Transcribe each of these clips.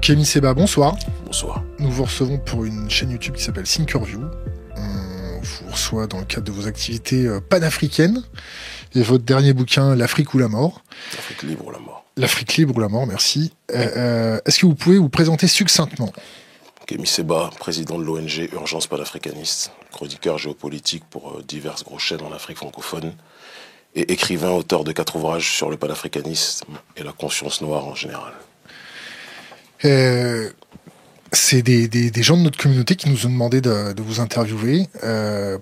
Kémy Séba, bonsoir. Bonsoir. Nous vous recevons pour une chaîne YouTube qui s'appelle Thinkerview. On vous reçoit dans le cadre de vos activités panafricaines et votre dernier bouquin, L'Afrique ou la mort. L'Afrique libre ou la mort. L'Afrique libre ou la mort, merci. Est-ce que vous pouvez vous présenter succinctement? Kémy Séba, président de l'ONG Urgence panafricaniste, chroniqueur géopolitique pour diverses grosses chaînes en Afrique francophone et écrivain, auteur de 4 ouvrages sur le panafricanisme et la conscience noire en général. C'est des gens de notre communauté qui nous ont demandé de vous interviewer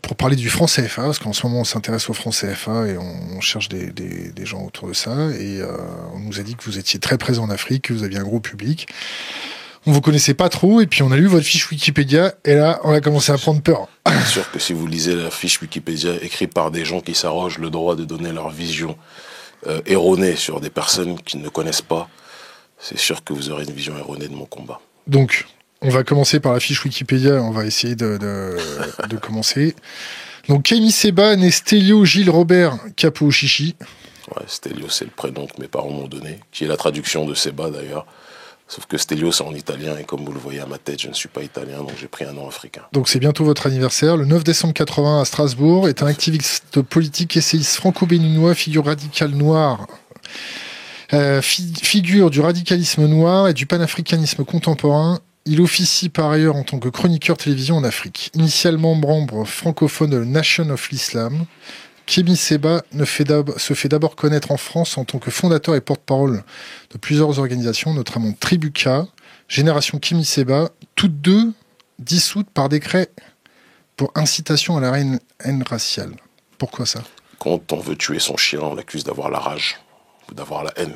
pour parler du franc CFA, parce qu'en ce moment on s'intéresse au franc CFA et on cherche des gens autour de ça, et on nous a dit que vous étiez très présent en Afrique, que vous aviez un gros public. On vous connaissait pas trop, et puis on a lu votre fiche Wikipédia, et là on a commencé à prendre peur. Bien sûr que si vous lisez la fiche Wikipédia écrite par des gens qui s'arrogent le droit de donner leur vision erronée sur des personnes qu'ils ne connaissent pas, c'est sûr que vous aurez une vision erronée de mon combat. Donc, on va commencer par la fiche Wikipédia, on va essayer de commencer. Donc, Kémy Séba, né Stélio Gilles Robert Capo Chichi. Ouais, Stélio, c'est le prénom que mes parents m'ont donné, qui est la traduction de Séba d'ailleurs. Sauf que Stélio, c'est en italien, et comme vous le voyez à ma tête, je ne suis pas italien, donc j'ai pris un nom africain. Donc, c'est bientôt votre anniversaire. Le 9 décembre 80 à Strasbourg, est un activiste politique, essayiste franco-béninois, figure radicale noire. Figure du radicalisme noir et du panafricanisme contemporain. Il officie par ailleurs en tant que chroniqueur télévision en Afrique. Initialement membre francophone de la Nation of l'Islam, Kémy Séba se fait d'abord connaître en France en tant que fondateur et porte-parole de plusieurs organisations, notamment Tribuca, Génération Kémy Séba, toutes deux dissoutes par décret pour incitation à la haine raciale. Pourquoi ça? Quand on veut tuer son chien, on l'accuse d'avoir la rage ou d'avoir la haine.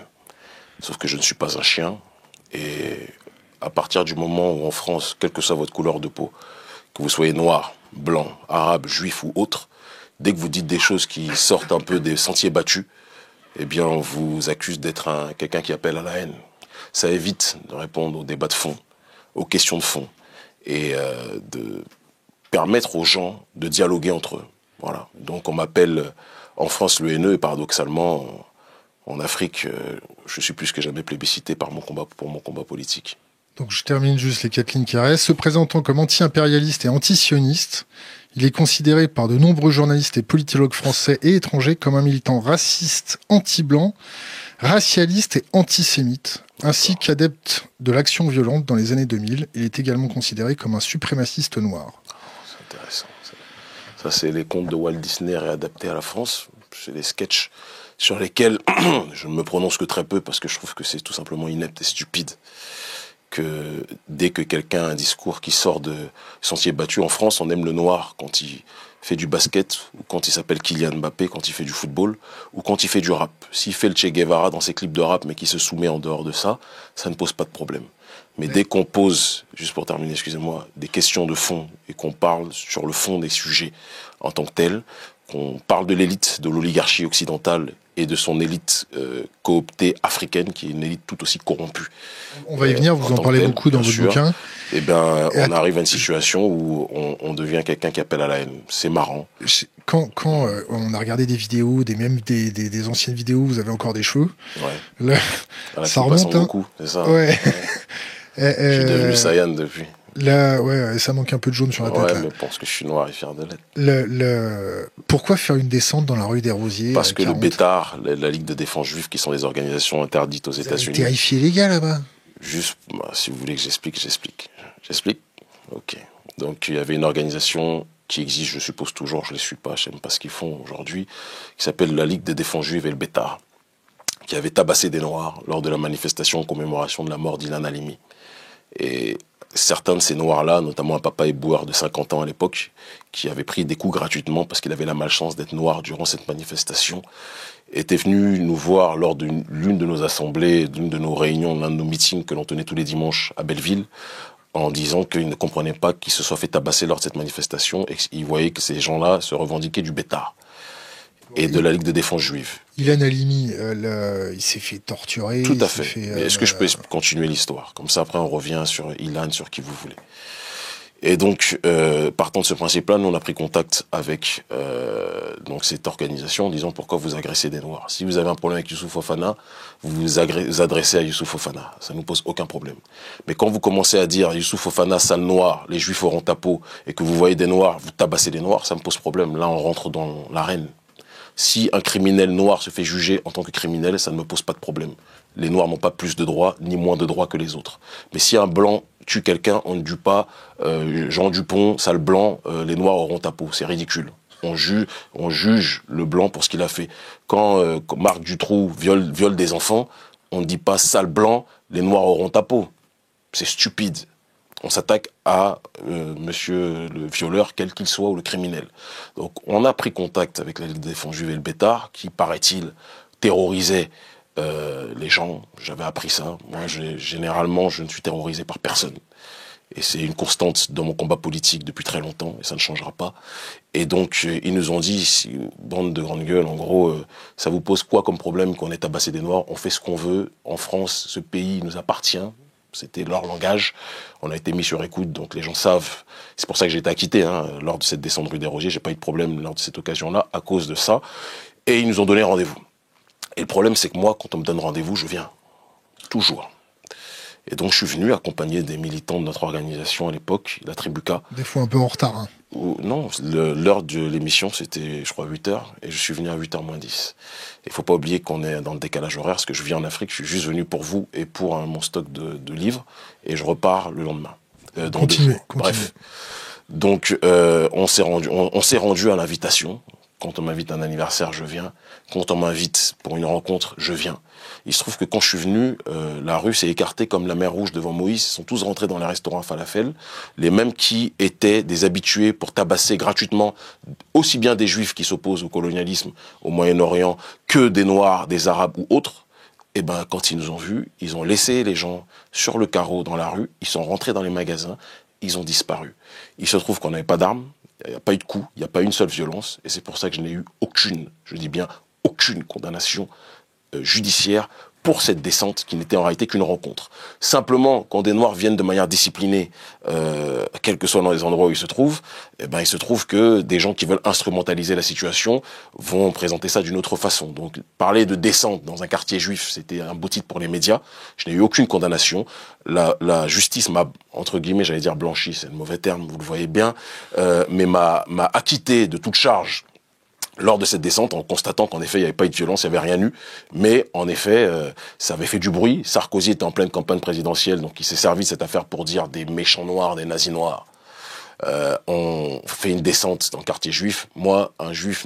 Sauf que je ne suis pas un chien, et à partir du moment où en France, quelle que soit votre couleur de peau, que vous soyez noir, blanc, arabe, juif ou autre, dès que vous dites des choses qui sortent un peu des sentiers battus, eh bien on vous accuse d'être quelqu'un qui appelle à la haine. Ça évite de répondre aux débats de fond, aux questions de fond, et de permettre aux gens de dialoguer entre eux. Voilà. Donc on m'appelle en France le haineux, et paradoxalement, en Afrique, je suis plus que jamais plébiscité pour mon combat politique. Donc je termine juste les 4 lignes qui restent. Se présentant comme anti-impérialiste et anti-sioniste, il est considéré par de nombreux journalistes et politologues français et étrangers comme un militant raciste, anti-blanc, racialiste et antisémite, ainsi qu'adepte de l'action violente dans les années 2000. Il est également considéré comme un suprémaciste noir. C'est intéressant. Ça, c'est les contes de Walt Disney réadaptés à la France. C'est des sketchs sur lesquels je ne me prononce que très peu parce que je trouve que c'est tout simplement inepte et stupide. Que dès que quelqu'un a un discours qui sort de sentier battu en France, on aime le noir quand il fait du basket, ou quand il s'appelle Kylian Mbappé, quand il fait du football, ou quand il fait du rap. S'il fait le Che Guevara dans ses clips de rap, mais qui se soumet en dehors de ça, ça ne pose pas de problème. Mais dès qu'on pose, juste pour terminer, excusez-moi, des questions de fond, et qu'on parle sur le fond des sujets en tant que tel, qu'on parle de l'élite de l'oligarchie occidentale et de son élite cooptée africaine, qui est une élite tout aussi corrompue. On va y venir, vous en parlez beaucoup dans votre bouquin. Eh bien, on arrive à une situation où on devient quelqu'un qui appelle à la haine. C'est marrant. Quand on a regardé des vidéos, des anciennes vidéos, vous avez encore des cheveux. Ouais. Là, ça remonte. Beaucoup, c'est ça. Ouais. Je suis devenu Saiyan depuis. Là, ouais, ça manque un peu de jaune sur la tête. Ouais, là. mais je pense que je suis noir et fier de l'être. Pourquoi faire une descente dans la rue des Rosiers? Parce que le Bétard, la Ligue de défense juive, qui sont des organisations interdites aux États-Unis. Terrifié les gars là-bas. Juste, si vous voulez que j'explique. J'explique? Ok. Donc il y avait une organisation qui existe, je suppose toujours, je ne les suis pas, je ne sais même pas ce qu'ils font aujourd'hui, qui s'appelle la Ligue de défense juive et le Bétard, qui avait tabassé des Noirs lors de la manifestation en commémoration de la mort d'Ilan Halimi. Et certains de ces Noirs-là, notamment un papa éboueur de 50 ans à l'époque, qui avait pris des coups gratuitement parce qu'il avait la malchance d'être noir durant cette manifestation, était venu nous voir lors d'une de nos assemblées, d'une de nos réunions, l'un de nos meetings que l'on tenait tous les dimanches à Belleville, en disant qu'il ne comprenait pas qu'il se soit fait tabasser lors de cette manifestation et qu'il voyait que ces gens-là se revendiquaient du Bétard et de la Ligue de défense juive. Ilan Halimi, il s'est fait torturer. Tout à fait. Mais est-ce que je peux continuer l'histoire? Comme ça, après, on revient sur Ilan, sur qui vous voulez. Et donc, partant de ce principe-là, nous on a pris contact avec donc cette organisation en disant pourquoi vous agressez des Noirs. Si vous avez un problème avec Youssouf Fofana, vous adressez à Youssouf Fofana. Ça ne nous pose aucun problème. Mais quand vous commencez à dire Youssouf Fofana, sale noir, les Juifs auront ta peau, et que vous voyez des Noirs, vous tabassez des Noirs, ça me pose problème. Là, on rentre dans l'arène. Si un criminel noir se fait juger en tant que criminel, ça ne me pose pas de problème. Les Noirs n'ont pas plus de droits, ni moins de droits que les autres. Mais si un Blanc tue quelqu'un, on ne dit pas Jean Dupont, sale Blanc, les Noirs auront ta peau. C'est ridicule. On juge le Blanc pour ce qu'il a fait. Quand Marc Dutroux viole des enfants, on ne dit pas sale Blanc, les Noirs auront ta peau. C'est stupide. On s'attaque à monsieur le violeur, quel qu'il soit, ou le criminel. Donc on a pris contact avec la Ligue des défense juive et le Bétard, qui, paraît-il, terrorisait les gens. J'avais appris ça. Moi, généralement, je ne suis terrorisé par personne. Et c'est une constante dans mon combat politique depuis très longtemps, et ça ne changera pas. Et donc, ils nous ont dit, bande de grandes gueules, en gros, ça vous pose quoi comme problème qu'on ait tabassé des Noirs? On fait ce qu'on veut. En France, ce pays nous appartient. C'était leur langage. On a été mis sur écoute, donc les gens savent. C'est pour ça que j'ai été acquitté lors de cette descente rue des Rogiers. J'ai pas eu de problème lors de cette occasion-là à cause de ça. Et ils nous ont donné rendez-vous. Et le problème, c'est que moi, quand on me donne rendez-vous, je viens. Toujours. Et donc, je suis venu accompagner des militants de notre organisation à l'époque, la Tribuca. Des fois un peu en retard. Hein. Non, l'heure de l'émission, c'était, je crois, 8h, et je suis venu à 8h moins 10. Il faut pas oublier qu'on est dans le décalage horaire, parce que je vis en Afrique, je suis juste venu pour vous et pour mon stock de livres, et je repars le lendemain. Continuez. Bref. Donc, on s'est rendu à l'invitation. Quand on m'invite à un anniversaire, je viens. Quand on m'invite pour une rencontre, je viens. Il se trouve que quand je suis venu, la rue s'est écartée comme la mer Rouge devant Moïse. Ils sont tous rentrés dans les restaurants falafel. Les mêmes qui étaient des habitués pour tabasser gratuitement aussi bien des Juifs qui s'opposent au colonialisme au Moyen-Orient que des Noirs, des Arabes ou autres. Et ben, quand ils nous ont vus, ils ont laissé les gens sur le carreau dans la rue. Ils sont rentrés dans les magasins. Ils ont disparu. Il se trouve qu'on n'avait pas d'armes. Il n'y a pas eu de coup, il n'y a pas eu une seule violence, et c'est pour ça que je n'ai eu aucune, je dis bien aucune condamnation judiciaire pour cette descente qui n'était en réalité qu'une rencontre. Simplement, quand des Noirs viennent de manière disciplinée, quels que soient dans les endroits où ils se trouvent, eh ben, il se trouve que des gens qui veulent instrumentaliser la situation vont présenter ça d'une autre façon. Donc, parler de descente dans un quartier juif, c'était un beau titre pour les médias. Je n'ai eu aucune condamnation. La justice m'a, entre guillemets, j'allais dire blanchi, c'est le mauvais terme, vous le voyez bien, mais m'a acquitté de toute charge lors de cette descente, en constatant qu'en effet, il n'y avait pas eu de violence, il n'y avait rien eu. Mais en effet, ça avait fait du bruit. Sarkozy était en pleine campagne présidentielle, donc il s'est servi de cette affaire pour dire des méchants noirs, des nazis noirs. On fait une descente dans le quartier juif. Moi, un juif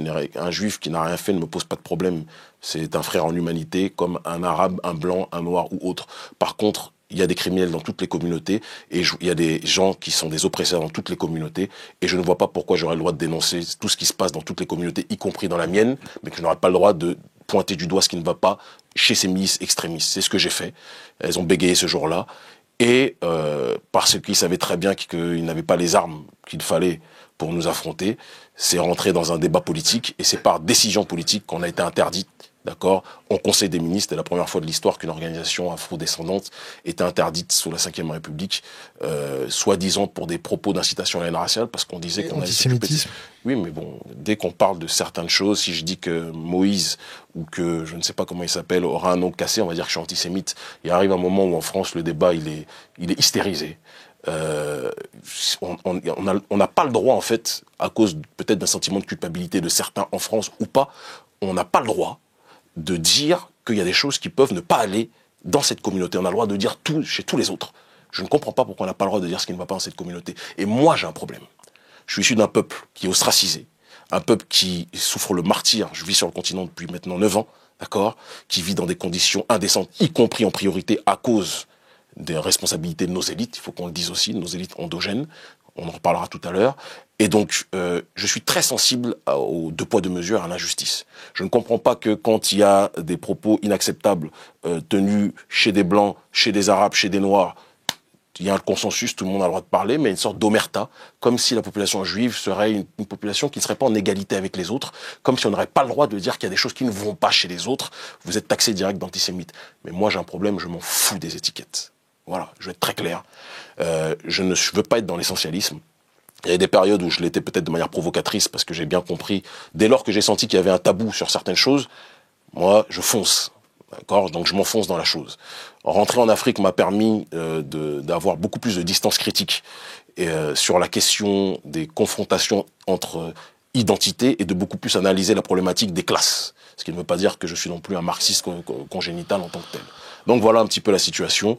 qui n'a rien fait ne me pose pas de problème. C'est un frère en humanité, comme un arabe, un blanc, un noir ou autre. Par contre, il y a des criminels dans toutes les communautés et il y a des gens qui sont des oppresseurs dans toutes les communautés et je ne vois pas pourquoi j'aurais le droit de dénoncer tout ce qui se passe dans toutes les communautés, y compris dans la mienne, mais que je n'aurais pas le droit de pointer du doigt ce qui ne va pas chez ces milices extrémistes. C'est ce que j'ai fait. Elles ont bégayé ce jour-là et parce qu'ils savaient très bien qu'ils n'avaient pas les armes qu'il fallait pour nous affronter, c'est rentré dans un débat politique et c'est par décision politique qu'on a été interdit. D'accord, au Conseil des ministres, c'était la première fois de l'histoire qu'une organisation afro-descendante était interdite sous la Ve République, soi-disant pour des propos d'incitation à la haine raciale, parce qu'on disait qu'on antisémitisme. Oui, mais bon, dès qu'on parle de certaines choses, si je dis que Moïse ou que je ne sais pas comment il s'appelle aura un nom cassé, on va dire que je suis antisémite. Il arrive un moment où en France le débat il est hystérisé. On n'a pas le droit en fait, à cause peut-être d'un sentiment de culpabilité de certains en France ou pas, on n'a pas le droit de dire qu'il y a des choses qui peuvent ne pas aller dans cette communauté. On a le droit de dire tout chez tous les autres. Je ne comprends pas pourquoi on n'a pas le droit de dire ce qui ne va pas dans cette communauté. Et moi, j'ai un problème. Je suis issu d'un peuple qui est ostracisé, un peuple qui souffre le martyre. Je vis sur le continent depuis maintenant 9 ans, d'accord, qui vit dans des conditions indécentes, y compris en priorité à cause des responsabilités de nos élites. Il faut qu'on le dise aussi, nos élites endogènes. On en reparlera tout à l'heure. Et donc, je suis très sensible aux deux poids deux mesures, à l'injustice. Je ne comprends pas que quand il y a des propos inacceptables tenus chez des Blancs, chez des Arabes, chez des Noirs, il y a un consensus, tout le monde a le droit de parler, mais une sorte d'omerta, comme si la population juive serait une population qui ne serait pas en égalité avec les autres, comme si on n'aurait pas le droit de dire qu'il y a des choses qui ne vont pas chez les autres. Vous êtes taxé direct d'antisémite. Mais moi, j'ai un problème, je m'en fous des étiquettes. Voilà, je vais être très clair. Je ne veux pas être dans l'essentialisme. Il y a des périodes où je l'étais peut-être de manière provocatrice parce que j'ai bien compris, dès lors que j'ai senti qu'il y avait un tabou sur certaines choses, moi, je fonce. D'accord, donc je m'enfonce dans la chose. Rentrer en Afrique m'a permis d'avoir beaucoup plus de distance critique sur la question des confrontations entre identités et de beaucoup plus analyser la problématique des classes. Ce qui ne veut pas dire que je suis non plus un marxiste congénital en tant que tel. Donc voilà un petit peu la situation.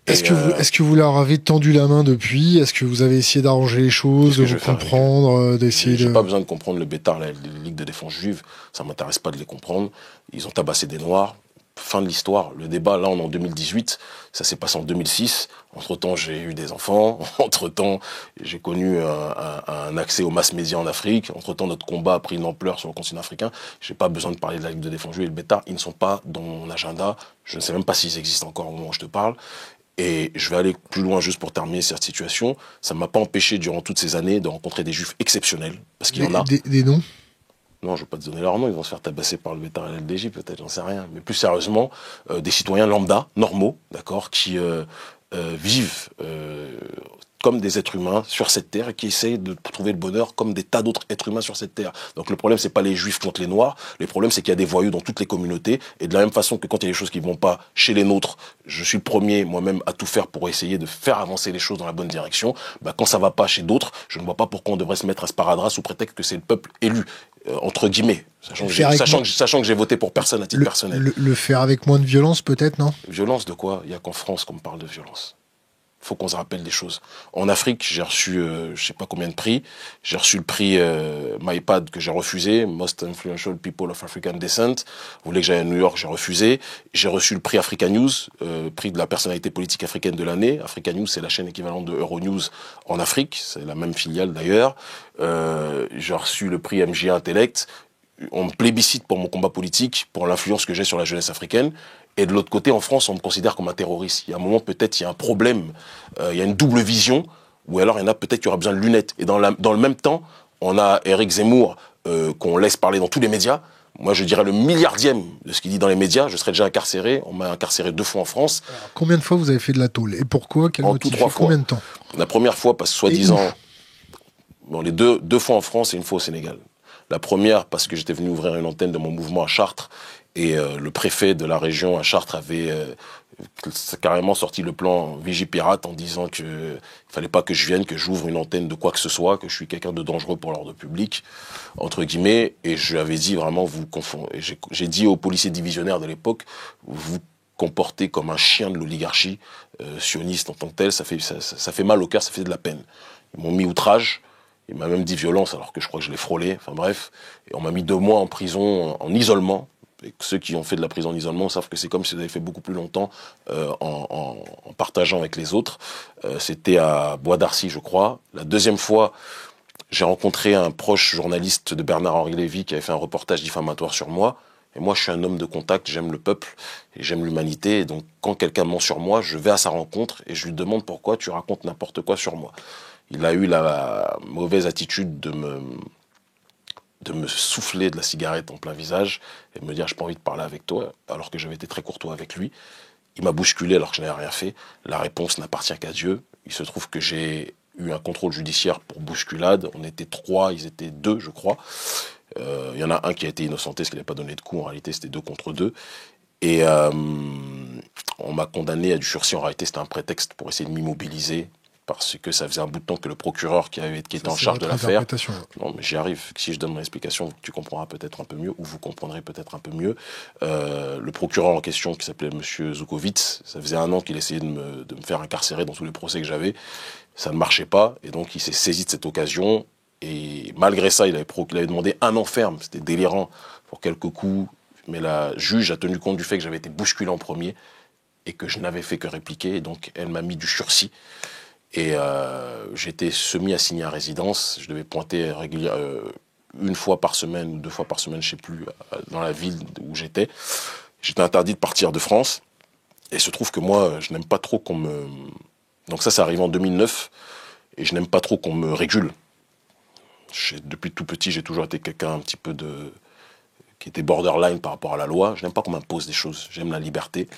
Est-ce que vous leur avez tendu la main depuis? Est-ce que vous avez essayé d'arranger les choses, de vous comprendre, d'essayer de... J'ai pas besoin de comprendre le Bétar, la Ligue de défense juive. Ça m'intéresse pas de les comprendre. Ils ont tabassé des Noirs. Fin de l'histoire. Le débat, là, on est en 2018. Ça s'est passé en 2006. Entre-temps, j'ai eu des enfants. Entre-temps, j'ai connu un accès aux masses médias en Afrique. Entre-temps, notre combat a pris une ampleur sur le continent africain. J'ai pas besoin de parler de la Ligue de défense juive et le Bétar. Ils ne sont pas dans mon agenda. Je ne sais même pas s'ils existent encore au moment où je te parle. Et je vais aller plus loin juste pour terminer cette situation. Ça ne m'a pas empêché durant toutes ces années de rencontrer des juifs exceptionnels. Parce qu'il y en a. Des noms? Non, je ne vais pas te donner leur nom, ils vont se faire tabasser par le Bétar et la LDJ, peut-être, j'en sais rien. Mais plus sérieusement, des citoyens lambda, normaux, d'accord, qui vivent comme des êtres humains sur cette terre et qui essayent de trouver le bonheur comme des tas d'autres êtres humains sur cette terre. Donc le problème, c'est pas les juifs contre les noirs, le problème, c'est qu'il y a des voyous dans toutes les communautés, et de la même façon que quand il y a des choses qui vont pas chez les nôtres, je suis le premier, moi-même, à tout faire pour essayer de faire avancer les choses dans la bonne direction. Bah, quand ça va pas chez d'autres, je ne vois pas pourquoi on devrait se mettre à sparadrap sous prétexte que c'est le peuple élu. Entre guillemets, sachant que j'ai voté pour personne à titre personnel. Le faire avec moins de violence, peut-être, non? Violence de quoi? Il n'y a qu'en France qu'on me parle de violence. Faut qu'on se rappelle des choses. En Afrique, j'ai reçu, je sais pas combien de prix. J'ai reçu le prix MyPad que j'ai refusé, Most Influential People of African Descent. Vous voulez que j'aille à New York, j'ai refusé. J'ai reçu le prix Africa News, prix de la personnalité politique africaine de l'année. Africa News, c'est la chaîne équivalente de Euronews en Afrique. C'est la même filiale d'ailleurs. J'ai reçu le prix MJ Intellect. On me plébiscite pour mon combat politique, pour l'influence que j'ai sur la jeunesse africaine. Et de l'autre côté, en France, on me considère comme un terroriste. Il y a un moment, peut-être, il y a un problème. Il y a une double vision, ou alors il y en a peut-être qui aura besoin de lunettes. Et dans le même temps, on a Éric Zemmour, qu'on laisse parler dans tous les médias. Moi, je dirais le milliardième de ce qu'il dit dans les médias. Je serais déjà incarcéré. On m'a incarcéré 2 fois en France. Alors, combien de fois vous avez fait de la tôle? Et pourquoi? Quel motif? 3 fois. Combien de temps? La première fois, parce que soi-disant... Bon, les deux fois en France et une fois au Sénégal. La première, parce que j'étais venu ouvrir une antenne de mon mouvement à Chartres, et le préfet de la région à Chartres avait carrément sorti le plan Vigipirate en disant que il fallait pas que je vienne, que j'ouvre une antenne de quoi que ce soit, que je suis quelqu'un de dangereux pour l'ordre public, entre guillemets, et je lui avais dit vraiment, vous confondez. J'ai dit aux policiers divisionnaires de l'époque, vous comportez comme un chien de l'oligarchie sioniste en tant que tel, ça fait mal au cœur, ça fait de la peine. Ils m'ont mis outrage. Il m'a même dit violence, alors que je crois que je l'ai frôlé. Enfin bref. Et on m'a mis 2 mois en prison, en isolement. Et ceux qui ont fait de la prison en isolement savent que c'est comme si vous avez fait beaucoup plus longtemps en partageant avec les autres. C'était à Bois d'Arcy, je crois. La deuxième fois, j'ai rencontré un proche journaliste de Bernard-Henri Lévy qui avait fait un reportage diffamatoire sur moi. Et moi, je suis un homme de contact, j'aime le peuple et j'aime l'humanité. Et donc, quand quelqu'un ment sur moi, je vais à sa rencontre et je lui demande pourquoi tu racontes n'importe quoi sur moi. Il a eu la mauvaise attitude de me souffler de la cigarette en plein visage et de me dire « j'ai pas envie de parler avec toi », alors que j'avais été très courtois avec lui. Il m'a bousculé alors que je n'avais rien fait. La réponse n'appartient qu'à Dieu. Il se trouve que j'ai eu un contrôle judiciaire pour bousculade. On était 3, ils étaient 2, je crois. Il y en a un qui a été innocenté parce qu'il n'avait pas donné de coup. En réalité, c'était 2 contre 2. Et on m'a condamné à du sursis. En réalité, c'était un prétexte pour essayer de m'immobiliser, parce que ça faisait un bout de temps que le procureur qui était en charge de l'affaire... Non, mais j'y arrive. Si je donne mon explication, tu comprendras peut-être un peu mieux, ou vous comprendrez peut-être un peu mieux. Le procureur en question, qui s'appelait M. Zoukowitz, ça faisait 1 an qu'il essayait de me faire incarcérer dans tous les procès que j'avais. Ça ne marchait pas, et donc il s'est saisi de cette occasion. Et malgré ça, il avait demandé 1 an ferme. C'était délirant pour quelques coups. Mais la juge a tenu compte du fait que j'avais été bousculé en premier et que je n'avais fait que répliquer. Et donc, elle m'a mis du sursis. Et j'étais semi-assigné à résidence. Je devais pointer régulièrement, 1 fois par semaine ou 2 fois par semaine, je ne sais plus, dans la ville où j'étais. J'étais interdit de partir de France. Et il se trouve que moi, je n'aime pas trop qu'on me... Donc ça arrive en 2009. Et je n'aime pas trop qu'on me régule. Depuis tout petit, j'ai toujours été quelqu'un un petit peu qui était borderline par rapport à la loi. Je n'aime pas qu'on m'impose des choses, j'aime la liberté.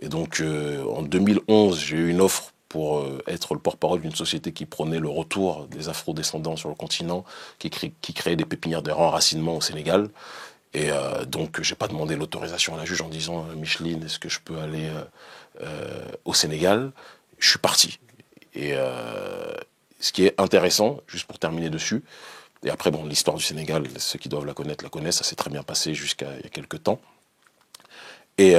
Et donc, en 2011, j'ai eu une offre pour être le porte-parole d'une société qui prônait le retour des afro-descendants sur le continent, qui créait des pépinières de renracinement au Sénégal. Et donc, j'ai pas demandé l'autorisation à la juge en disant Micheline, est-ce que je peux aller au Sénégal? Je suis parti. Et ce qui est intéressant, juste pour terminer dessus, et après, bon, l'histoire du Sénégal, ceux qui doivent la connaissent, ça s'est très bien passé jusqu'à il y a quelques temps. Et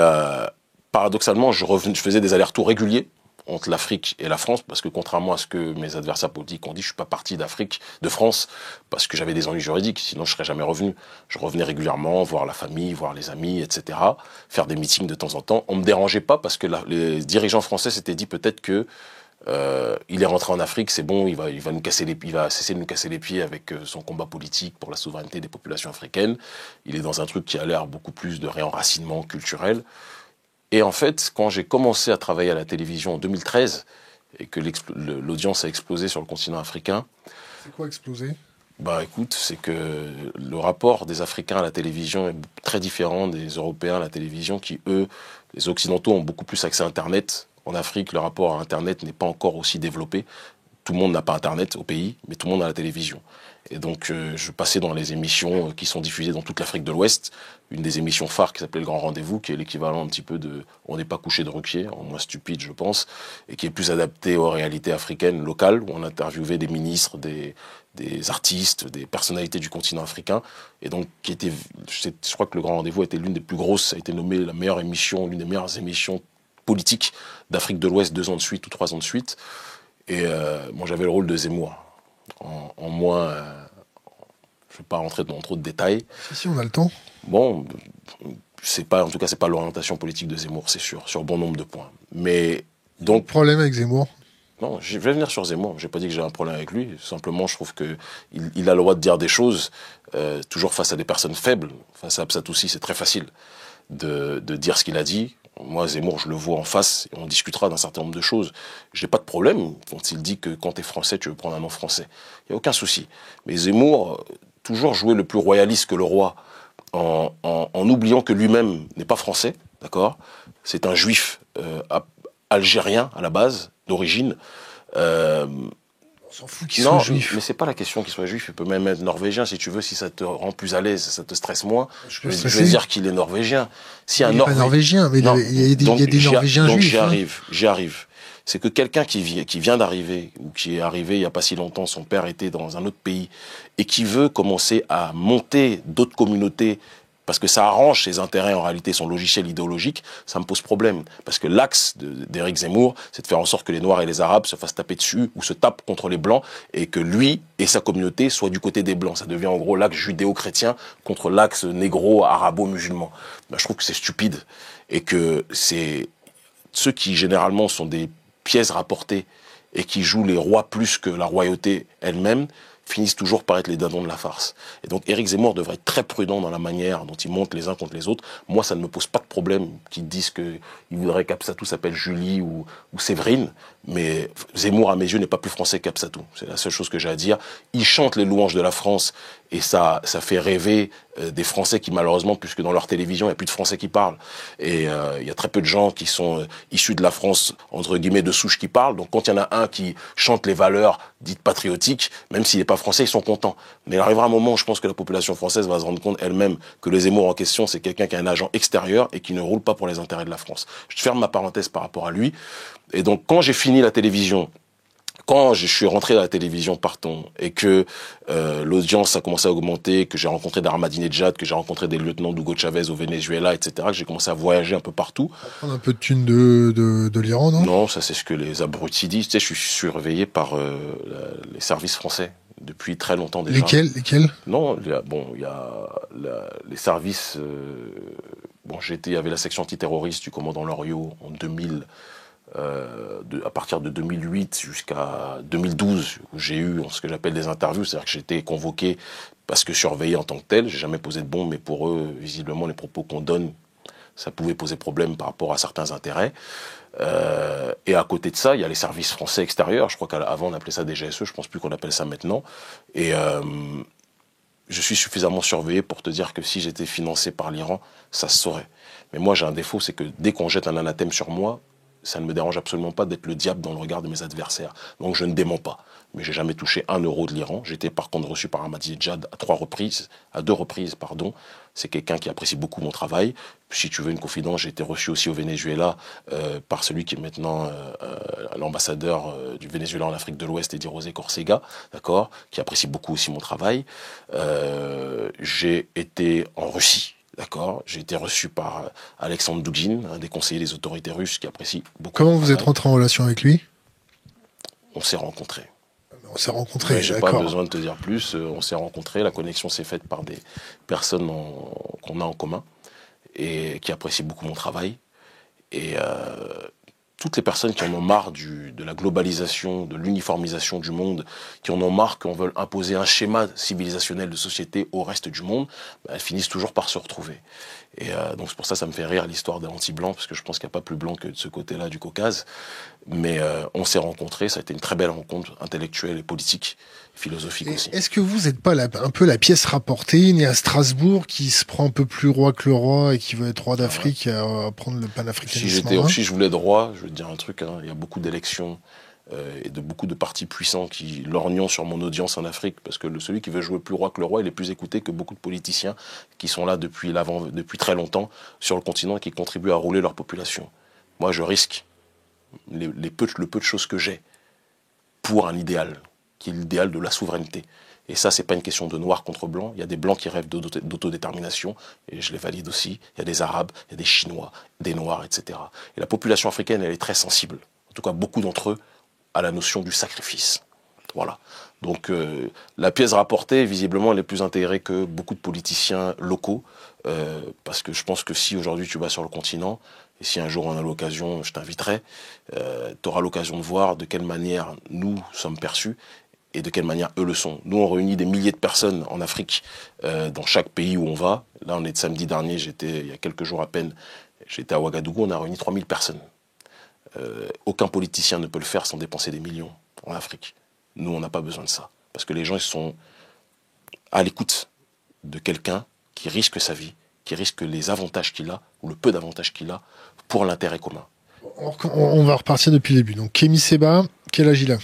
paradoxalement, je faisais des allers-retours réguliers entre l'Afrique et la France, parce que contrairement à ce que mes adversaires politiques ont dit, je suis pas parti de France, parce que j'avais des ennuis juridiques, sinon je serais jamais revenu. Je revenais régulièrement, voir la famille, voir les amis, etc., faire des meetings de temps en temps. On me dérangeait pas, parce que les dirigeants français s'étaient dit peut-être que il est rentré en Afrique, c'est bon, il va cesser de nous casser les pieds avec son combat politique pour la souveraineté des populations africaines. Il est dans un truc qui a l'air beaucoup plus de réenracinement culturel. Et en fait, quand j'ai commencé à travailler à la télévision en 2013 et que l'audience a explosé sur le continent africain. C'est quoi exploser? Bah écoute, c'est que le rapport des Africains à la télévision est très différent des Européens à la télévision qui, eux, les Occidentaux ont beaucoup plus accès à Internet. En Afrique, le rapport à Internet n'est pas encore aussi développé. Tout le monde n'a pas Internet au pays, mais tout le monde a la télévision. Et donc, je passais dans les émissions qui sont diffusées dans toute l'Afrique de l'Ouest. Une des émissions phares qui s'appelait Le Grand Rendez-vous, qui est l'équivalent un petit peu de On n'est pas couché de Ruquier, en moins stupide, je pense, et qui est plus adapté aux réalités africaines locales, où on interviewait des ministres, des artistes, des personnalités du continent africain. Et donc, je crois que Le Grand Rendez-vous a été l'une des plus grosses, ça a été nommé la meilleure émission, l'une des meilleures émissions politiques d'Afrique de l'Ouest 2 ans de suite ou 3 ans de suite. Et moi, j'avais le rôle de Zemmour. En moins, je ne vais pas rentrer dans trop de détails. Si, on a le temps. Bon, en tout cas, c'est pas l'orientation politique de Zemmour, c'est sûr, sur bon nombre de points. Mais donc, problème avec Zemmour? Non, je vais venir sur Zemmour. J'ai pas dit que j'ai un problème avec lui. Simplement, je trouve que il a le droit de dire des choses, toujours face à des personnes faibles. Face à Absatoussi, c'est très facile de dire ce qu'il a dit. Moi, Zemmour, je le vois en face, et on discutera d'un certain nombre de choses. Je n'ai pas de problème quand il dit que quand tu es français, tu veux prendre un nom français. Il n'y a aucun souci. Mais Zemmour, toujours jouer le plus royaliste que le roi, en oubliant que lui-même n'est pas français, d'accord? C'est un juif algérien, à la base, d'origine. On s'en fout qu'il soit juif. Mais c'est pas la question qu'il soit juif, il peut même être norvégien si tu veux, si ça te rend plus à l'aise, ça te stresse moins. Je vais dire qu'il est norvégien. Si il n'est pas norvégien, mais il y a des Norvégiens juifs. Donc j'y arrive. C'est que quelqu'un qui vient d'arriver, ou qui est arrivé il n'y a pas si longtemps, son père était dans un autre pays, et qui veut commencer à monter d'autres communautés, parce que ça arrange ses intérêts, en réalité, son logiciel idéologique, ça me pose problème. Parce que l'axe d'Éric Zemmour, c'est de faire en sorte que les Noirs et les Arabes se fassent taper dessus, ou se tapent contre les Blancs, et que lui et sa communauté soient du côté des Blancs. Ça devient en gros l'axe judéo-chrétien contre l'axe négro-arabo-musulman. Ben, je trouve que c'est stupide, et que c'est ceux qui, généralement, sont des pièces rapportées, et qui jouent les rois plus que la royauté elle-même, finissent toujours par être les dindons de la farce. Et donc Éric Zemmour devrait être très prudent dans la manière dont il monte les uns contre les autres. Moi, ça ne me pose pas de problème qu'ils disent qu'il voudrait qu'Absatou s'appelle Julie ou Séverine, mais Zemmour, à mes yeux, n'est pas plus français qu'Absatou. C'est la seule chose que j'ai à dire. Il chante les louanges de la France, et ça fait rêver des Français qui, malheureusement, puisque dans leur télévision, il n'y a plus de Français qui parlent. Et il y a très peu de gens qui sont issus de la France, entre guillemets, de souche qui parlent. Donc quand il y en a un qui chante les valeurs dites patriotiques, même s'il n'est pas français, ils sont contents. Mais il arrivera un moment où je pense que la population française va se rendre compte elle-même que le Zemmour en question, c'est quelqu'un qui a un agent extérieur et qui ne roule pas pour les intérêts de la France. Je ferme ma parenthèse par rapport à lui. Et donc quand j'ai fini la télévision, quand je suis rentré à la télévision, partons, et que l'audience a commencé à augmenter, que j'ai rencontré d'Ahmadinejad, que j'ai rencontré des lieutenants d'Hugo Chavez au Venezuela, etc., que j'ai commencé à voyager un peu partout. Prendre un peu de thunes de l'Iran, non? Non, ça c'est ce que les abrutis disent. Tu sais, je suis surveillé par les services français depuis très longtemps déjà. Lesquels? Non, il y a les services... il y avait la section antiterroriste du commandant Loriot en 2000... à partir de 2008 jusqu'à 2012, où j'ai eu ce que j'appelle des interviews, c'est-à-dire que j'ai été convoqué parce que surveillé en tant que tel. J'ai jamais posé de bombe, mais pour eux, visiblement, les propos qu'on donne, ça pouvait poser problème par rapport à certains intérêts. Et à côté de ça, il y a les services français extérieurs. Je crois qu'avant on appelait ça des GSE, je pense plus qu'on appelle ça maintenant. Et je suis suffisamment surveillé pour te dire que si j'étais financé par l'Iran, ça se saurait. Mais moi, j'ai un défaut, c'est que dès qu'on jette un anathème sur moi, ça ne me dérange absolument pas d'être le diable dans le regard de mes adversaires. Donc je ne démens pas. Mais j'ai jamais touché 1 euro de l'Iran. J'ai été par contre reçu par Ahmadinejad à 2 reprises, pardon. C'est quelqu'un qui apprécie beaucoup mon travail. Si tu veux une confidence, j'ai été reçu aussi au Venezuela par celui qui est maintenant l'ambassadeur du Venezuela en Afrique de l'Ouest, Eddie Rosé Corcega, d'accord, qui apprécie beaucoup aussi mon travail. J'ai été en Russie. D'accord, j'ai été reçu par Alexandre Dugin, un des conseillers des autorités russes qui apprécie beaucoup. Comment vous êtes rentré en relation avec lui? On s'est rencontrés. On s'est rencontrés, j'ai pas besoin de te dire plus. On s'est rencontrés, la connexion s'est faite par des personnes qu'on a en commun et qui apprécient beaucoup mon travail. Et toutes les personnes qui en ont marre de la globalisation, de l'uniformisation du monde, qui en ont marre qu'on veuille imposer un schéma civilisationnel de société au reste du monde, elles finissent toujours par se retrouver. Et donc c'est pour ça que ça me fait rire l'histoire des anti-blancs, parce que je pense qu'il n'y a pas plus blanc que de ce côté-là du Caucase. Mais on s'est rencontrés, ça a été une très belle rencontre intellectuelle et politique, philosophique aussi. Est-ce que vous n'êtes pas un peu la pièce rapportée, née à Strasbourg, qui se prend un peu plus roi que le roi et qui veut être roi d'Afrique et à prendre le panafricanisme? Si je voulais être roi, je vais te dire un truc, hein, il y a beaucoup d'élections et de beaucoup de partis puissants qui lorgnent sur mon audience en Afrique, parce que celui qui veut jouer plus roi que le roi, il est plus écouté que beaucoup de politiciens qui sont là depuis très longtemps sur le continent et qui contribuent à rouler leur population. Moi, je risque le peu de choses que j'ai pour un idéal, qui est l'idéal de la souveraineté. Et ça, c'est pas une question de noir contre blanc. Il y a des blancs qui rêvent d'autodétermination, et je les valide aussi. Il y a des arabes, il y a des chinois, des noirs, etc. Et la population africaine, elle est très sensible. En tout cas, beaucoup d'entre eux, à la notion du sacrifice. Voilà. Donc, la pièce rapportée, visiblement, elle est plus intégrée que beaucoup de politiciens locaux, parce que je pense que si aujourd'hui tu vas sur le continent, et si un jour on a l'occasion, je t'inviterai, tu auras l'occasion de voir de quelle manière nous sommes perçus et de quelle manière eux le sont. Nous, on réunit des milliers de personnes en Afrique, dans chaque pays où on va. Là, on est de samedi dernier, il y a quelques jours à peine, j'étais à Ouagadougou, on a réuni 3000 personnes. Aucun politicien ne peut le faire sans dépenser des millions en Afrique. Nous, on n'a pas besoin de ça. Parce que les gens, ils sont à l'écoute de quelqu'un qui risque sa vie, qui risque les avantages qu'il a, ou le peu d'avantages qu'il a, pour l'intérêt commun. On va repartir depuis le début. Donc, Kémy Séba, quel âge il a?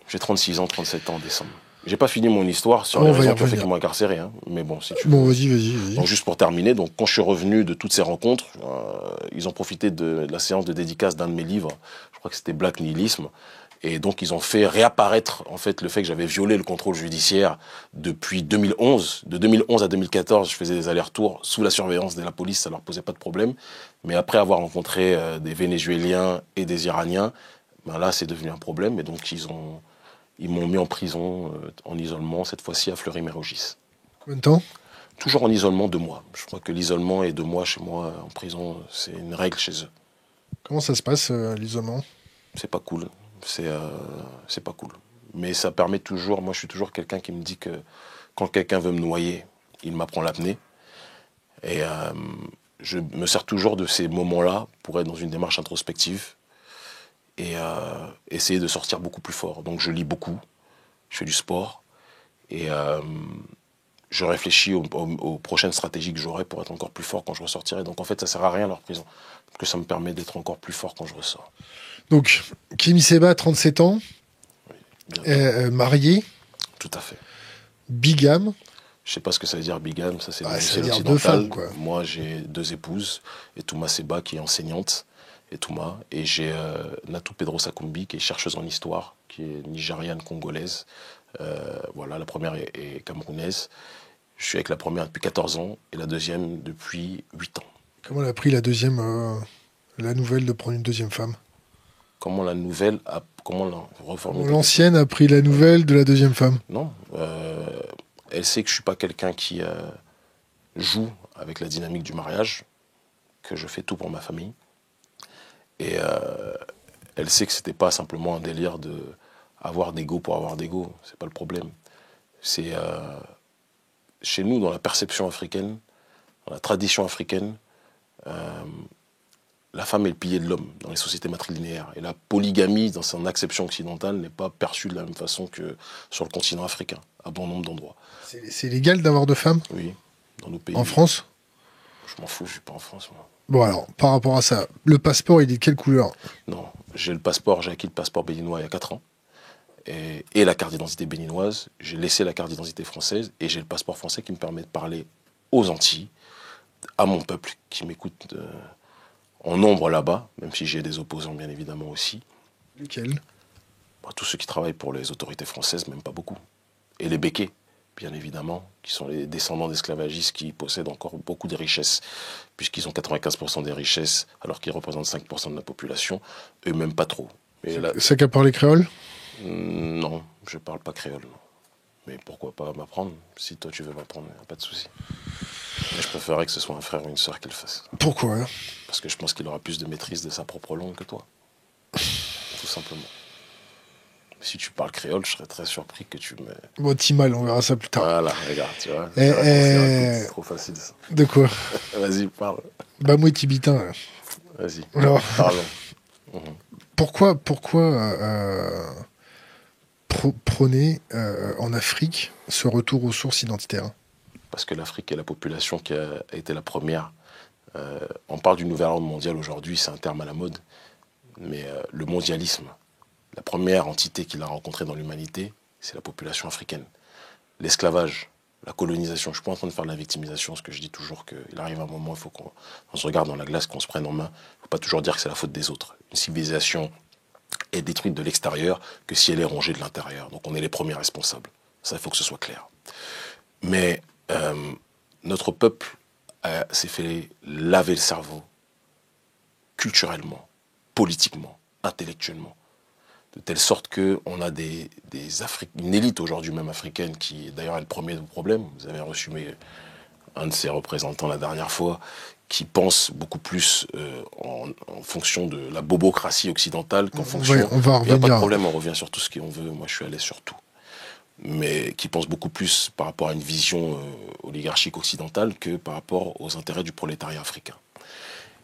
J'ai 36 ans, 37 ans en décembre. J'ai pas fini mon histoire sur les raisons qui ont fait qu'ils m'ont incarcéré, hein. Mais bon, si tu veux. Bon, vas-y. Donc, juste pour terminer, donc, quand je suis revenu de toutes ces rencontres, ils ont profité de la séance de dédicace d'un de mes livres, je crois que c'était Black Nihilisme, et donc ils ont fait réapparaître en fait le fait que j'avais violé le contrôle judiciaire depuis 2011. De 2011 à 2014, je faisais des allers-retours sous la surveillance de la police, ça leur posait pas de problème. Mais après avoir rencontré des Vénézuéliens et des Iraniens, ben là c'est devenu un problème, et donc ils m'ont mis en prison, en isolement, cette fois-ci à Fleury-Mérogis. Combien de temps? Toujours en isolement 2 mois. Je crois que l'isolement est 2 mois chez moi en prison, c'est une règle chez eux. Comment ça se passe, l'isolement? C'est pas cool. C'est pas cool. Mais ça permet toujours, moi je suis toujours quelqu'un qui me dit que quand quelqu'un veut me noyer, il m'apprend l'apnée. Et je me sers toujours de ces moments-là pour être dans une démarche introspective et essayer de sortir beaucoup plus fort. Donc je lis beaucoup, je fais du sport et je réfléchis aux prochaines stratégies que j'aurai pour être encore plus fort quand je ressortirai. Donc en fait ça sert à rien leur prison, parce que ça me permet d'être encore plus fort quand je ressors. Donc, Kémy Séba, 37 ans, marié. Tout à fait. Bigame. Je sais pas ce que ça veut dire bigame, ça c'est occidental. 2 femmes, quoi. Moi j'ai 2 épouses, et Touma Séba qui est enseignante, et j'ai Natou Pedro Sakumbi qui est chercheuse en histoire, qui est nigériane congolaise. Voilà, la première est camerounaise. Je suis avec la première depuis 14 ans et la deuxième depuis 8 ans. Comment elle a pris la nouvelle de prendre une deuxième femme? Comment la nouvelle a... Comment l'ancienne a pris la nouvelle de la deuxième femme? Non. Elle sait que je ne suis pas quelqu'un qui joue avec la dynamique du mariage, que je fais tout pour ma famille. Et elle sait que ce n'était pas simplement un délire d'avoir d'ego pour avoir d'ego. Ce n'est pas le problème. C'est chez nous, dans la perception africaine, dans la tradition africaine, la femme est le pilier de l'homme dans les sociétés matrilinéaires. Et la polygamie, dans son acception occidentale, n'est pas perçue de la même façon que sur le continent africain, à bon nombre d'endroits. C'est légal d'avoir 2 femmes? Oui, dans nos pays. En France? Je m'en fous, je suis pas en France, moi. Bon alors, par rapport à ça, le passeport, il est de quelle couleur? Non, j'ai acquis le passeport béninois il y a 4 ans. Et la carte d'identité béninoise. J'ai laissé la carte d'identité française et j'ai le passeport français qui me permet de parler aux Antilles, à mon peuple qui m'écoute en nombre là-bas, même si j'ai des opposants bien évidemment aussi. Lequel? Tous ceux qui travaillent pour les autorités françaises, même pas beaucoup. Et les béquets, bien évidemment, qui sont les descendants d'esclavagistes qui possèdent encore beaucoup de richesses, puisqu'ils ont 95% des richesses, alors qu'ils représentent 5% de la population, eux-mêmes pas trop. Ça qu'à parler créole? Non, je parle pas créole, non. Mais pourquoi pas m'apprendre? Si toi tu veux m'apprendre, y a pas de souci. Mais je préférerais que ce soit un frère ou une sœur qui le fasse. Pourquoi? Parce que je pense qu'il aura plus de maîtrise de sa propre langue que toi. Tout simplement. Si tu parles créole, je serais très surpris que tu me... Bon, t'y mal, on verra ça plus tard. Voilà, regarde, tu vois. C'est trop facile, ça. De quoi? Vas-y, parle. Bah, moi, tibitain. Vas-y, Alors, parlons. Pourquoi prôner en Afrique ce retour aux sources identitaires? Parce que l'Afrique est la population qui a été la première. On parle du nouvel ordre mondial aujourd'hui, c'est un terme à la mode. Mais le mondialisme, la première entité qu'il a rencontrée dans l'humanité, c'est la population africaine. L'esclavage, la colonisation. Je ne suis pas en train de faire de la victimisation, parce que je dis toujours qu'il arrive un moment, il faut qu'on se regarde dans la glace, qu'on se prenne en main. Il ne faut pas toujours dire que c'est la faute des autres. Une civilisation est détruite de l'extérieur que si elle est rongée de l'intérieur. Donc on est les premiers responsables. Ça, il faut que ce soit clair. Mais notre peuple s'est fait laver le cerveau culturellement, politiquement, intellectuellement, de telle sorte qu'on a une élite aujourd'hui même africaine qui d'ailleurs est le premier problème. Vous avez reçu un de ses représentants la dernière fois qui pense beaucoup plus en fonction de la bobocratie occidentale qu'en fonction... Ouais, on va il n'y a pas de revenir. problème, on revient sur tout ce qu'on veut, moi je suis à l'aise sur tout. Mais qui pense beaucoup plus par rapport à une vision oligarchique occidentale que par rapport aux intérêts du prolétariat africain.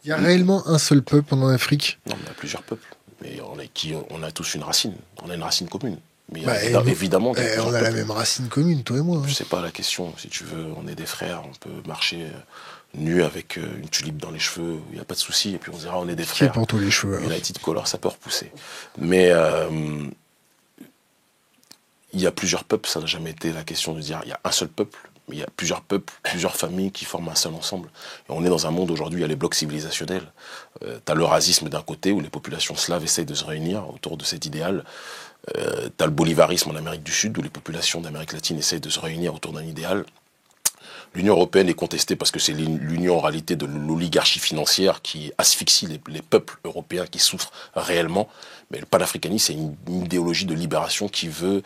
Il y a réellement un seul peuple en Afrique? Non, mais il y a plusieurs peuples. Mais on a tous une racine. On a une racine commune. Mais Bah, évidemment... on a la même racine commune, toi et moi. Je sais pas la question. Si tu veux, on est des frères, on peut marcher nus avec une tulipe dans les cheveux, il n'y a pas de souci. Et puis on dira on est des frères. Qui porte tous les cheveux? United Color, ça peut repousser. Mais il y a plusieurs peuples, ça n'a jamais été la question de dire il y a un seul peuple. Mais il y a plusieurs peuples, plusieurs familles qui forment un seul ensemble. Et on est dans un monde aujourd'hui, il y a les blocs civilisationnels. Tu as l'eurasisme d'un côté, où les populations slaves essayent de se réunir autour de cet idéal. Tu as le bolivarisme en Amérique du Sud, où les populations d'Amérique latine essayent de se réunir autour d'un idéal. L'Union européenne est contestée parce que c'est l'union en réalité de l'oligarchie financière qui asphyxie les peuples européens qui souffrent réellement. Mais le panafricanisme, c'est une idéologie de libération qui veut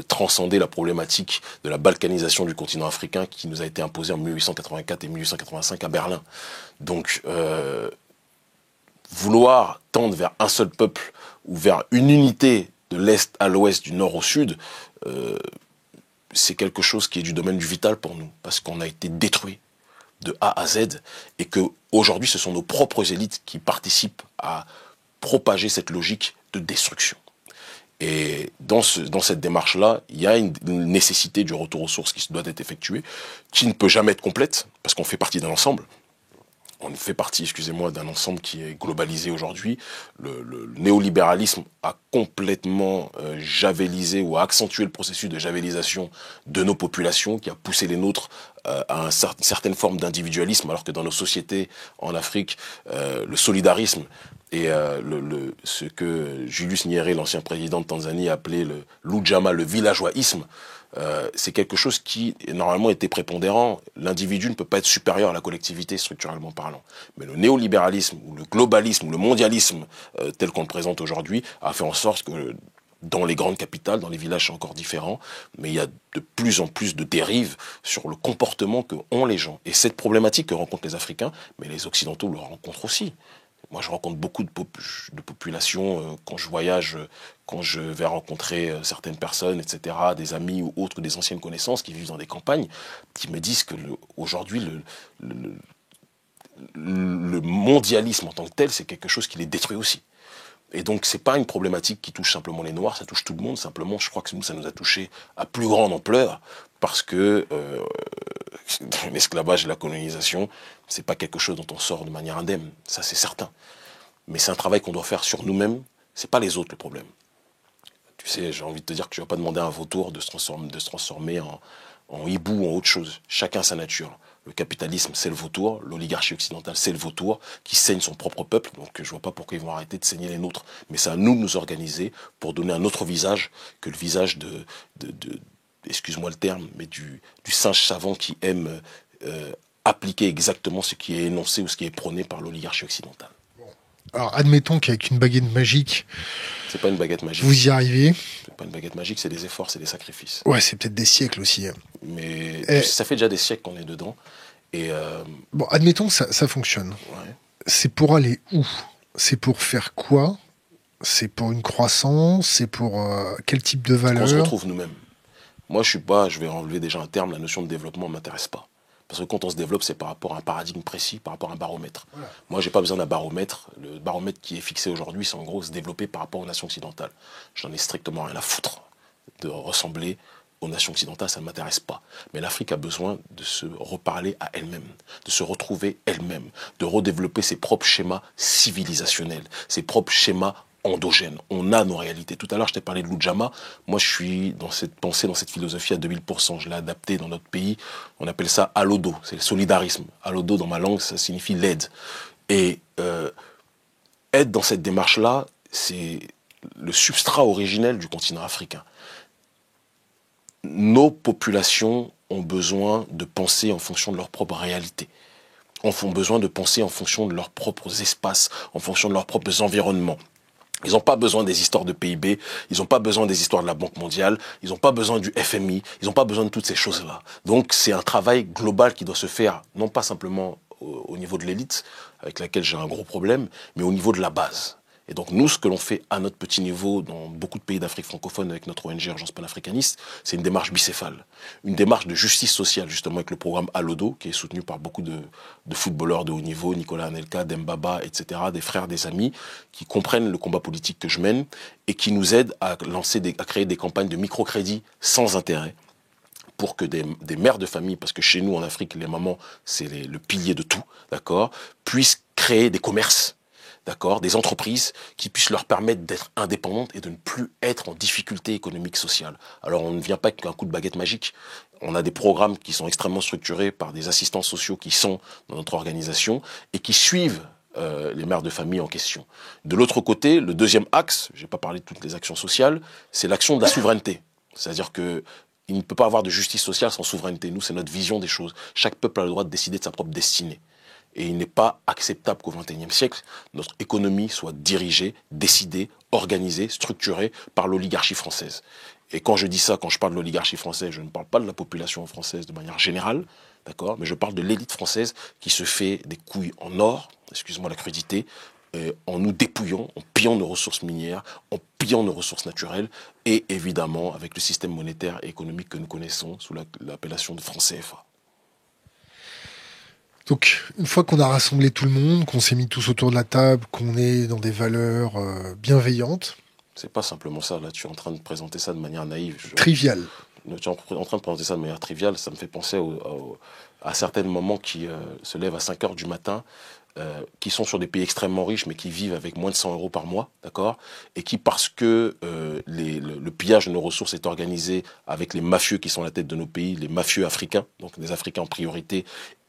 transcender la problématique de la balkanisation du continent africain qui nous a été imposée en 1884 et 1885 à Berlin. Donc, vouloir tendre vers un seul peuple ou vers une unité de l'Est à l'Ouest, du Nord au Sud, c'est quelque chose qui est du domaine du vital pour nous, parce qu'on a été détruit de A à Z, et que aujourd'hui ce sont nos propres élites qui participent à propager cette logique de destruction. Et dans cette démarche-là, il y a une nécessité du retour aux sources qui doit être effectuée, qui ne peut jamais être complète, parce qu'on fait partie d'un ensemble. On fait partie, excusez-moi, d'un ensemble qui est globalisé aujourd'hui. Le néolibéralisme a complètement javélisé ou a accentué le processus de javélisation de nos populations, qui a poussé les nôtres à une certaine forme d'individualisme, alors que dans nos sociétés en Afrique, le solidarisme et ce que Julius Nyerere, l'ancien président de Tanzanie, appelait le l'Ujamaa, le villageoisisme, c'est quelque chose qui, normalement, était prépondérant. L'individu ne peut pas être supérieur à la collectivité, structurellement parlant. Mais le néolibéralisme, ou le globalisme, ou le mondialisme, tel qu'on le présente aujourd'hui, a fait en sorte que dans les grandes capitales, dans les villages, c'est encore différent, mais il y a de plus en plus de dérives sur le comportement que ont les gens. Et cette problématique que rencontrent les Africains, mais les Occidentaux le rencontrent aussi. Moi, je rencontre beaucoup de populations quand je voyage, quand je vais rencontrer certaines personnes, etc., des amis ou autres, des anciennes connaissances qui vivent dans des campagnes, qui me disent que aujourd'hui, le mondialisme en tant que tel, c'est quelque chose qui les détruit aussi. Et donc, c'est pas une problématique qui touche simplement les Noirs, ça touche tout le monde. Simplement, je crois que nous, ça nous a touché à plus grande ampleur parce que l'esclavage et la colonisation, c'est pas quelque chose dont on sort de manière indemne. Ça, c'est certain. Mais c'est un travail qu'on doit faire sur nous-mêmes. C'est pas les autres le problème. Tu sais, j'ai envie de te dire que tu vas pas demander à un vautour de se transformer en hibou ou en autre chose. Chacun sa nature. Le capitalisme, c'est le vautour. L'oligarchie occidentale, c'est le vautour qui saigne son propre peuple. Donc, je vois pas pourquoi ils vont arrêter de saigner les nôtres. Mais c'est à nous de nous organiser pour donner un autre visage que le visage excuse-moi le terme, mais du singe savant qui aime appliquer exactement ce qui est énoncé ou ce qui est prôné par l'oligarchie occidentale. Alors, admettons qu'avec une baguette magique, c'est pas une baguette magique. Vous y arrivez. C'est pas une baguette magique, c'est des efforts, c'est des sacrifices. Ouais, c'est peut-être des siècles aussi. Mais ça fait déjà des siècles qu'on est dedans. Et bon, admettons que ça fonctionne. Ouais. C'est pour aller où? C'est pour faire quoi? C'est pour une croissance? C'est pour quel type de valeur? On se retrouve nous-mêmes. Moi, je vais enlever déjà un terme, la notion de développement ne m'intéresse pas. Parce que quand on se développe, c'est par rapport à un paradigme précis, par rapport à un baromètre. Voilà. Moi, je n'ai pas besoin d'un baromètre. Le baromètre qui est fixé aujourd'hui, c'est en gros se développer par rapport aux nations occidentales. J'en ai strictement rien à foutre de ressembler aux nations occidentales, ça ne m'intéresse pas. Mais l'Afrique a besoin de se reparler à elle-même, de se retrouver elle-même, de redévelopper ses propres schémas civilisationnels, ses propres schémas endogènes. On a nos réalités. Tout à l'heure, je t'ai parlé de l'Ujamaa. Moi, je suis dans cette pensée, dans cette philosophie à 2000%. Je l'ai adapté dans notre pays. On appelle ça alodo. C'est le solidarisme. Alodo, dans ma langue, ça signifie l'aide. Et être dans cette démarche-là, c'est le substrat originel du continent africain. Nos populations ont besoin de penser en fonction de leur propre réalité. Ont besoin de penser en fonction de leurs propres espaces, en fonction de leurs propres environnements. Ils n'ont pas besoin des histoires de PIB, ils n'ont pas besoin des histoires de la Banque mondiale, ils n'ont pas besoin du FMI, ils n'ont pas besoin de toutes ces choses-là. Donc c'est un travail global qui doit se faire, non pas simplement au niveau de l'élite, avec laquelle j'ai un gros problème, mais au niveau de la base. Et donc nous, ce que l'on fait à notre petit niveau dans beaucoup de pays d'Afrique francophone avec notre ONG Urgence panafricaniste, c'est une démarche bicéphale. Une démarche de justice sociale, justement, avec le programme Alodo, qui est soutenu par beaucoup de footballeurs de haut niveau, Nicolas Anelka, Dembaba, etc., des frères, des amis, qui comprennent le combat politique que je mène et qui nous aident à créer des campagnes de microcrédit sans intérêt pour que des mères de famille, parce que chez nous en Afrique, les mamans, c'est le pilier de tout, d'accord, puissent créer des commerces, d'accord, des entreprises qui puissent leur permettre d'être indépendantes et de ne plus être en difficulté économique, sociale. Alors on ne vient pas qu'un coup de baguette magique. On a des programmes qui sont extrêmement structurés par des assistants sociaux qui sont dans notre organisation et qui suivent les mères de famille en question. De l'autre côté, le deuxième axe, je n'ai pas parlé de toutes les actions sociales, c'est l'action de la souveraineté. C'est-à-dire que il ne peut pas avoir de justice sociale sans souveraineté. Nous, c'est notre vision des choses. Chaque peuple a le droit de décider de sa propre destinée. Et il n'est pas acceptable qu'au XXIe siècle, notre économie soit dirigée, décidée, organisée, structurée par l'oligarchie française. Et quand je dis ça, quand je parle de l'oligarchie française, je ne parle pas de la population française de manière générale, d'accord, mais je parle de l'élite française qui se fait des couilles en or, excuse-moi la crudité, en nous dépouillant, en pillant nos ressources minières, en pillant nos ressources naturelles, et évidemment avec le système monétaire et économique que nous connaissons sous l'appellation de franc CFA. Donc, une fois qu'on a rassemblé tout le monde, qu'on s'est mis tous autour de la table, qu'on est dans des valeurs bienveillantes... C'est pas simplement ça, là, tu es en train de présenter ça de manière naïve. Triviale. Tu es en train de présenter ça de manière triviale, ça me fait penser à certains moments qui se lèvent à 5 heures du matin, qui sont sur des pays extrêmement riches, mais qui vivent avec moins de 100 euros par mois, d'accord, et qui, parce que le pillage de nos ressources est organisé avec les mafieux qui sont à la tête de nos pays, les mafieux africains, donc les Africains en priorité,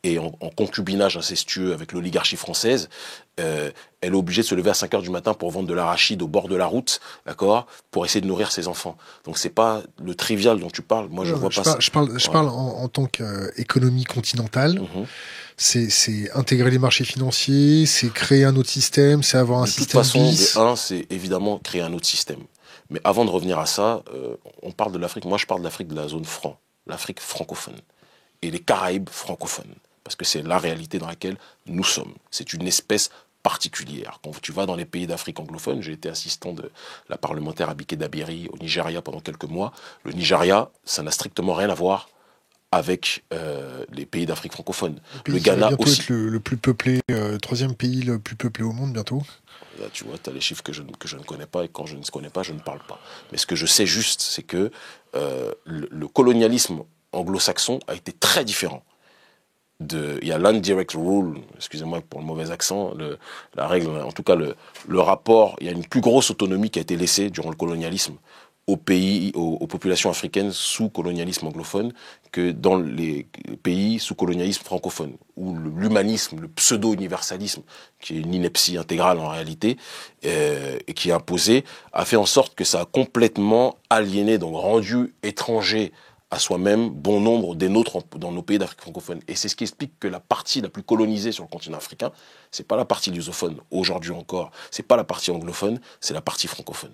et en concubinage incestueux avec l'oligarchie française, elle est obligée de se lever à 5 heures du matin pour vendre de l'arachide au bord de la route, d'accord, pour essayer de nourrir ses enfants. Donc c'est pas le trivial dont tu parles. Moi, je vois pas ça. Je parle en tant qu'économie continentale. C'est intégrer les marchés financiers, c'est créer un autre système, c'est avoir un système bis. De toute façon, c'est évidemment créer un autre système. Mais avant de revenir à ça, on parle de l'Afrique. Moi, je parle de l'Afrique de la zone franc, l'Afrique francophone et les Caraïbes francophones. Parce que c'est la réalité dans laquelle nous sommes. C'est une espèce particulière. Quand tu vas dans les pays d'Afrique anglophone, j'ai été assistant de la parlementaire Abike Dabiri au Nigeria pendant quelques mois. Le Nigeria, ça n'a strictement rien à voir avec les pays d'Afrique francophone. Le Ghana va bientôt être le plus peuplé, troisième pays le plus peuplé au monde bientôt. Là, tu vois, tu as les chiffres que je ne connais pas, et quand je ne connais pas, je ne parle pas. Mais ce que je sais juste, c'est que le colonialisme anglo-saxon a été très différent. Il y a l'Indirect Rule, excusez-moi pour le mauvais accent, la règle, en tout cas le rapport, il y a une plus grosse autonomie qui a été laissée durant le colonialisme aux populations africaines sous colonialisme anglophone que dans les pays sous colonialisme francophone, où l'humanisme, le pseudo-universalisme, qui est une ineptie intégrale en réalité, et qui est imposé, a fait en sorte que ça a complètement aliéné, donc rendu étranger à soi-même bon nombre des nôtres dans nos pays d'Afrique francophone. Et c'est ce qui explique que la partie la plus colonisée sur le continent africain, c'est pas la partie lusophone, aujourd'hui encore, c'est pas la partie anglophone, c'est la partie francophone.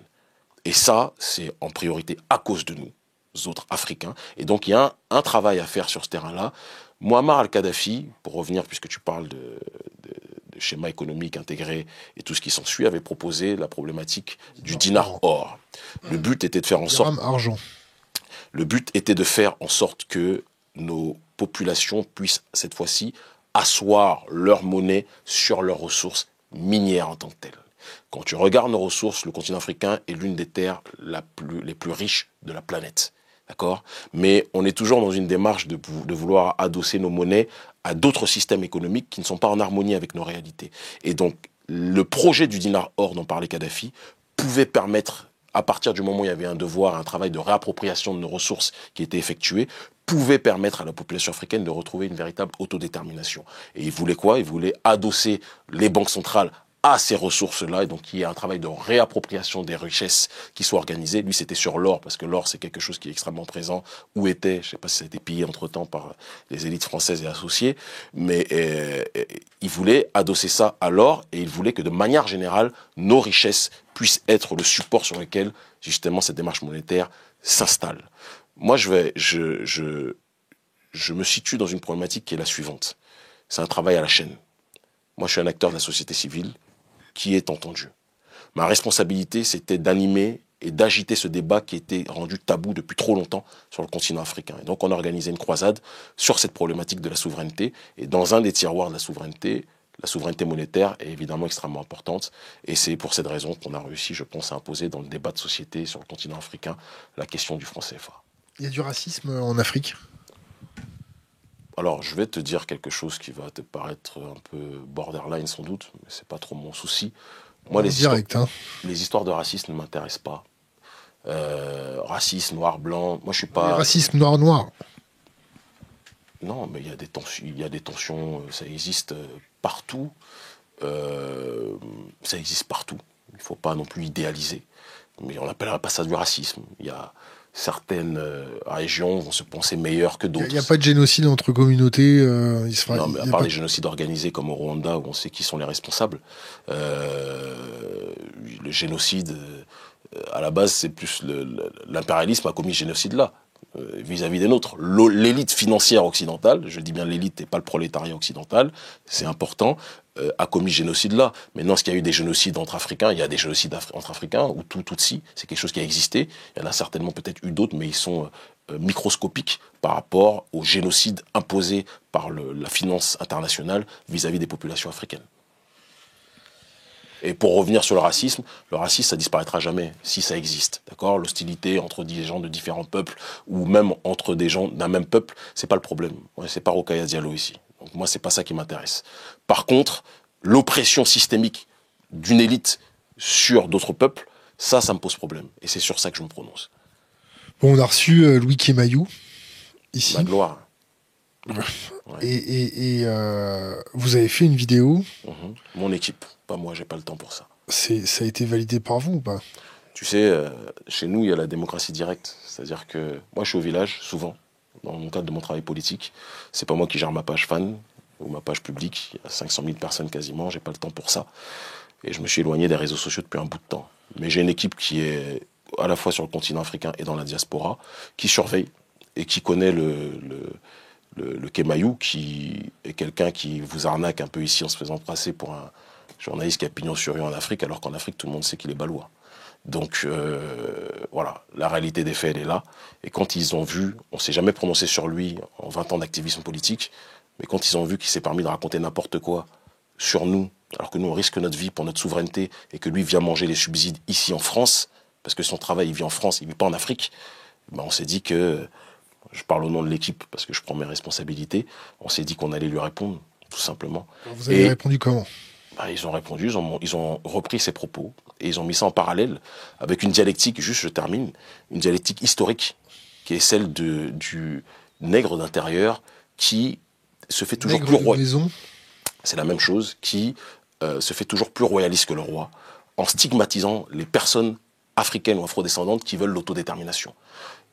Et ça, c'est en priorité à cause de nous, autres Africains. Et donc, il y a un travail à faire sur ce terrain-là. Muammar al-Kadhafi, pour revenir, puisque tu parles de schéma économique intégré et tout ce qui s'ensuit, avait proposé la problématique du dinar or. Le but était de faire en sorte... argent. Le but était de faire en sorte que nos populations puissent, cette fois-ci, asseoir leur monnaie sur leurs ressources minières en tant que telles. Quand tu regardes nos ressources, le continent africain est l'une des terres les plus riches de la planète. D'accord ? Mais on est toujours dans une démarche de vouloir adosser nos monnaies à d'autres systèmes économiques qui ne sont pas en harmonie avec nos réalités. Et donc, le projet du dinar or dont parlait Kadhafi pouvait permettre, à partir du moment où il y avait un devoir, un travail de réappropriation de nos ressources qui était effectué, pouvait permettre à la population africaine de retrouver une véritable autodétermination. Et il voulait quoi ? Il voulait adosser les banques centrales à ces ressources-là, et donc il y a un travail de réappropriation des richesses qui soit organisé. Lui, c'était sur l'or, parce que l'or, c'est quelque chose qui est extrêmement présent, où était, je ne sais pas si ça a été pillé entre-temps par les élites françaises et associées, mais il voulait adosser ça à l'or, et il voulait que de manière générale, nos richesses puissent être le support sur lequel, justement, cette démarche monétaire s'installe. Moi, je me situe dans une problématique qui est la suivante. C'est un travail à la chaîne. Moi, je suis un acteur de la société civile qui est entendu. Ma responsabilité, c'était d'animer et d'agiter ce débat qui était rendu tabou depuis trop longtemps sur le continent africain. Et donc, on a organisé une croisade sur cette problématique de la souveraineté. Et dans un des tiroirs de la souveraineté monétaire est évidemment extrêmement importante. Et c'est pour cette raison qu'on a réussi, je pense, à imposer dans le débat de société sur le continent africain la question du franc CFA. Il y a du racisme en Afrique ? Alors, je vais te dire quelque chose qui va te paraître un peu borderline sans doute, mais c'est pas trop mon souci. Moi, les histoires de racisme ne m'intéressent pas. Racisme, noir, blanc, moi je suis pas... Racisme noir. Non, mais il y a des tensions, ça existe partout. Ça existe partout. Il ne faut pas non plus idéaliser. Mais on n'appellerait pas ça du racisme. Il y a certaines régions vont se penser meilleures que d'autres. Il n'y a pas de génocide entre communautés. Non, mais à part les génocides organisés comme au Rwanda, où on sait qui sont les responsables, le génocide, à la base, c'est plus l'impérialisme a commis ce génocide-là, vis-à-vis des nôtres. L'élite financière occidentale, je dis bien l'élite et pas le prolétariat occidental, c'est important, a commis ce génocide-là. Maintenant, est-ce qu'il y a eu des génocides entre Africains ? Il y a des génocides entre Africains, ou Tutsi, c'est quelque chose qui a existé. Il y en a certainement peut-être eu d'autres, mais ils sont microscopiques par rapport au génocide imposé par la finance internationale vis-à-vis des populations africaines. Et pour revenir sur le racisme, ça disparaîtra jamais, si ça existe, d'accord ? L'hostilité entre des gens de différents peuples, ou même entre des gens d'un même peuple, c'est pas le problème. Ouais, c'est pas Rokhaya Diallo ici. Donc moi, c'est pas ça qui m'intéresse. Par contre, l'oppression systémique d'une élite sur d'autres peuples, ça me pose problème. Et c'est sur ça que je me prononce. Bon, on a reçu Louis Kemayou, ici. La gloire. Ouais. Et vous avez fait une vidéo. Mon équipe, pas moi, j'ai pas le temps pour ça. Ça a été validé par vous ou pas ? Tu sais, chez nous, il y a la démocratie directe. C'est-à-dire que moi, je suis au village, souvent, dans le cadre de mon travail politique. C'est pas moi qui gère ma page fan ou ma page publique. Il y a 500 000 personnes quasiment, j'ai pas le temps pour ça. Et je me suis éloigné des réseaux sociaux depuis un bout de temps. Mais j'ai une équipe qui est à la fois sur le continent africain et dans la diaspora, qui surveille et qui connaît le Kemayou, qui est quelqu'un qui vous arnaque un peu ici en se faisant passer pour un journaliste qui a pignon sur rue en Afrique, alors qu'en Afrique, tout le monde sait qu'il est balois. Donc voilà, la réalité des faits, elle est là. Et quand ils ont vu, on ne s'est jamais prononcé sur lui en 20 ans d'activisme politique, mais quand ils ont vu qu'il s'est permis de raconter n'importe quoi sur nous, alors que nous on risque notre vie pour notre souveraineté et que lui vient manger les subsides ici en France, parce que son travail il vit en France, il ne vit pas en Afrique, ben on s'est dit que, je parle au nom de l'équipe parce que je prends mes responsabilités, on s'est dit qu'on allait lui répondre, tout simplement. Alors vous avez répondu comment? Bah, ils ont répondu, ils ont repris ses propos et ils ont mis ça en parallèle avec une dialectique, juste je termine, une dialectique historique qui est celle du nègre d'intérieur qui se fait toujours plus roi. C'est la même chose, qui se fait toujours plus royaliste que le roi en stigmatisant les personnes africaines ou afrodescendantes qui veulent l'autodétermination.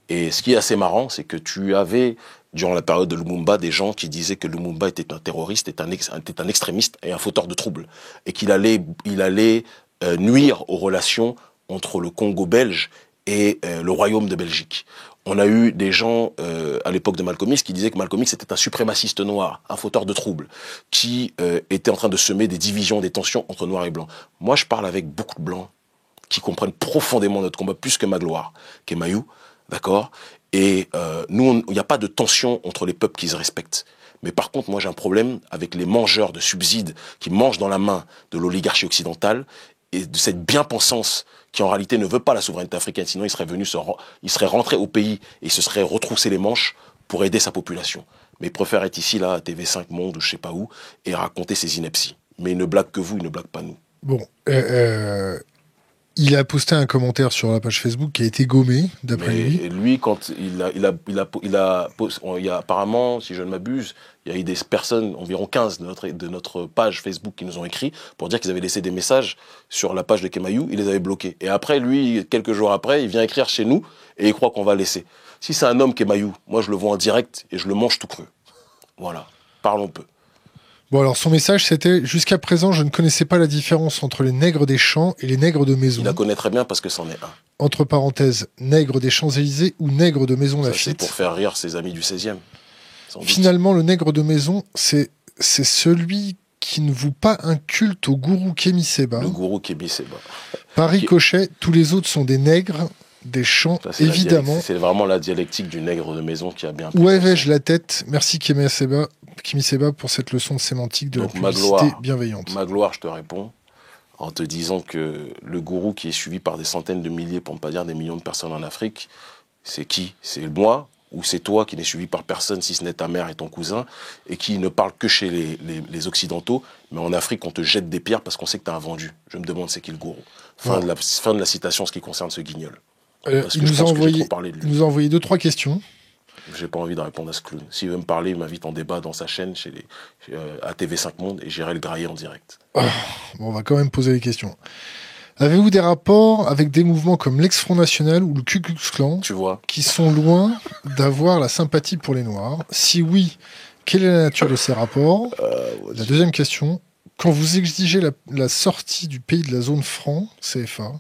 Et ce qui est assez marrant, c'est que tu avais, durant la période de Lumumba, des gens qui disaient que Lumumba était un terroriste, était un extrémiste et un fauteur de troubles. Et qu'il allait nuire aux relations entre le Congo belge et le royaume de Belgique. On a eu des gens, à l'époque de Malcolm X, qui disaient que Malcolm X était un suprémaciste noir, un fauteur de troubles, qui était en train de semer des divisions, des tensions entre noirs et blancs. Moi, je parle avec beaucoup de blancs qui comprennent profondément notre combat, plus que Magloire, qui est Mayou. D'accord? Et nous, il n'y a pas de tension entre les peuples qui se respectent. Mais par contre, moi, j'ai un problème avec les mangeurs de subsides qui mangent dans la main de l'oligarchie occidentale et de cette bien-pensance qui, en réalité, ne veut pas la souveraineté africaine. Sinon, il serait rentré au pays et il se serait retroussé les manches pour aider sa population. Mais il préfère être ici, là, à TV5 Monde ou je sais pas où, et raconter ses inepties. Mais il ne blague que vous, il ne blague pas nous. Bon, il a posté un commentaire sur la page Facebook qui a été gommé, d'après lui. Et lui, quand il y a apparemment, si je ne m'abuse, il y a eu des personnes, environ 15 de notre page Facebook qui nous ont écrit pour dire qu'ils avaient laissé des messages sur la page de Kemayou, il les avait bloqués. Et après, lui, quelques jours après, il vient écrire chez nous et il croit qu'on va laisser. Si c'est un homme Kemayou, moi je le vois en direct et je le mange tout cru. Voilà, parlons peu. Bon, alors son message, c'était « Jusqu'à présent, je ne connaissais pas la différence entre les nègres des champs et les nègres de maison. » Il la connaît très bien parce que c'en est un. Entre parenthèses, nègre des Champs-Élysées ou nègre de Maison Lafitte. C'est pour faire rire ses amis du 16e. Finalement, le nègre de maison, c'est celui qui ne voue pas un culte au gourou Kémi Séba. Le gourou Kémi Séba. Par ricochet, tous les autres sont des nègres des champs, évidemment. C'est vraiment la dialectique du nègre de maison qui a bien... Où avais-je la tête? Merci Kémi Séba pour cette leçon de sémantique de la publicité bienveillante. Magloire, je te réponds en te disant que le gourou qui est suivi par des centaines de milliers, pour ne pas dire des millions de personnes en Afrique, c'est qui? C'est moi ou c'est toi qui n'es suivi par personne, si ce n'est ta mère et ton cousin, et qui ne parle que chez les Occidentaux, mais en Afrique, on te jette des pierres parce qu'on sait que tu as un vendu. Je me demande c'est qui le gourou. Fin de la citation, ce qui concerne ce guignol. Il nous a envoyé 2-3 questions. J'ai pas envie de répondre à ce clown. S'il veut me parler, il m'invite en débat dans sa chaîne à TV5 Monde et j'irai le grailler en direct. Bon, on va quand même poser les questions. Avez-vous des rapports avec des mouvements comme l'Ex-Front National ou le Ku Klux Klan, qui sont loin d'avoir la sympathie pour les Noirs? Si oui, quelle est la nature de ces rapports? La deuxième question, quand vous exigez la sortie du pays de la zone franc, CFA,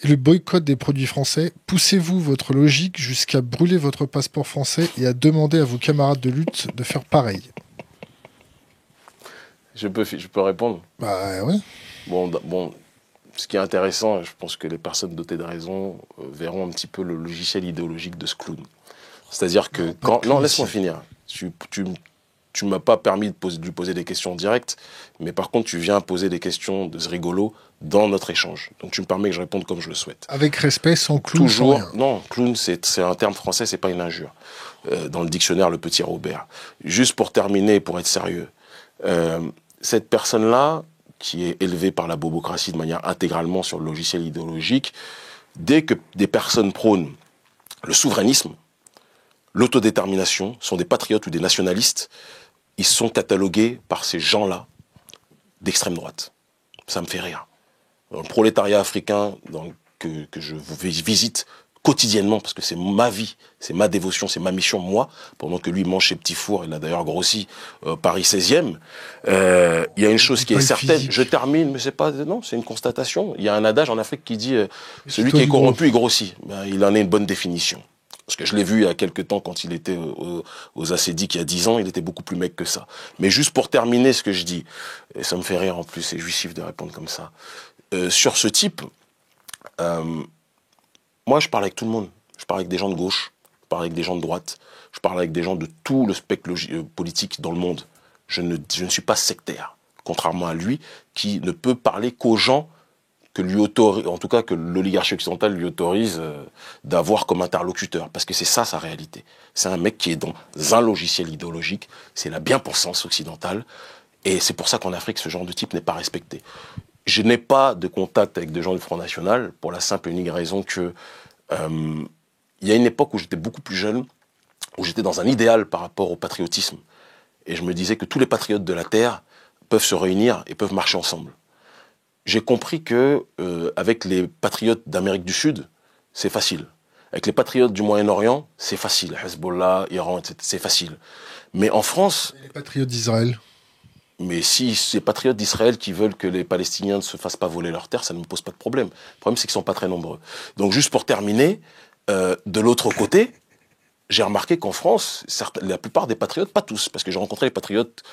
et le boycott des produits français, poussez-vous votre logique jusqu'à brûler votre passeport français et à demander à vos camarades de lutte de faire pareil? Je peux répondre? Bah ouais. Bon, ce qui est intéressant, je pense que les personnes dotées de raison verront un petit peu le logiciel idéologique de ce clown. C'est-à-dire que Non, laisse-moi finir. Tu m'as pas permis de lui poser des questions directes, mais par contre, tu viens poser des questions de ce rigolo dans notre échange. Donc, tu me permets que je réponde comme je le souhaite. Avec respect, sans clown, toujours, sans rien. Non, clown, c'est un terme français, c'est pas une injure. Dans le dictionnaire, le petit Robert. Juste pour terminer, pour être sérieux, cette personne-là, qui est élevée par la bobocratie de manière intégralement sur le logiciel idéologique, dès que des personnes prônent le souverainisme, l'autodétermination, sont des patriotes ou des nationalistes, ils sont catalogués par ces gens-là d'extrême droite. Ça me fait rire. Dans le prolétariat africain que je visite quotidiennement, parce que c'est ma vie, c'est ma dévotion, c'est ma mission, moi, pendant que lui mange ses petits fours, il a d'ailleurs grossi Paris 16e, il y a une chose qui est certaine, je termine, mais c'est pas, non, c'est une constatation. Il y a un adage en Afrique qui dit, celui qui est corrompu, il grossit. Ben, il en est une bonne définition. Parce que je l'ai vu il y a quelques temps quand il était aux Acédiques il y a 10 ans, il était beaucoup plus mec que ça. Mais juste pour terminer ce que je dis, et ça me fait rire en plus, c'est jouissif de répondre comme ça, sur ce type, Euh, Moi, je parle avec tout le monde. Je parle avec des gens de gauche, je parle avec des gens de droite, je parle avec des gens de tout le spectre politique dans le monde. Je ne suis pas sectaire, contrairement à lui, qui ne peut parler qu'aux gens que lui autorise, en tout cas que l'oligarchie occidentale lui autorise d'avoir comme interlocuteur. Parce que c'est ça sa réalité. C'est un mec qui est dans un logiciel idéologique, c'est la bien-pensance occidentale, et c'est pour ça qu'en Afrique, ce genre de type n'est pas respecté. Je n'ai pas de contact avec des gens du Front National, pour la simple et unique raison que il y a une époque où j'étais beaucoup plus jeune, où j'étais dans un idéal par rapport au patriotisme. Et je me disais que tous les patriotes de la Terre peuvent se réunir et peuvent marcher ensemble. J'ai compris que avec les patriotes d'Amérique du Sud, c'est facile. Avec les patriotes du Moyen-Orient, c'est facile. Hezbollah, Iran, etc., c'est facile. Mais en France... Et les patriotes d'Israël? Mais si ces patriotes d'Israël qui veulent que les Palestiniens ne se fassent pas voler leurs terres, ça ne me pose pas de problème. Le problème, c'est qu'ils ne sont pas très nombreux. Donc juste pour terminer, de l'autre côté, j'ai remarqué qu'en France, la plupart des patriotes, pas tous, parce que j'ai rencontré les patriotes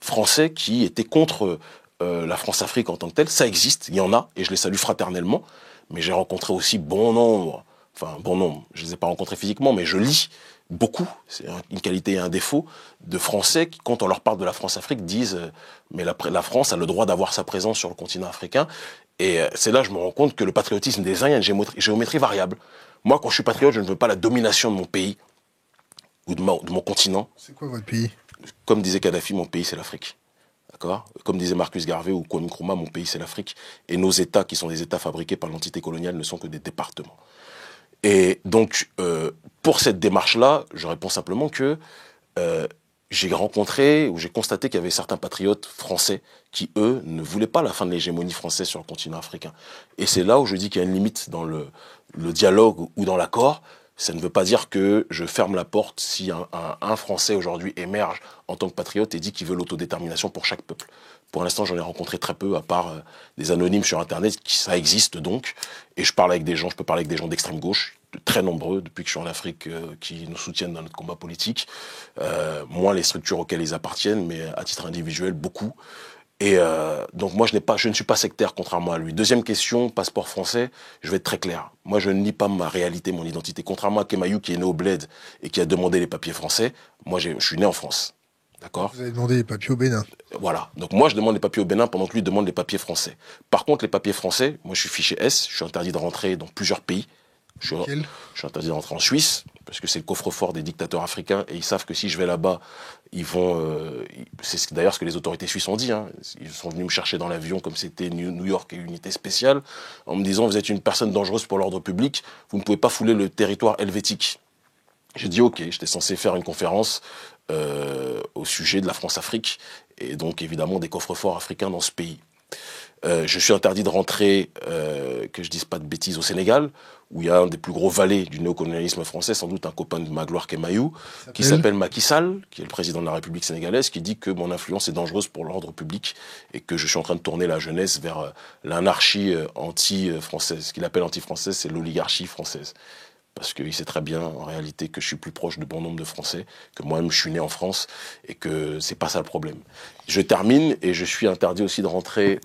français qui étaient contre la France-Afrique en tant que telle. Ça existe, il y en a, et je les salue fraternellement. Mais j'ai rencontré aussi bon nombre, je ne les ai pas rencontrés physiquement, mais je lis beaucoup, c'est une qualité et un défaut, de Français qui, quand on leur parle de la France-Afrique, disent mais la France a le droit d'avoir sa présence sur le continent africain. Et c'est là que je me rends compte que le patriotisme des uns, il y a une géométrie variable. Moi, quand je suis patriote, je ne veux pas la domination de mon pays ou de mon continent. C'est quoi votre pays? Comme disait Kadhafi, mon pays, c'est l'Afrique. D'accord? Comme disait Marcus Garvey ou Kwame Nkrumah, mon pays, c'est l'Afrique. Et nos États, qui sont des États fabriqués par l'entité coloniale, ne sont que des départements. Et donc, pour cette démarche-là, je réponds simplement que j'ai rencontré ou j'ai constaté qu'il y avait certains patriotes français qui, eux, ne voulaient pas la fin de l'hégémonie française sur le continent africain. Et c'est là où je dis qu'il y a une limite dans le dialogue ou dans l'accord. Ça ne veut pas dire que je ferme la porte si un Français aujourd'hui émerge en tant que patriote et dit qu'il veut l'autodétermination pour chaque peuple. Pour l'instant, j'en ai rencontré très peu, à part des anonymes sur Internet, ça existe donc. Et je parle avec des gens, je peux parler avec des gens d'extrême gauche, très nombreux, depuis que je suis en Afrique, qui nous soutiennent dans notre combat politique. Moins les structures auxquelles ils appartiennent, mais à titre individuel, beaucoup. Et donc moi, je ne suis pas sectaire, contrairement à lui. Deuxième question, passeport français, je vais être très clair. Moi, je ne nie pas ma réalité, mon identité. Contrairement à Kemayou, qui est né au Bled et qui a demandé les papiers français, moi, je suis né en France. D'accord? Vous avez demandé les papiers au Bénin. Voilà. Donc moi, je demande les papiers au Bénin pendant que lui demande les papiers français. Par contre, les papiers français, moi, je suis fiché S, je suis interdit de rentrer dans plusieurs pays. Je suis interdit de rentrer en Suisse, parce que c'est le coffre-fort des dictateurs africains, et ils savent que si je vais là-bas, ils vont... c'est d'ailleurs ce que les autorités suisses ont dit. Hein. Ils sont venus me chercher dans l'avion, comme c'était New York et unité spéciale, en me disant, vous êtes une personne dangereuse pour l'ordre public, vous ne pouvez pas fouler le territoire helvétique. J'ai dit ok, j'étais censé faire une conférence au sujet de la France-Afrique, et donc évidemment des coffres-forts africains dans ce pays. Je suis interdit de rentrer, que je dise pas de bêtises, au Sénégal, où il y a un des plus gros valets du néocolonialisme français, sans doute un copain de Magloire Kemayou, qui s'appelle Macky Sall, qui est le président de la République sénégalaise, qui dit que mon influence est dangereuse pour l'ordre public et que je suis en train de tourner la jeunesse vers l'anarchie anti-française. Ce qu'il appelle anti-française, c'est l'oligarchie française. Parce qu'il sait très bien, en réalité, que je suis plus proche de bon nombre de Français, que moi-même je suis né en France, et que c'est pas ça le problème. Je termine, et je suis interdit aussi de rentrer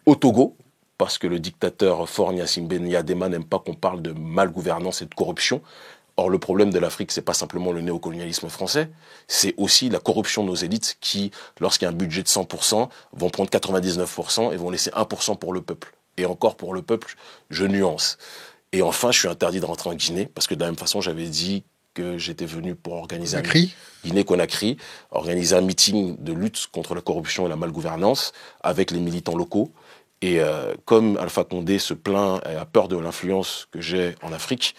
au Togo, parce que le dictateur Faure Gnassingbé Nyadema n'aime pas qu'on parle de malgouvernance et de corruption. Or, le problème de l'Afrique, c'est pas simplement le néocolonialisme français, c'est aussi la corruption de nos élites qui, lorsqu'il y a un budget de 100%, vont prendre 99% et vont laisser 1% pour le peuple. Et encore pour le peuple, je nuance. Et enfin, je suis interdit de rentrer en Guinée, parce que de la même façon, j'avais dit que j'étais venu pour organiser Guinée-Conakry, organiser un meeting de lutte contre la corruption et la malgouvernance avec les militants locaux. Et comme Alpha Condé se plaint et a peur de l'influence que j'ai en Afrique,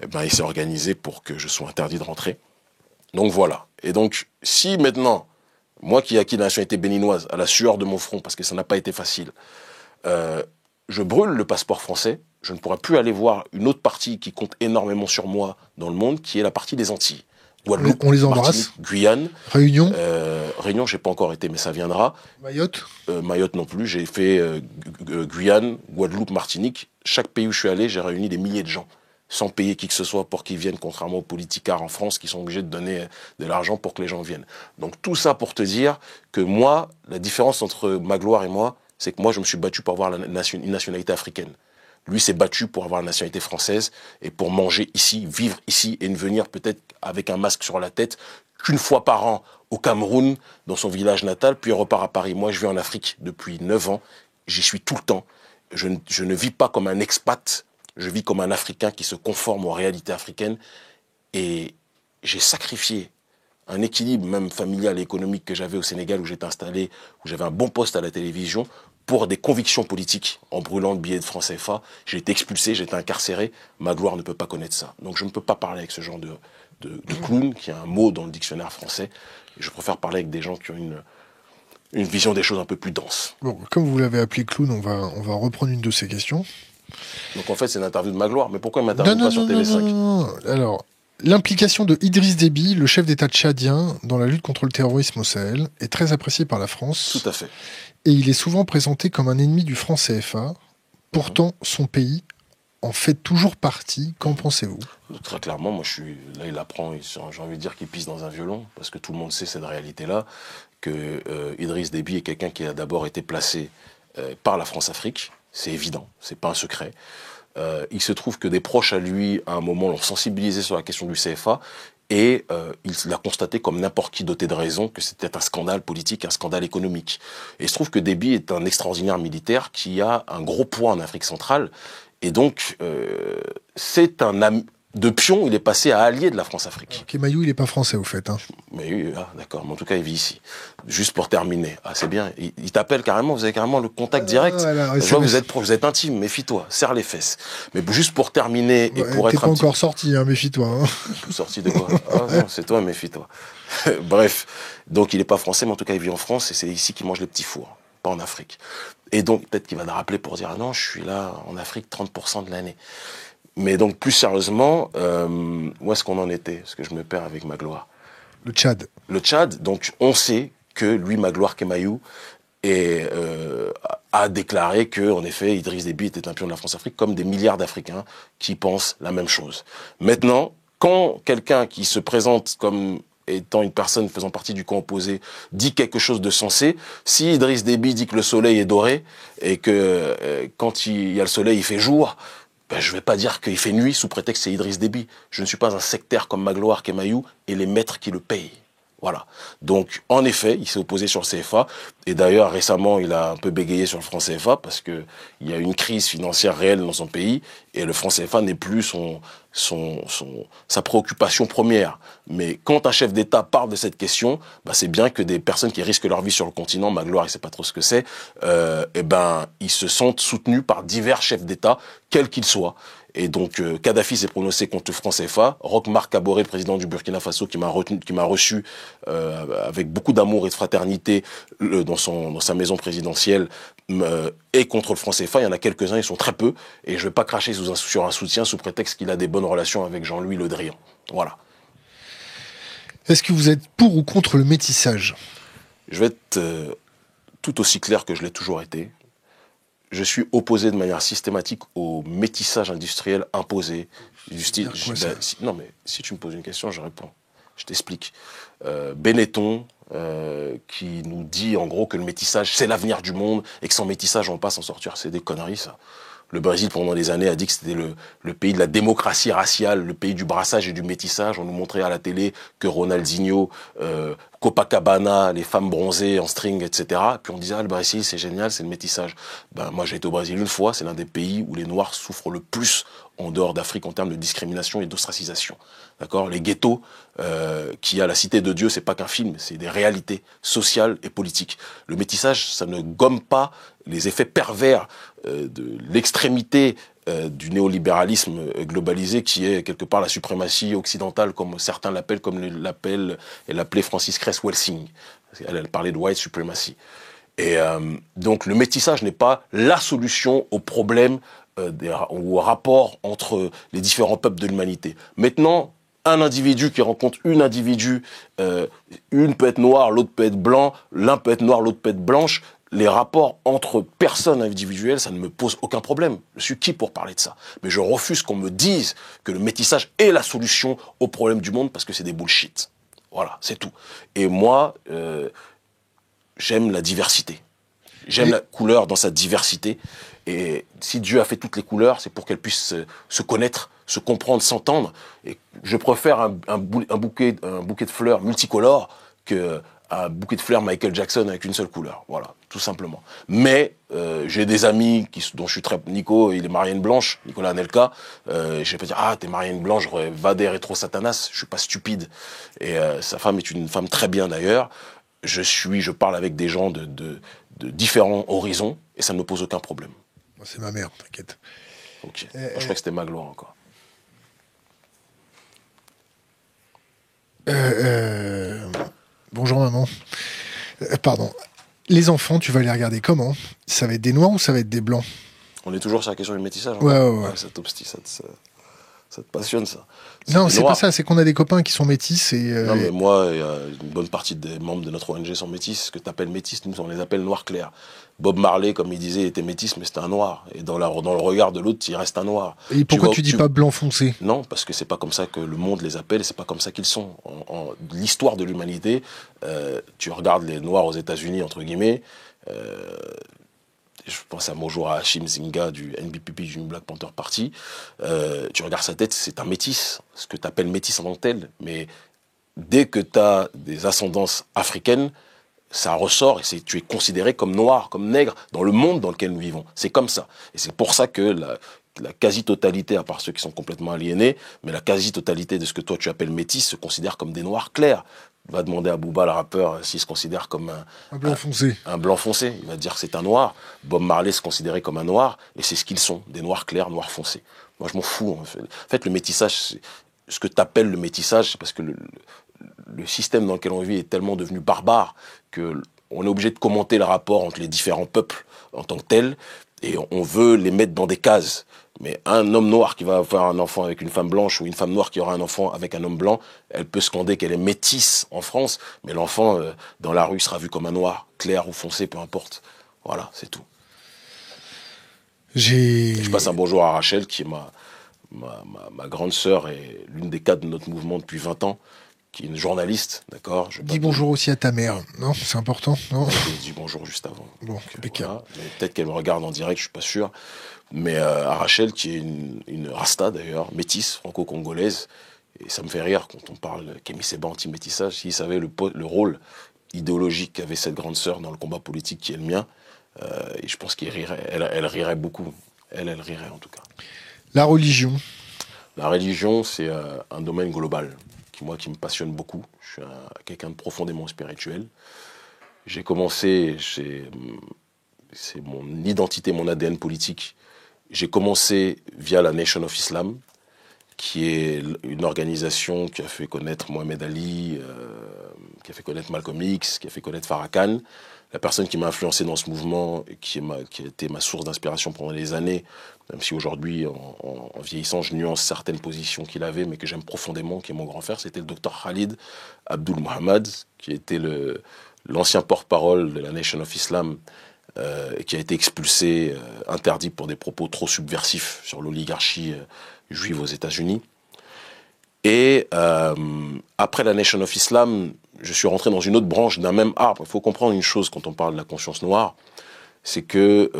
eh ben, il s'est organisé pour que je sois interdit de rentrer. Donc voilà. Et donc, si maintenant, moi qui ai acquis la nationalité béninoise à la sueur de mon front, parce que ça n'a pas été facile, je brûle le passeport français, je ne pourrai plus aller voir une autre partie qui compte énormément sur moi dans le monde, qui est la partie des Antilles. Guadeloupe, on les embrasse. Guyane. Réunion. Réunion, j'ai pas encore été, mais ça viendra. Mayotte. Mayotte non plus. J'ai fait Guyane, Guadeloupe, Martinique. Chaque pays où je suis allé, j'ai réuni des milliers de gens, sans payer qui que ce soit pour qu'ils viennent, contrairement aux politicards en France qui sont obligés de donner de l'argent pour que les gens viennent. Donc tout ça pour te dire que moi, la différence entre Magloire et moi, c'est que moi, je me suis battu pour avoir une nationalité africaine. Lui s'est battu pour avoir la nationalité française et pour manger ici, vivre ici et ne venir peut-être avec un masque sur la tête qu'une fois par an au Cameroun, dans son village natal, puis il repart à Paris. Moi, je vis en Afrique depuis 9 ans. J'y suis tout le temps. Je ne vis pas comme un expat. Je vis comme un Africain qui se conforme aux réalités africaines. Et j'ai sacrifié un équilibre même familial et économique que j'avais au Sénégal où j'étais installé, où j'avais un bon poste à la télévision, pour des convictions politiques, en brûlant le billet de francs CFA. J'ai été expulsé, j'ai été incarcéré. Magloire ne peut pas connaître ça. Donc je ne peux pas parler avec ce genre de clown, qui est un mot dans le dictionnaire français. Et je préfère parler avec des gens qui ont une vision des choses un peu plus dense. Bon, comme vous l'avez appelé clown, on va reprendre une de ces questions. Donc en fait, c'est une interview de Magloire. Mais pourquoi il m'interviewe pas sur TV5 ? Non. Alors, l'implication de Idriss Déby, le chef d'État tchadien, dans la lutte contre le terrorisme au Sahel, est très appréciée par la France. Tout à fait. Et il est souvent présenté comme un ennemi du franc CFA. Pourtant, son pays en fait toujours partie. Qu'en pensez-vous ? Très clairement, moi, là, il apprend, j'ai envie de dire qu'il pisse dans un violon, parce que tout le monde sait cette réalité-là, que Idriss Déby est quelqu'un qui a d'abord été placé par la France-Afrique. C'est évident, c'est pas un secret. Il se trouve que des proches à lui, à un moment, l'ont sensibilisé sur la question du CFA, et il l'a constaté comme n'importe qui doté de raison que c'était un scandale politique, un scandale économique. Et il se trouve que Déby est un extraordinaire militaire qui a un gros poids en Afrique centrale, et donc c'est un ami. De pion, il est passé à allié de la France-Afrique. Kemayou, il n'est pas français, au fait. Hein. Mais oui, d'accord. Mais en tout cas, il vit ici. Juste pour terminer. Ah, c'est bien. Il t'appelle carrément. Vous avez carrément le contact direct. Voilà, je vois que vous êtes intime. Méfie-toi. Serre les fesses. Mais juste pour terminer et pour être pas encore sorti, hein, méfie-toi. Hein. Sorti de quoi? Ah non, c'est toi, méfie-toi. Bref. Donc, il n'est pas français, mais en tout cas, il vit en France et c'est ici qu'il mange les petits fours, pas en Afrique. Et donc, peut-être qu'il va le rappeler pour dire, ah non, je suis là en Afrique 30% de l'année. Mais donc, plus sérieusement, où est-ce qu'on en était? Parce que je me perds avec Magloire. Le Tchad. Le Tchad, donc on sait que lui, Magloire Kemayou, a déclaré que, en effet, Idriss Déby était un pion de la France-Afrique, comme des milliards d'Africains qui pensent la même chose. Maintenant, quand quelqu'un qui se présente comme étant une personne faisant partie du camp opposé, dit quelque chose de sensé, si Idriss Déby dit que le soleil est doré, et que quand il y a le soleil, il fait jour, ben, je ne vais pas dire qu'il fait nuit sous prétexte que c'est Idriss Déby. Je ne suis pas un sectaire comme Magloire Kemayou et les maîtres qui le payent. Voilà. Donc, en effet, il s'est opposé sur le CFA. Et d'ailleurs, récemment, il a un peu bégayé sur le franc CFA parce qu'il y a une crise financière réelle dans son pays et le franc CFA n'est plus sa préoccupation première. Mais quand un chef d'État parle de cette question, bah, c'est bien que des personnes qui risquent leur vie sur le continent, Magloire, il ne sait pas trop ce que c'est, ils se sentent soutenus par divers chefs d'État, quels qu'ils soient. Et donc, Kadhafi s'est prononcé contre le franc CFA. Roch-Marc Kaboré, le président du Burkina Faso, qui m'a reçu avec beaucoup d'amour et de fraternité dans sa maison présidentielle, est contre le franc CFA. Il y en a quelques-uns, ils sont très peu. Et je ne vais pas cracher sur un soutien sous prétexte qu'il a des bonnes relations avec Jean-Louis Le Drian. Voilà. Est-ce que vous êtes pour ou contre le métissage? Je vais être tout aussi clair que je l'ai toujours été. Je suis opposé de manière systématique au métissage industriel imposé. Du style, non, mais si tu me poses une question, je réponds. Je t'explique. Benetton, qui nous dit en gros que le métissage, c'est l'avenir du monde et que sans métissage, on ne va pas s'en sortir. C'est des conneries, ça. Le Brésil, pendant des années, a dit que c'était le pays de la démocratie raciale, le pays du brassage et du métissage. On nous montrait à la télé que Ronaldinho, Copacabana, les femmes bronzées en string, etc. Puis on disait, ah, le Brésil, c'est génial, c'est le métissage. Ben, moi, j'ai été au Brésil une fois, c'est l'un des pays où les Noirs souffrent le plus en dehors d'Afrique en termes de discrimination et d'ostracisation. D'accord? Les ghettos, qui a la Cité de Dieu, c'est pas qu'un film, c'est des réalités sociales et politiques. Le métissage, ça ne gomme pas les effets pervers de l'extrémité du néolibéralisme globalisé qui est quelque part la suprématie occidentale, comme certains l'appellent, comme l'appelait Francis Cress-Welsing. Elle parlait de white supremacy. Et donc le métissage n'est pas la solution aux problèmes ou au rapport entre les différents peuples de l'humanité. Maintenant, un individu qui rencontre une individu, une peut être noire, l'autre peut être blanc, l'un peut être noir, l'autre peut être blanche. Les rapports entre personnes individuelles, ça ne me pose aucun problème. Je suis qui pour parler de ça? Mais je refuse qu'on me dise que le métissage est la solution aux problèmes du monde parce que c'est des bullshit. Voilà, c'est tout. Et moi, j'aime la diversité. J'aime la couleur dans sa diversité. Et si Dieu a fait toutes les couleurs, c'est pour qu'elles puissent se connaître, se comprendre, s'entendre. Et je préfère un bouquet de fleurs multicolores que un bouquet de fleurs Michael Jackson avec une seule couleur. Voilà, tout simplement. Mais j'ai des amis dont je suis très... Nico, il est marié à une blanche, Nicolas Anelka. Je vais pas dire, ah, t'es marié à une blanche, va des rétro-satanas. Je suis pas stupide. Et sa femme est une femme très bien d'ailleurs. Je parle avec des gens de différents horizons et ça ne me pose aucun problème. C'est ma mère, t'inquiète. Ok. Moi, je crois que c'était ma gloire encore. Bonjour maman. Pardon. Les enfants, tu vas les regarder comment? Ça va être des noirs ou ça va être des blancs? On est toujours sur la question du métissage. Ouais. Ça te passionne, ça. Non, c'est pas ça. C'est qu'on a des copains qui sont métis et... Non, mais moi, une bonne partie des membres de notre ONG sont métis. Ce que tu appelles métis, nous, on les appelle noirs clairs. Bob Marley, comme il disait, il était métis, mais c'était un noir. Et dans le regard de l'autre, il reste un noir. Et pourquoi tu dis pas blanc foncé? Non, parce que c'est pas comme ça que le monde les appelle, et c'est pas comme ça qu'ils sont. L'histoire de l'humanité, tu regardes les noirs aux États-Unis, entre guillemets, je pense à Mojo Hashim Zinga du NBPP, du New Black Panther Party, tu regardes sa tête, c'est un métis, ce que tu appelles métis en tant que tel, mais dès que tu as des ascendances africaines, ça ressort et tu es considéré comme noir, comme nègre dans le monde dans lequel nous vivons. C'est comme ça. Et c'est pour ça que la quasi-totalité, à part ceux qui sont complètement aliénés, mais la quasi-totalité de ce que toi tu appelles métis se considère comme des noirs clairs. Va demander à Booba, le rappeur, s'il se considère comme un blanc foncé. Un blanc foncé. Il va dire que c'est un noir. Bob Marley se considérait comme un noir, et c'est ce qu'ils sont, des noirs clairs, noirs foncés. Moi, je m'en fous. En fait, le métissage, ce que tu appelles le métissage, c'est parce que le système dans lequel on vit est tellement devenu barbare qu'on est obligé de commenter le rapport entre les différents peuples en tant que tels, et on veut les mettre dans des cases. Mais un homme noir qui va avoir un enfant avec une femme blanche ou une femme noire qui aura un enfant avec un homme blanc, elle peut scander qu'elle est métisse en France, mais l'enfant dans la rue sera vu comme un noir, clair ou foncé, peu importe. Voilà, c'est tout. Je passe un bonjour à Rachel, qui est ma grande sœur et l'une des cadres de notre mouvement depuis 20 ans, qui est une journaliste, d'accord. Dis bonjour aussi à ta mère, non? C'est important, non? J'ai dit bonjour juste avant. Bon, voilà. Peut-être qu'elle me regarde en direct, je suis pas sûr. Mais à Rachel, qui est une rasta d'ailleurs, métisse, franco-congolaise, et ça me fait rire quand on parle Kémy Séba anti-métissage, s'il savait le rôle idéologique qu'avait cette grande sœur dans le combat politique qui est le mien, et je pense qu'elle rirait, elle rirait beaucoup. Elle rirait en tout cas. La religion. La religion, c'est un domaine global qui me passionne beaucoup. Je suis quelqu'un de profondément spirituel. J'ai commencé, c'est mon identité, mon ADN politique. J'ai commencé via la Nation of Islam, qui est une organisation qui a fait connaître Mohamed Ali, qui a fait connaître Malcolm X, qui a fait connaître Farrakhan. La personne qui m'a influencé dans ce mouvement, qui a été ma source d'inspiration pendant des années, même si aujourd'hui, en vieillissant, je nuance certaines positions qu'il avait, mais que j'aime profondément, qui est mon grand frère, c'était le docteur Khalid Abdul Mohamed, qui était l'ancien porte-parole de la Nation of Islam, et qui a été expulsé, interdit pour des propos trop subversifs sur l'oligarchie juive aux États-Unis. Et après la Nation of Islam, je suis rentré dans une autre branche d'un même arbre. Il faut comprendre une chose quand on parle de la conscience noire, c'est que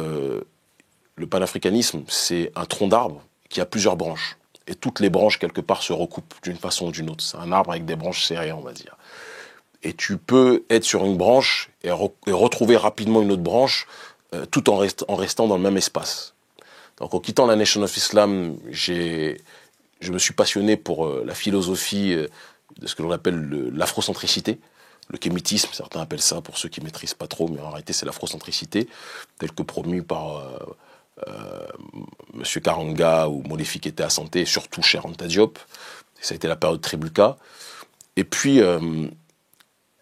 le panafricanisme, c'est un tronc d'arbre qui a plusieurs branches. Et toutes les branches, quelque part, se recoupent d'une façon ou d'une autre. C'est un arbre avec des branches serrées, on va dire. Et tu peux être sur une branche et retrouver rapidement une autre branche, tout en restant dans le même espace. Donc en quittant la Nation of Islam, je me suis passionné pour la philosophie de ce que l'on appelle l'afrocentricité, le kémitisme, certains appellent ça pour ceux qui ne maîtrisent pas trop, mais en réalité c'est l'afrocentricité, telle que promue par M. Karanga ou Modifi Keïta Santé, et surtout Cheikh Anta Diop. Ça a été la période Tribuka. Et puis,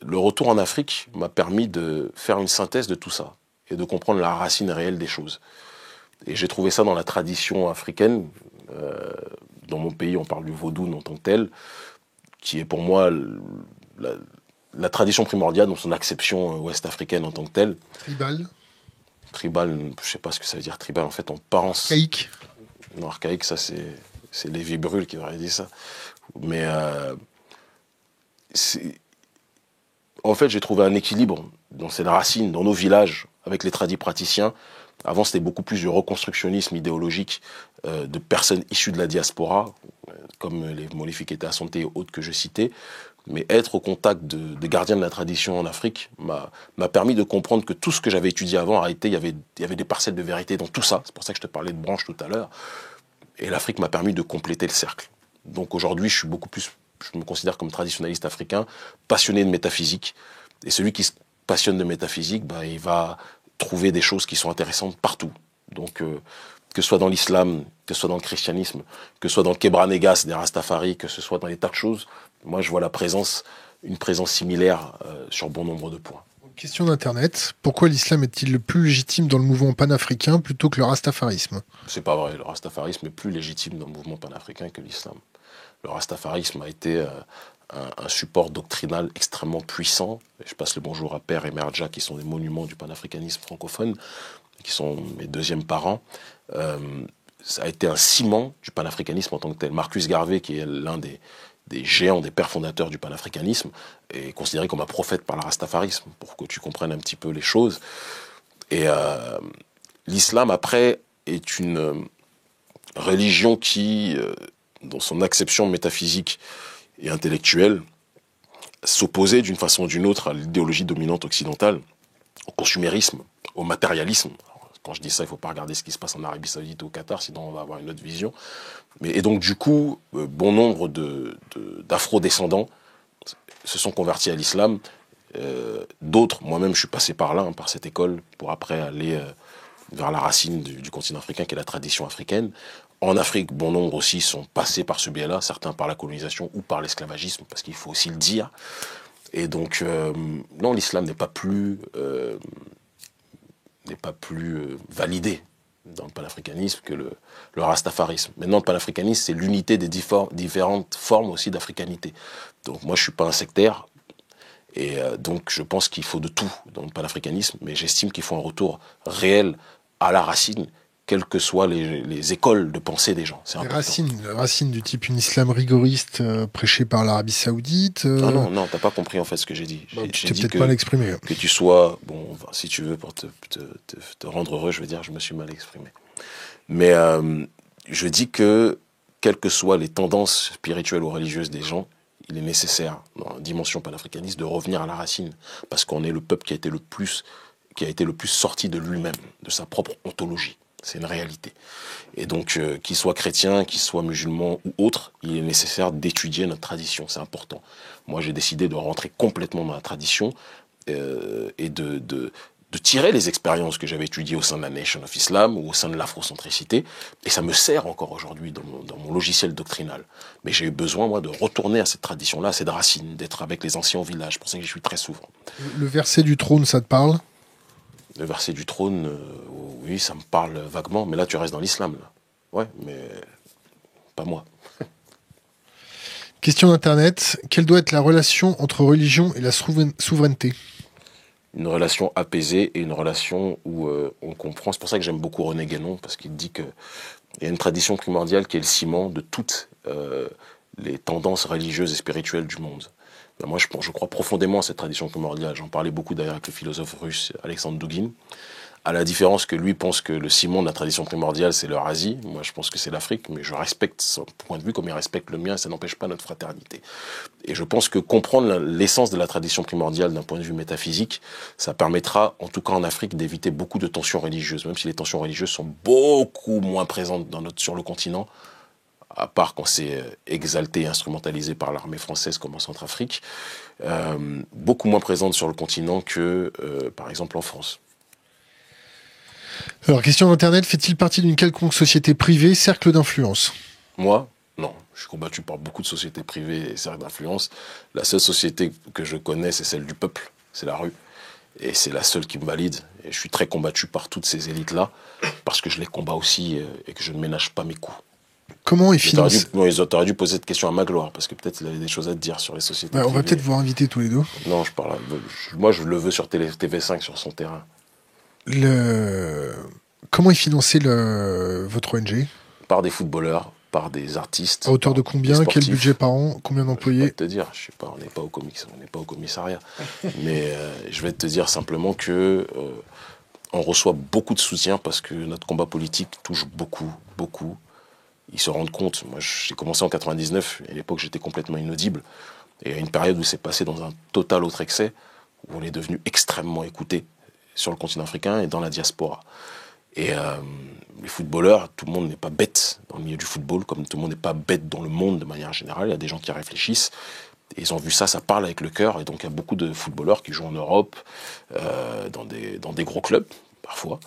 le retour en Afrique m'a permis de faire une synthèse de tout ça et de comprendre la racine réelle des choses. Et j'ai trouvé ça dans la tradition africaine. Dans mon pays, on parle du vaudou en tant que tel, qui est pour moi la tradition primordiale dans son acception ouest-africaine en tant que telle. Tribal. Tribal, je ne sais pas ce que ça veut dire tribal. En fait, on pense... Archaïque. Non, archaïque, ça c'est Lévi Brûle qui aurait dit ça. Mais en fait, j'ai trouvé un équilibre dans cette racine, dans nos villages, avec les tradis praticiens, Avant, c'était beaucoup plus du reconstructionnisme idéologique de personnes issues de la diaspora, comme les Molefiketa Asante et autres que je citais. Mais être au contact des gardiens de la tradition en Afrique m'a permis de comprendre que tout ce que j'avais étudié avant, en réalité, il y avait des parcelles de vérité dans tout ça. C'est pour ça que je te parlais de branches tout à l'heure. Et l'Afrique m'a permis de compléter le cercle. Donc aujourd'hui, je me considère comme traditionnaliste africain, passionné de métaphysique. Et celui qui se passionne de métaphysique, ben, il va trouver des choses qui sont intéressantes partout. Donc, que ce soit dans l'islam, que ce soit dans le christianisme, que ce soit dans le Kebra Negas des Rastafari, que ce soit dans des tas de choses, moi je vois une présence similaire sur bon nombre de points. Question d'Internet. Pourquoi l'islam est-il le plus légitime dans le mouvement panafricain plutôt que le rastafarisme? C'est pas vrai, le rastafarisme est plus légitime dans le mouvement panafricain que l'islam. Le rastafarisme a été un support doctrinal extrêmement puissant. Et je passe le bonjour à Père et Mère Jah, qui sont des monuments du panafricanisme francophone, qui sont mes deuxièmes parents. Ça a été un ciment du panafricanisme en tant que tel. Marcus Garvey, qui est l'un des géants, des pères fondateurs du panafricanisme, est considéré comme un prophète par le rastafarisme, pour que tu comprennes un petit peu les choses. Et l'islam, après, est une religion qui, dans son acception métaphysique et intellectuelle, s'opposait d'une façon ou d'une autre à l'idéologie dominante occidentale, au consumérisme, au matérialisme. Quand je dis ça, il ne faut pas regarder ce qui se passe en Arabie Saoudite ou au Qatar, sinon on va avoir une autre vision. Et donc, du coup, bon nombre d'afro-descendants se sont convertis à l'islam. D'autres, moi-même, je suis passé par là, par cette école, pour après aller vers la racine du continent africain, qui est la tradition africaine. En Afrique, bon nombre aussi sont passés par ce biais-là, certains par la colonisation ou par l'esclavagisme, parce qu'il faut aussi le dire. Et donc, non, l'islam n'est pas plus validé dans le panafricanisme que le rastafarisme. Maintenant, le panafricanisme, c'est l'unité des différentes formes aussi d'africanité. Donc moi, je suis pas un sectaire, et donc je pense qu'il faut de tout dans le panafricanisme, mais j'estime qu'il faut un retour réel à la racine, quelles que soient les écoles de pensée des gens. Les racines du type un islam rigoriste prêché par l'Arabie Saoudite. Ah non, t'as pas compris en fait ce que j'ai dit. Tu t'es peut-être mal exprimé. Que tu sois, bon, si tu veux, pour te rendre heureux, je veux dire, je me suis mal exprimé. Mais je dis que, quelles que soient les tendances spirituelles ou religieuses des gens, il est nécessaire, dans la dimension panafricaniste, de revenir à la racine. Parce qu'on est le peuple qui a été le plus sorti de lui-même, de sa propre ontologie. C'est une réalité. Et donc, qu'il soit chrétien, qu'il soit musulman ou autre, il est nécessaire d'étudier notre tradition. C'est important. Moi, j'ai décidé de rentrer complètement dans la tradition et de tirer les expériences que j'avais étudiées au sein de la Nation of Islam ou au sein de l'afrocentricité. Et ça me sert encore aujourd'hui dans mon logiciel doctrinal. Mais j'ai eu besoin, moi, de retourner à cette tradition-là, à cette racine, d'être avec les anciens au village. C'est pour ça que j'y suis très souvent. Le verset du trône, ça te parle? Le verset du trône, oui, ça me parle vaguement, mais là tu restes dans l'islam. Ouais, mais pas moi. Question d'Internet. Quelle doit être la relation entre religion et la souveraineté? Une relation apaisée et une relation où on comprend. C'est pour ça que j'aime beaucoup René Guénon, parce qu'il dit qu'il y a une tradition primordiale qui est le ciment de toutes les tendances religieuses et spirituelles du monde. Ben moi, je crois profondément à cette tradition primordiale. J'en parlais beaucoup d'ailleurs avec le philosophe russe Alexandre Douguin. À la différence que lui pense que le ciment de la tradition primordiale, c'est l'Eurasie. Moi, je pense que c'est l'Afrique, mais je respecte son point de vue comme il respecte le mien, et ça n'empêche pas notre fraternité. Et je pense que comprendre l'essence de la tradition primordiale d'un point de vue métaphysique, ça permettra, en tout cas en Afrique, d'éviter beaucoup de tensions religieuses, même si les tensions religieuses sont beaucoup moins présentes sur le continent, à part quand c'est exalté et instrumentalisé par l'armée française comme en Centrafrique, beaucoup moins présente sur le continent que, par exemple, en France. Alors, question d'Internet, fait-il partie d'une quelconque société privée, cercle d'influence? Moi, non. Je suis combattu par beaucoup de sociétés privées et cercles d'influence. La seule société que je connais, c'est celle du peuple, c'est la rue. Et c'est la seule qui me valide. Et je suis très combattu par toutes ces élites-là, parce que je les combats aussi et que je ne ménage pas mes coups. Comment ils financent? Ils auraient dû poser cette question à Magloire, parce que peut-être il avait des choses à te dire sur les sociétés privées. On va peut-être vous inviter tous les deux. Non, moi je le veux sur TV5, sur son terrain. Comment est financé votre ONG? Par des footballeurs, par des artistes. À hauteur de combien? Quel budget par an? Combien d'employés? Je vais te dire, je sais pas, on n'est pas au commissariat. Mais je vais te dire simplement que on reçoit beaucoup de soutien parce que notre combat politique touche beaucoup, beaucoup. Ils se rendent compte. Moi, j'ai commencé en 99, et à l'époque, j'étais complètement inaudible. Et il y a une période où c'est passé dans un total autre excès, où on est devenu extrêmement écouté sur le continent africain et dans la diaspora. Et les footballeurs, tout le monde n'est pas bête dans le milieu du football, comme tout le monde n'est pas bête dans le monde de manière générale. Il y a des gens qui réfléchissent. Et ils ont vu ça, ça parle avec le cœur. Et donc, il y a beaucoup de footballeurs qui jouent en Europe, dans des gros clubs, parfois,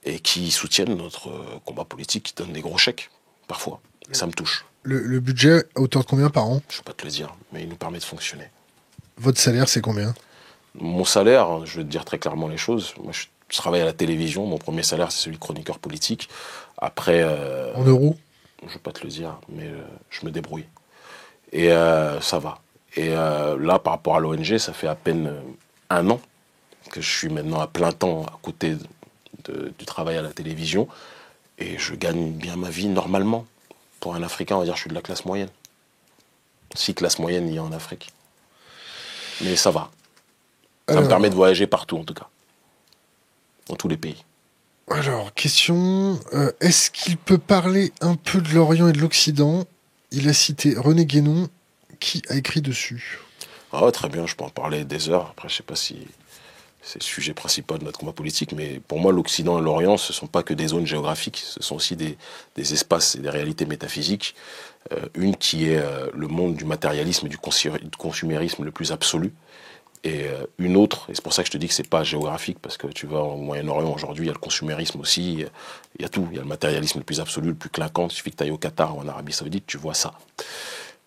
et qui soutiennent notre combat politique, qui donnent des gros chèques, parfois. Et ça me touche. Le budget, à hauteur de combien par an? Je ne peux pas te le dire, mais il nous permet de fonctionner. Votre salaire, c'est combien? Mon salaire, je vais te dire très clairement les choses. Moi, je travaille à la télévision. Mon premier salaire, c'est celui de chroniqueur politique. Après... En euros? Je ne vais pas te le dire, mais je me débrouille. Et ça va. Et là, par rapport à l'ONG, ça fait à peine 1 an que je suis maintenant à plein temps à côté du travail à la télévision. Et je gagne bien ma vie normalement. Pour un Africain, on va dire que je suis de la classe moyenne. Si classe moyenne il y a en Afrique. Mais ça va. Ça me permet de voyager partout, en tout cas. Dans tous les pays. Alors, question, est-ce qu'il peut parler un peu de l'Orient et de l'Occident? Il a cité René Guénon, qui a écrit dessus. Ah ouais, très bien, je peux en parler des heures. Après, je ne sais pas si c'est le sujet principal de notre combat politique, mais pour moi, l'Occident et l'Orient, ce ne sont pas que des zones géographiques, ce sont aussi des espaces et des réalités métaphysiques. Une qui est le monde du matérialisme et du consumérisme le plus absolu. Et une autre, et c'est pour ça que je te dis que c'est pas géographique, parce que tu vas au Moyen-Orient aujourd'hui, il y a le consumérisme aussi, il y a tout, il y a le matérialisme le plus absolu, le plus clinquant, il suffit que tu ailles au Qatar ou en Arabie Saoudite, tu vois ça.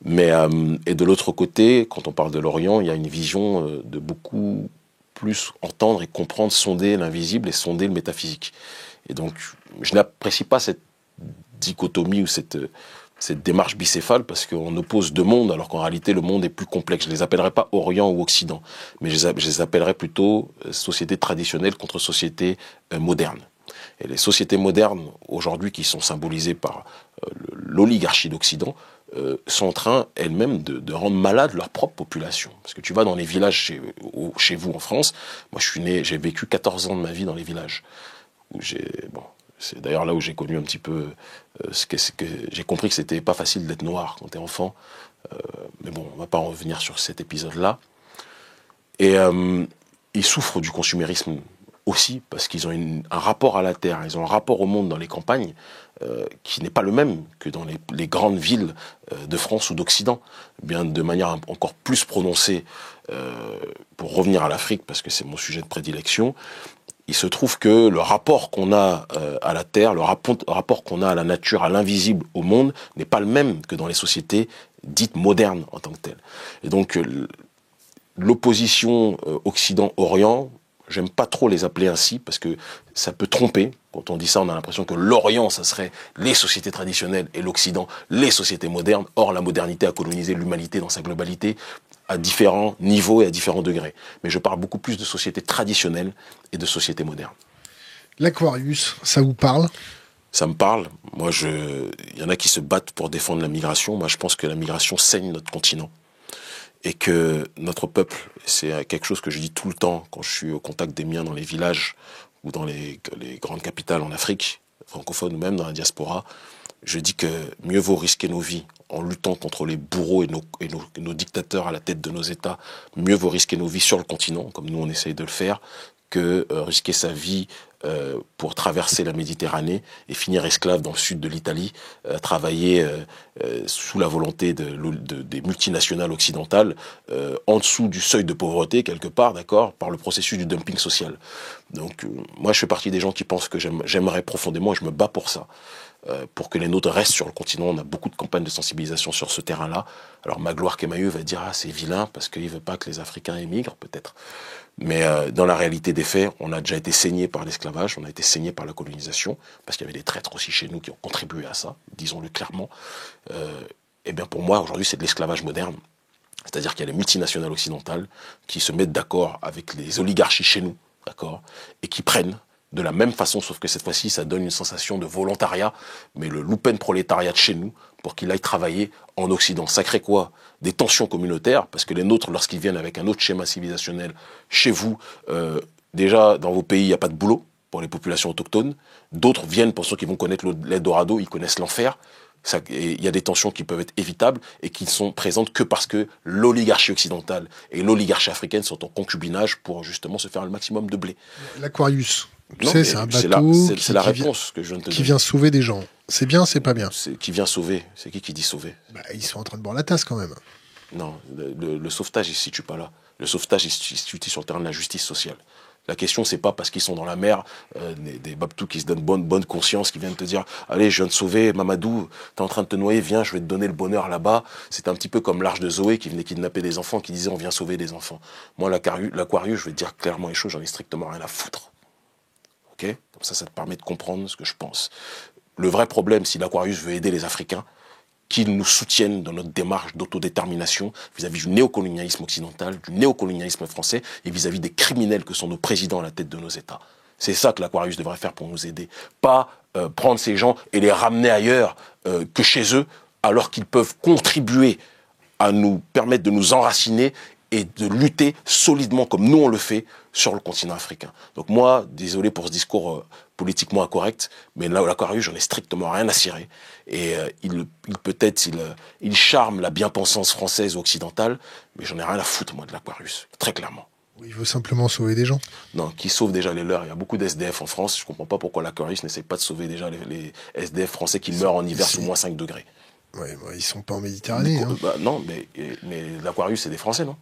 Mais, et de l'autre côté, quand on parle de l'Orient, il y a une vision de beaucoup plus entendre et comprendre, sonder l'invisible et sonder le métaphysique. Et donc, je n'apprécie pas cette dichotomie ou cette démarche bicéphale parce qu'on oppose 2 mondes alors qu'en réalité le monde est plus complexe. Je ne les appellerai pas Orient ou Occident, mais je les appellerai plutôt société traditionnelle contre société moderne. Et les sociétés modernes aujourd'hui qui sont symbolisées par l'oligarchie d'Occident sont en train elles-mêmes de rendre malade leur propre population. Parce que tu vas dans les villages chez vous en France, moi j'ai vécu 14 ans de ma vie dans les villages. C'est d'ailleurs là où j'ai connu un petit peu j'ai compris que c'était pas facile d'être noir quand t'es enfant. Mais bon, on va pas revenir sur cet épisode-là. Et ils souffrent du consumérisme aussi parce qu'ils ont un rapport à la terre, ils ont un rapport au monde dans les campagnes qui n'est pas le même que dans les grandes villes de France ou d'Occident. Bien de manière encore plus prononcée, pour revenir à l'Afrique parce que c'est mon sujet de prédilection. Il se trouve que le rapport qu'on a à la terre, le rapport qu'on a à la nature, à l'invisible, au monde, n'est pas le même que dans les sociétés dites modernes en tant que telles. Et donc, l'opposition Occident-Orient, j'aime pas trop les appeler ainsi, parce que ça peut tromper. Quand on dit ça, on a l'impression que l'Orient, ça serait les sociétés traditionnelles, et l'Occident, les sociétés modernes. Or, la modernité a colonisé l'humanité dans sa globalité, à différents niveaux et à différents degrés. Mais je parle beaucoup plus de sociétés traditionnelles et de sociétés modernes. L'Aquarius, ça vous parle? Ça me parle. Moi, il y en a qui se battent pour défendre la migration. Moi, je pense que la migration saigne notre continent. Et que notre peuple, c'est quelque chose que je dis tout le temps quand je suis au contact des miens dans les villages ou dans les grandes capitales en Afrique, francophone ou même dans la diaspora, je dis que mieux vaut risquer nos vies en luttant contre les bourreaux et nos dictateurs à la tête de nos États, mieux vaut risquer nos vies sur le continent, comme nous on essaye de le faire, que risquer sa vie pour traverser la Méditerranée et finir esclave dans le sud de l'Italie, travailler sous la volonté des multinationales occidentales, en dessous du seuil de pauvreté, quelque part, d'accord, par le processus du dumping social. Donc moi je fais partie des gens qui pensent que j'aimerais profondément, et je me bats pour ça, pour que les nôtres restent sur le continent. On a beaucoup de campagnes de sensibilisation sur ce terrain-là. Alors Magloire Kemayeux va dire « Ah, c'est vilain parce qu'il ne veut pas que les Africains émigrent, peut-être ». Mais dans la réalité des faits, on a déjà été saigné par l'esclavage, on a été saigné par la colonisation, parce qu'il y avait des traîtres aussi chez nous qui ont contribué à ça, disons-le clairement. Et bien pour moi, aujourd'hui, c'est de l'esclavage moderne. C'est-à-dire qu'il y a les multinationales occidentales qui se mettent d'accord avec les oligarchies chez nous, d'accord, et qui prennent de la même façon, sauf que cette fois-ci, ça donne une sensation de volontariat, mais le loupen prolétariat de chez nous, pour qu'il aille travailler en Occident. Ça crée quoi? Des tensions communautaires, parce que les nôtres, lorsqu'ils viennent avec un autre schéma civilisationnel chez vous, déjà, dans vos pays, il n'y a pas de boulot, pour les populations autochtones. D'autres viennent pensant qu'ils vont connaître l'Eldorado, ils connaissent l'enfer. Il y a des tensions qui peuvent être évitables et qui ne sont présentes que parce que l'oligarchie occidentale et l'oligarchie africaine sont en concubinage pour justement se faire le maximum de blé. L'Aquarius, tu sais, c'est un bateau c'est la réponse que je viens de te donner. Qui vient sauver des gens. C'est bien, c'est pas bien. Qui vient sauver? C'est qui dit sauver? Ils sont en train de boire la tasse quand même. Non, le sauvetage, il ne se situe pas là. Le sauvetage, il se situe sur le terrain de la justice sociale. La question, c'est pas parce qu'ils sont dans la mer, des babtous qui se donnent bonne conscience, qui viennent te dire « Allez, je viens de sauver Mamadou, t'es en train de te noyer, viens, je vais te donner le bonheur là-bas. » C'est un petit peu comme l'arche de Zoé qui venait kidnapper des enfants, qui disait « On vient sauver des enfants. » Moi, l'Aquarius, je vais te dire clairement les choses, j'en ai strictement rien à foutre. Ok? Comme ça te permet de comprendre ce que je pense. Le vrai problème, si l'Aquarius veut aider les Africains, qu'ils nous soutiennent dans notre démarche d'autodétermination vis-à-vis du néocolonialisme occidental, du néocolonialisme français et vis-à-vis des criminels que sont nos présidents à la tête de nos États. C'est ça que l'Aquarius devrait faire pour nous aider. Pas prendre ces gens et les ramener ailleurs que chez eux, alors qu'ils peuvent contribuer à nous permettre de nous enraciner et de lutter solidement comme nous on le fait sur le continent africain. Donc moi, désolé pour ce discours politiquement incorrect, mais là, l'Aquarius, j'en ai strictement rien à cirer. Et il charme la bien-pensance française ou occidentale, mais j'en ai rien à foutre, moi, de l'Aquarius, très clairement. Il veut simplement sauver des gens. Non, qui sauve déjà les leurs. Il y a beaucoup d'SDF en France. Je comprends pas pourquoi l'Aquarius n'essaie pas de sauver déjà les SDF français qui meurent en hiver sous moins 5 degrés. Ouais, ils sont pas en Méditerranée. Hein. Non, mais l'Aquarius, c'est des Français, non?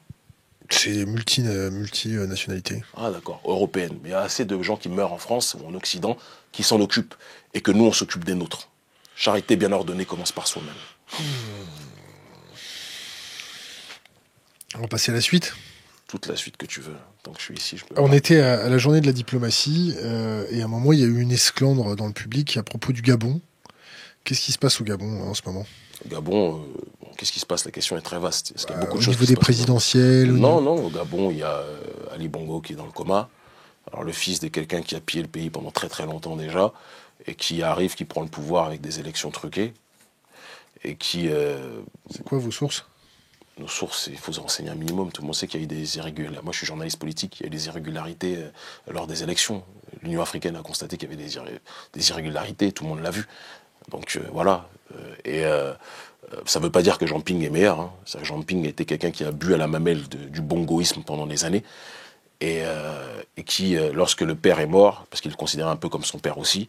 C'est multinationalité. Ah d'accord, européenne. Mais il y a assez de gens qui meurent en France ou en Occident qui s'en occupent et que nous, on s'occupe des nôtres. Charité bien ordonnée commence par soi-même. On va passer à la suite. Toute la suite que tu veux. Tant que je suis ici, je peux... On était à la journée de la diplomatie et à un moment, il y a eu une esclandre dans le public à propos du Gabon. Qu'est-ce qui se passe au Gabon en ce moment? Au Gabon, qu'est-ce qui se passe? La question est très vaste. Parce qu'il y a beaucoup de au choses niveau des présidentielles? Non, au Gabon, il y a Ali Bongo qui est dans le coma. Alors le fils de quelqu'un qui a pillé le pays pendant très très longtemps déjà, et qui arrive, qui prend le pouvoir avec des élections truquées, et qui... C'est quoi vos sources? Nos sources, il faut se renseigner un minimum. Tout le monde sait qu'il y a eu des irrégularités. Moi, je suis journaliste politique, il y a eu des irrégularités lors des élections. L'Union africaine a constaté qu'il y avait des irrégularités, tout le monde l'a vu. Donc voilà. Ça ne veut pas dire que Jean Ping est meilleur. Hein. Jean Ping était quelqu'un qui a bu à la mamelle du bongoïsme pendant des années. Et qui, lorsque le père est mort, parce qu'il le considérait un peu comme son père aussi,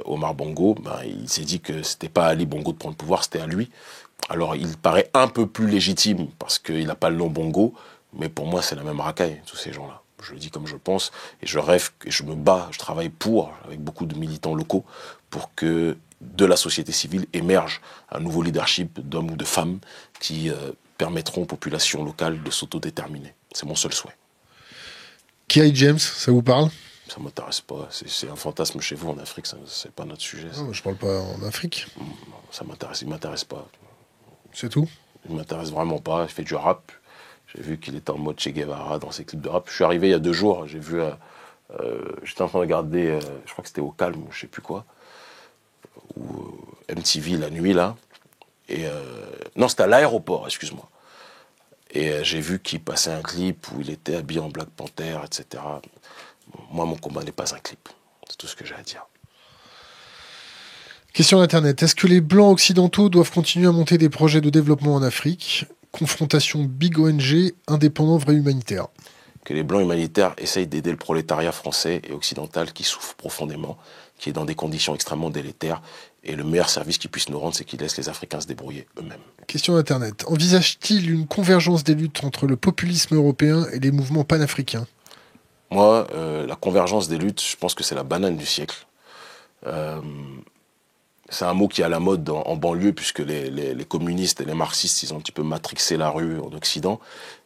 Omar Bongo, il s'est dit que c'était pas à Ali Bongo de prendre le pouvoir, c'était à lui. Alors il paraît un peu plus légitime parce qu'il n'a pas le nom Bongo, mais pour moi c'est la même racaille, tous ces gens-là. Je le dis comme je pense, et je rêve, et je me bats, je travaille avec beaucoup de militants locaux, pour que de la société civile émerge un nouveau leadership d'hommes ou de femmes qui permettront aux populations locales de s'autodéterminer. C'est mon seul souhait. Kerry James, ça vous parle? Ça m'intéresse pas. C'est un fantasme chez vous en Afrique, c'est pas notre sujet. Non, je parle pas en Afrique. Ça m'intéresse, il m'intéresse pas. C'est tout? Il m'intéresse vraiment pas. Il fait du rap. J'ai vu qu'il était en mode Che Guevara dans ses clips de rap. Je suis arrivé il y a 2 jours. J'ai vu. J'étais en train de regarder. Je crois que c'était au Calme ou je sais plus quoi. Ou MTV la nuit là. Non, c'était à l'aéroport. Excuse-moi. Et j'ai vu qu'il passait un clip où il était habillé en Black Panther, etc. Moi, mon combat n'est pas un clip. C'est tout ce que j'ai à dire. Question d'Internet. Est-ce que les Blancs occidentaux doivent continuer à monter des projets de développement en Afrique? Confrontation big ONG, indépendant vrai humanitaire. Que les Blancs humanitaires essayent d'aider le prolétariat français et occidental qui souffre profondément, qui est dans des conditions extrêmement délétères. Et le meilleur service qu'ils puissent nous rendre, c'est qu'ils laissent les Africains se débrouiller eux-mêmes. Question d'Internet. Envisage-t-il une convergence des luttes entre le populisme européen et les mouvements panafricains? Moi, la convergence des luttes, je pense que c'est la banane du siècle. C'est un mot qui est à la mode en banlieue, puisque les communistes et les marxistes, ils ont un petit peu matrixé la rue en Occident.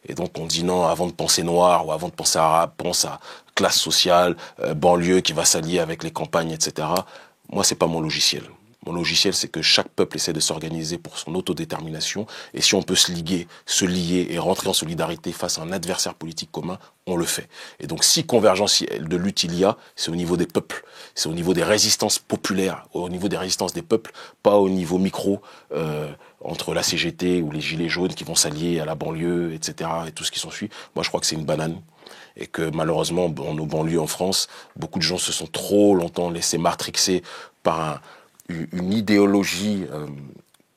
Et donc on dit non, avant de penser noir ou avant de penser arabe, pense à classe sociale, banlieue qui va s'allier avec les campagnes, etc. Moi, c'est pas mon logiciel. Mon logiciel, c'est que chaque peuple essaie de s'organiser pour son autodétermination. Et si on peut se lier et rentrer en solidarité face à un adversaire politique commun, on le fait. Et donc, si convergence de lutte il y a, c'est au niveau des peuples. C'est au niveau des résistances populaires, au niveau des résistances des peuples, pas au niveau micro, entre la CGT ou les Gilets jaunes qui vont s'allier à la banlieue, etc., et tout ce qui s'ensuit. Moi, je crois que c'est une banane. Et que malheureusement, dans nos banlieues en France, beaucoup de gens se sont trop longtemps laissés matrixer par une idéologie,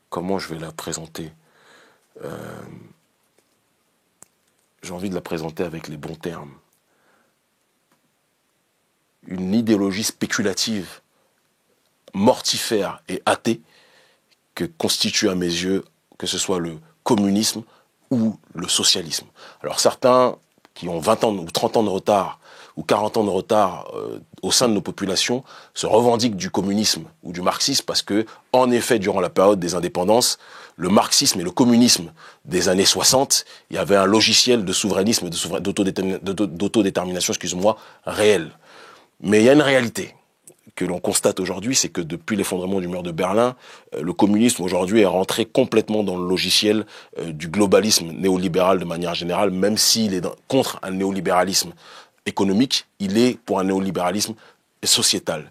comment je vais la présenter, j'ai envie de la présenter avec les bons termes. Une idéologie spéculative, mortifère et athée que constitue à mes yeux, que ce soit le communisme ou le socialisme. Alors certains qui ont 20 ans ou 30 ans de retard ou 40 ans de retard au sein de nos populations se revendiquent du communisme ou du marxisme parce que, en effet, durant la période des indépendances, le marxisme et le communisme des années 60, il y avait un logiciel de souverainisme, d'autodétermination, excuse-moi, réel. Mais il y a une réalité que l'on constate aujourd'hui, c'est que depuis l'effondrement du mur de Berlin, le communisme aujourd'hui est rentré complètement dans le logiciel du globalisme néolibéral de manière générale, même s'il est contre un néolibéralisme économique, il est pour un néolibéralisme sociétal.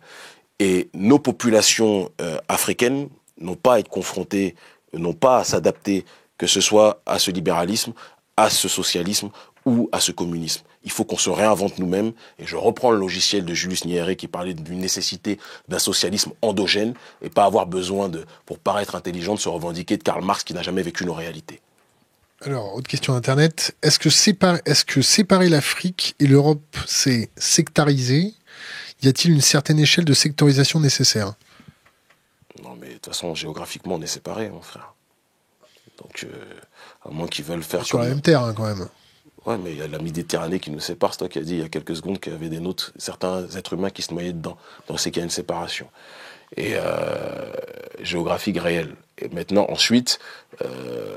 Et nos populations africaines n'ont pas à être confrontées, n'ont pas à s'adapter, que ce soit à ce libéralisme, à ce socialisme ou à ce communisme. Il faut qu'on se réinvente nous-mêmes. Et je reprends le logiciel de Julius Nyerere qui parlait d'une nécessité d'un socialisme endogène et pas avoir besoin, pour paraître intelligent, de se revendiquer de Karl Marx qui n'a jamais vécu nos réalités. Alors, autre question d'Internet. Est-ce que séparer l'Afrique et l'Europe, c'est sectariser? Y a-t-il une certaine échelle de sectorisation nécessaire? Non, mais de toute façon, géographiquement, on est séparés, mon frère. Donc, à moins qu'ils veulent faire... Sur la même terre, hein, quand même. Ouais, mais il y a la Méditerranée qui nous sépare. C'est toi qui as dit il y a quelques secondes qu'il y avait certains êtres humains qui se noyaient dedans. Donc c'est qu'il y a une séparation. Et géographique réelle. Et maintenant, ensuite,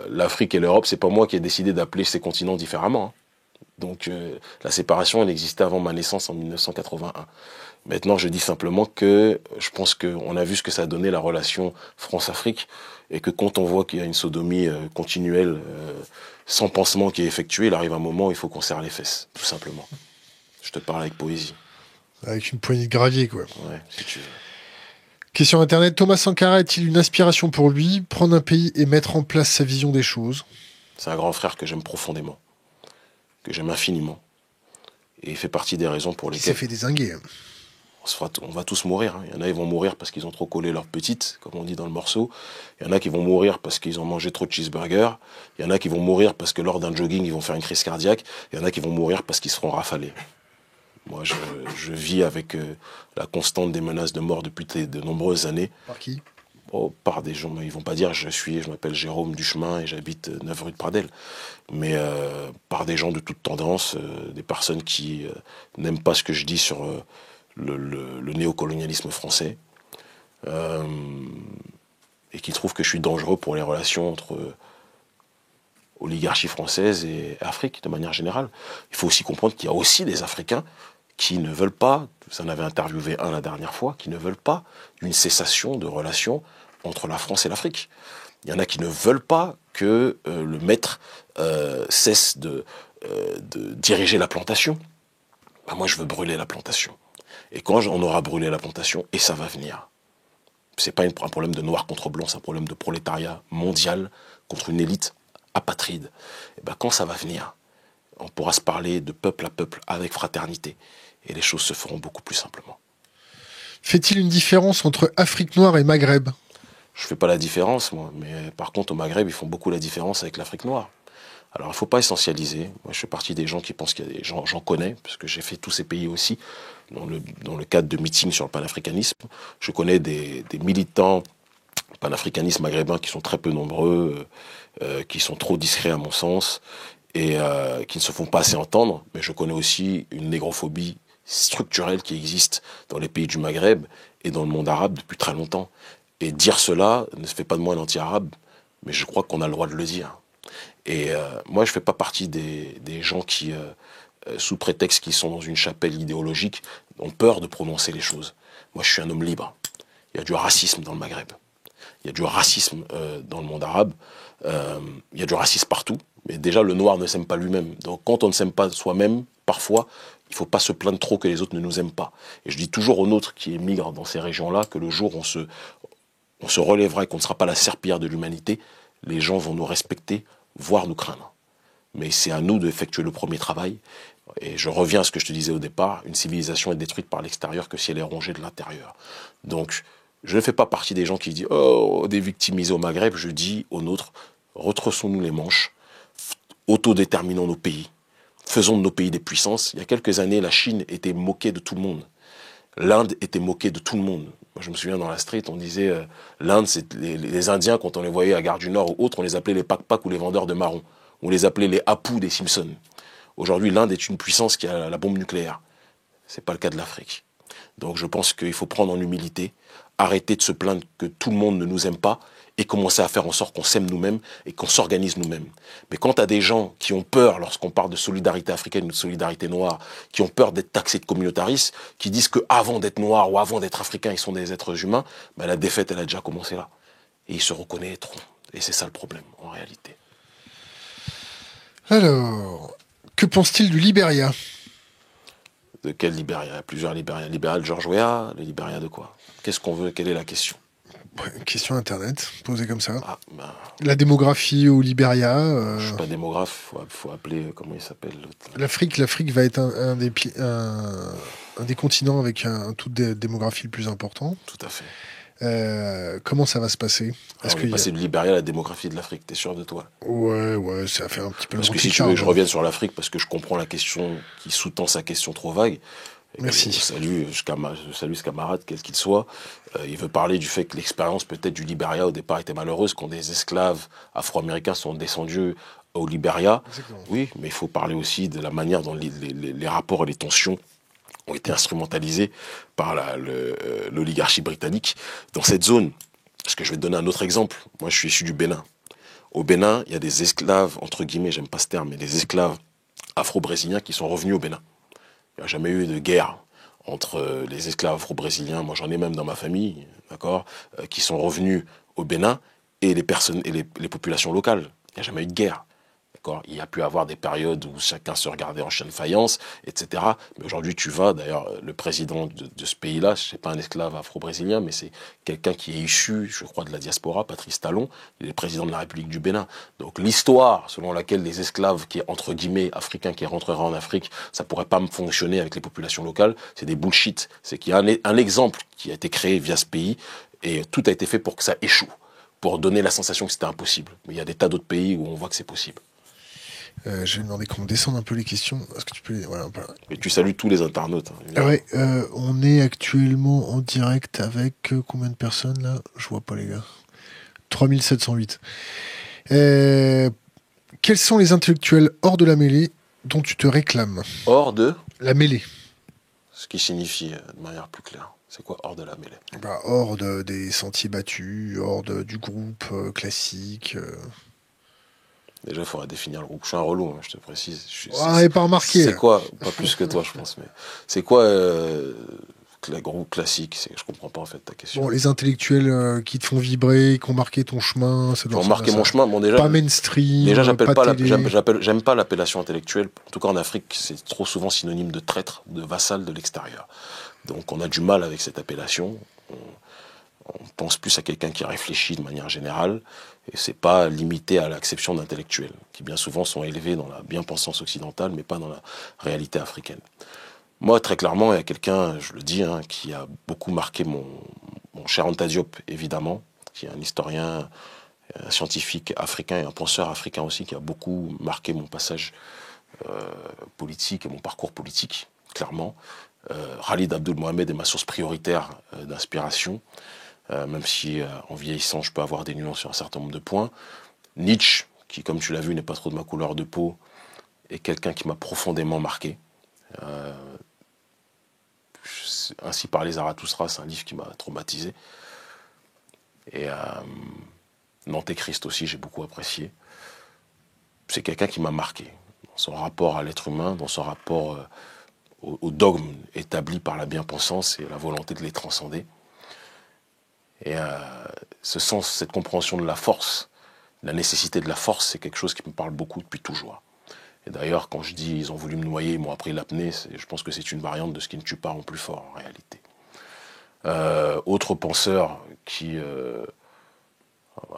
l'Afrique et l'Europe, c'est pas moi qui ai décidé d'appeler ces continents différemment. Hein. Donc la séparation, elle existait avant ma naissance en 1981. Maintenant, je dis simplement que je pense qu'on a vu ce que ça a donné la relation France-Afrique et que quand on voit qu'il y a une sodomie continuelle, sans pansement qui est effectué, il arrive un moment où il faut qu'on serre les fesses, tout simplement. Je te parle avec poésie. Avec une poignée de gravier, quoi. Ouais, si tu veux. Question Internet. Thomas Sankara est-il une inspiration pour lui, prendre un pays et mettre en place sa vision des choses? C'est un grand frère que j'aime profondément, que j'aime infiniment. Et il fait partie des raisons pour lesquelles... Il s'est fait dézinguer. On va tous mourir. Hein. Il y en a qui vont mourir parce qu'ils ont trop collé leur petite, comme on dit dans le morceau. Il y en a qui vont mourir parce qu'ils ont mangé trop de cheeseburgers. Il y en a qui vont mourir parce que lors d'un jogging, ils vont faire une crise cardiaque. Il y en a qui vont mourir parce qu'ils seront rafalés. Moi, je vis avec la constante des menaces de mort depuis de nombreuses années. Par qui? Par des gens, ils vont pas dire je m'appelle Jérôme Duchemin et j'habite 9 rue de Pradelle. Mais par des gens de toute tendance, des personnes qui n'aiment pas ce que je dis sur... le néocolonialisme français et qui trouve que je suis dangereux pour les relations entre oligarchie française et Afrique de manière générale. Il faut aussi comprendre qu'il y a aussi des Africains qui ne veulent pas, vous en avez interviewé un la dernière fois, qui ne veulent pas une cessation de relations entre la France et l'Afrique. Il y en a qui ne veulent pas que le maître cesse de diriger la plantation. Ben moi, je veux brûler la plantation. Et quand on aura brûlé la plantation, et ça va venir, c'est pas un problème de noir contre blanc, c'est un problème de prolétariat mondial contre une élite apatride. Et ben quand ça va venir, on pourra se parler de peuple à peuple avec fraternité. Et les choses se feront beaucoup plus simplement. Fait-il une différence entre Afrique noire et Maghreb? Je fais pas la différence, moi. Mais par contre, au Maghreb, ils font beaucoup la différence avec l'Afrique noire. Alors, il ne faut pas essentialiser. Moi, je fais partie des gens qui pensent qu'il y a des gens, j'en connais, parce que j'ai fait tous ces pays aussi, dans le cadre de meetings sur le panafricanisme. Je connais des militants panafricanistes maghrébins qui sont très peu nombreux, qui sont trop discrets à mon sens, et qui ne se font pas assez entendre. Mais je connais aussi une négrophobie structurelle qui existe dans les pays du Maghreb et dans le monde arabe depuis très longtemps. Et dire cela ne se fait pas de moi un anti-arabe, mais je crois qu'on a le droit de le dire. Et moi, je ne fais pas partie des gens qui, sous prétexte qu'ils sont dans une chapelle idéologique, ont peur de prononcer les choses. Moi, je suis un homme libre. Il y a du racisme dans le Maghreb. Il y a du racisme dans le monde arabe. Il y a du racisme partout. Mais déjà, le noir ne s'aime pas lui-même. Donc, quand on ne s'aime pas soi-même, parfois, il ne faut pas se plaindre trop que les autres ne nous aiment pas. Et je dis toujours aux nôtres qui émigrent dans ces régions-là que le jour où on se relèvera et qu'on ne sera pas la serpillière de l'humanité, les gens vont nous respecter, voire nous craindre. Mais c'est à nous d'effectuer le premier travail. Et je reviens à ce que je te disais au départ, une civilisation est détruite par l'extérieur que si elle est rongée de l'intérieur. Donc, je ne fais pas partie des gens qui disent « Oh, des victimisés au Maghreb », je dis aux nôtres, retroussons-nous les manches, autodéterminons nos pays, faisons de nos pays des puissances. Il y a quelques années, la Chine était moquée de tout le monde. L'Inde était moquée de tout le monde. Moi, je me souviens dans la street, on disait l'Inde, c'est les Indiens, quand on les voyait à Gare du Nord ou autres, on les appelait les pac-pac ou les vendeurs de marrons. On les appelait les Apu des Simpsons. Aujourd'hui, l'Inde est une puissance qui a la bombe nucléaire. Ce n'est pas le cas de l'Afrique. Donc je pense qu'il faut prendre en humilité, arrêter de se plaindre que tout le monde ne nous aime pas et commencer à faire en sorte qu'on s'aime nous-mêmes et qu'on s'organise nous-mêmes. Mais quand tu as des gens qui ont peur, lorsqu'on parle de solidarité africaine ou de solidarité noire, qui ont peur d'être taxés de communautaristes, qui disent qu'avant d'être noirs ou avant d'être africains, ils sont des êtres humains, ben la défaite, elle a déjà commencé là. Et ils se reconnaîtront. Et c'est ça le problème, en réalité. Alors, que pense-t-il du Libéria? De quel Libéria? Il y a plusieurs Libérias. Libéria de George Weah, le Libéria de quoi? Qu'est-ce qu'on veut? Quelle est la question? Question internet, posée comme ça. Ah, ben, La démographie au Libéria. je ne suis pas démographe, faut appeler, comment il s'appelle l'autre? L'Afrique va être un des continents avec un taux de démographie le plus important. Tout à fait. Comment ça va se passer? On est passé de Libéria à la démographie de l'Afrique, t'es sûr de toi? Ouais, ça fait un petit peu... Parce que si tu veux que je revienne sur l'Afrique, parce que je comprends la question qui sous-tend sa question trop vague. Merci. Je salue ce camarade, quel qu'il soit. Il veut parler du fait que l'expérience peut-être du Libéria au départ était malheureuse, quand des esclaves afro-américains sont descendus au Libéria. Exactement. Oui, mais il faut parler aussi de la manière dont les rapports et les tensions ont été instrumentalisés par l'oligarchie britannique dans cette zone. Parce que je vais te donner un autre exemple. Moi, je suis issu du Bénin. Au Bénin, il y a des esclaves, entre guillemets, j'aime pas ce terme, mais des esclaves afro-brésiliens qui sont revenus au Bénin. Il n'y a jamais eu de guerre entre les esclaves afro-brésiliens, moi j'en ai même dans ma famille, d'accord, qui sont revenus au Bénin, et les personnes et les populations locales. Il n'y a jamais eu de guerre. Il y a pu avoir des périodes où chacun se regardait en chien de faïence, etc. Mais aujourd'hui, tu vas, d'ailleurs, le président de ce pays-là, ce n'est pas un esclave afro-brésilien, mais c'est quelqu'un qui est issu, je crois, de la diaspora, Patrice Talon, il est président de la République du Bénin. Donc l'histoire selon laquelle les esclaves, qui est entre guillemets africains, qui rentreraient en Afrique, ça pourrait pas fonctionner avec les populations locales, c'est des bullshit. C'est qu'il y a un exemple qui a été créé via ce pays, et tout a été fait pour que ça échoue, pour donner la sensation que c'était impossible. Mais il y a des tas d'autres pays où on voit que c'est possible. Je vais demander qu'on descende un peu les questions. Est-ce que tu peux... Voilà, Et tu salues tous les internautes. Ah ouais, on est actuellement en direct avec combien de personnes là? Je vois pas les gars. 3708. Quels sont les intellectuels hors de la mêlée dont tu te réclames? Hors de la mêlée. Ce qui signifie de manière plus claire. C'est quoi hors de la mêlée? Hors des sentiers battus, hors du groupe classique. Déjà, il faudra définir le groupe. Je suis un relou, hein, je te précise. Et pas remarqué. C'est quoi, pas plus que toi, je pense, mais c'est quoi le groupe classique? Je comprends pas en fait ta question. Bon, les intellectuels qui te font vibrer, qui ont marqué ton chemin, ça doit ont marqué mon chemin. Bon, déjà, pas mainstream. Déjà, j'aime pas l'appellation intellectuelle. En tout cas, en Afrique, c'est trop souvent synonyme de traître, de vassal de l'extérieur. Donc, on a du mal avec cette appellation. On pense plus à quelqu'un qui réfléchit de manière générale, et c'est pas limité à l'acception d'intellectuels, qui bien souvent sont élevés dans la bien-pensance occidentale, mais pas dans la réalité africaine. Moi, très clairement, il y a quelqu'un, je le dis, hein, qui a beaucoup marqué mon cher Anta Diop, évidemment, qui est un historien, un scientifique africain et un penseur africain aussi, qui a beaucoup marqué mon passage politique et mon parcours politique, clairement. Khalid Abdul Mohamed est ma source prioritaire d'inspiration. Même si en vieillissant je peux avoir des nuances sur un certain nombre de points. Nietzsche, qui comme tu l'as vu n'est pas trop de ma couleur de peau, est quelqu'un qui m'a profondément marqué. Ainsi parlait Zarathustra, c'est un livre qui m'a traumatisé. Et Nanté-Christ aussi, j'ai beaucoup apprécié. C'est quelqu'un qui m'a marqué dans son rapport à l'être humain, dans son rapport au dogme établi par la bien-pensance et la volonté de les transcender. Et ce sens, cette compréhension de la force, la nécessité de la force, c'est quelque chose qui me parle beaucoup depuis toujours. Et d'ailleurs, quand je dis ils ont voulu me noyer, ils m'ont appris l'apnée, je pense que c'est une variante de ce qui ne tue pas rend plus fort en réalité. Autre penseur qui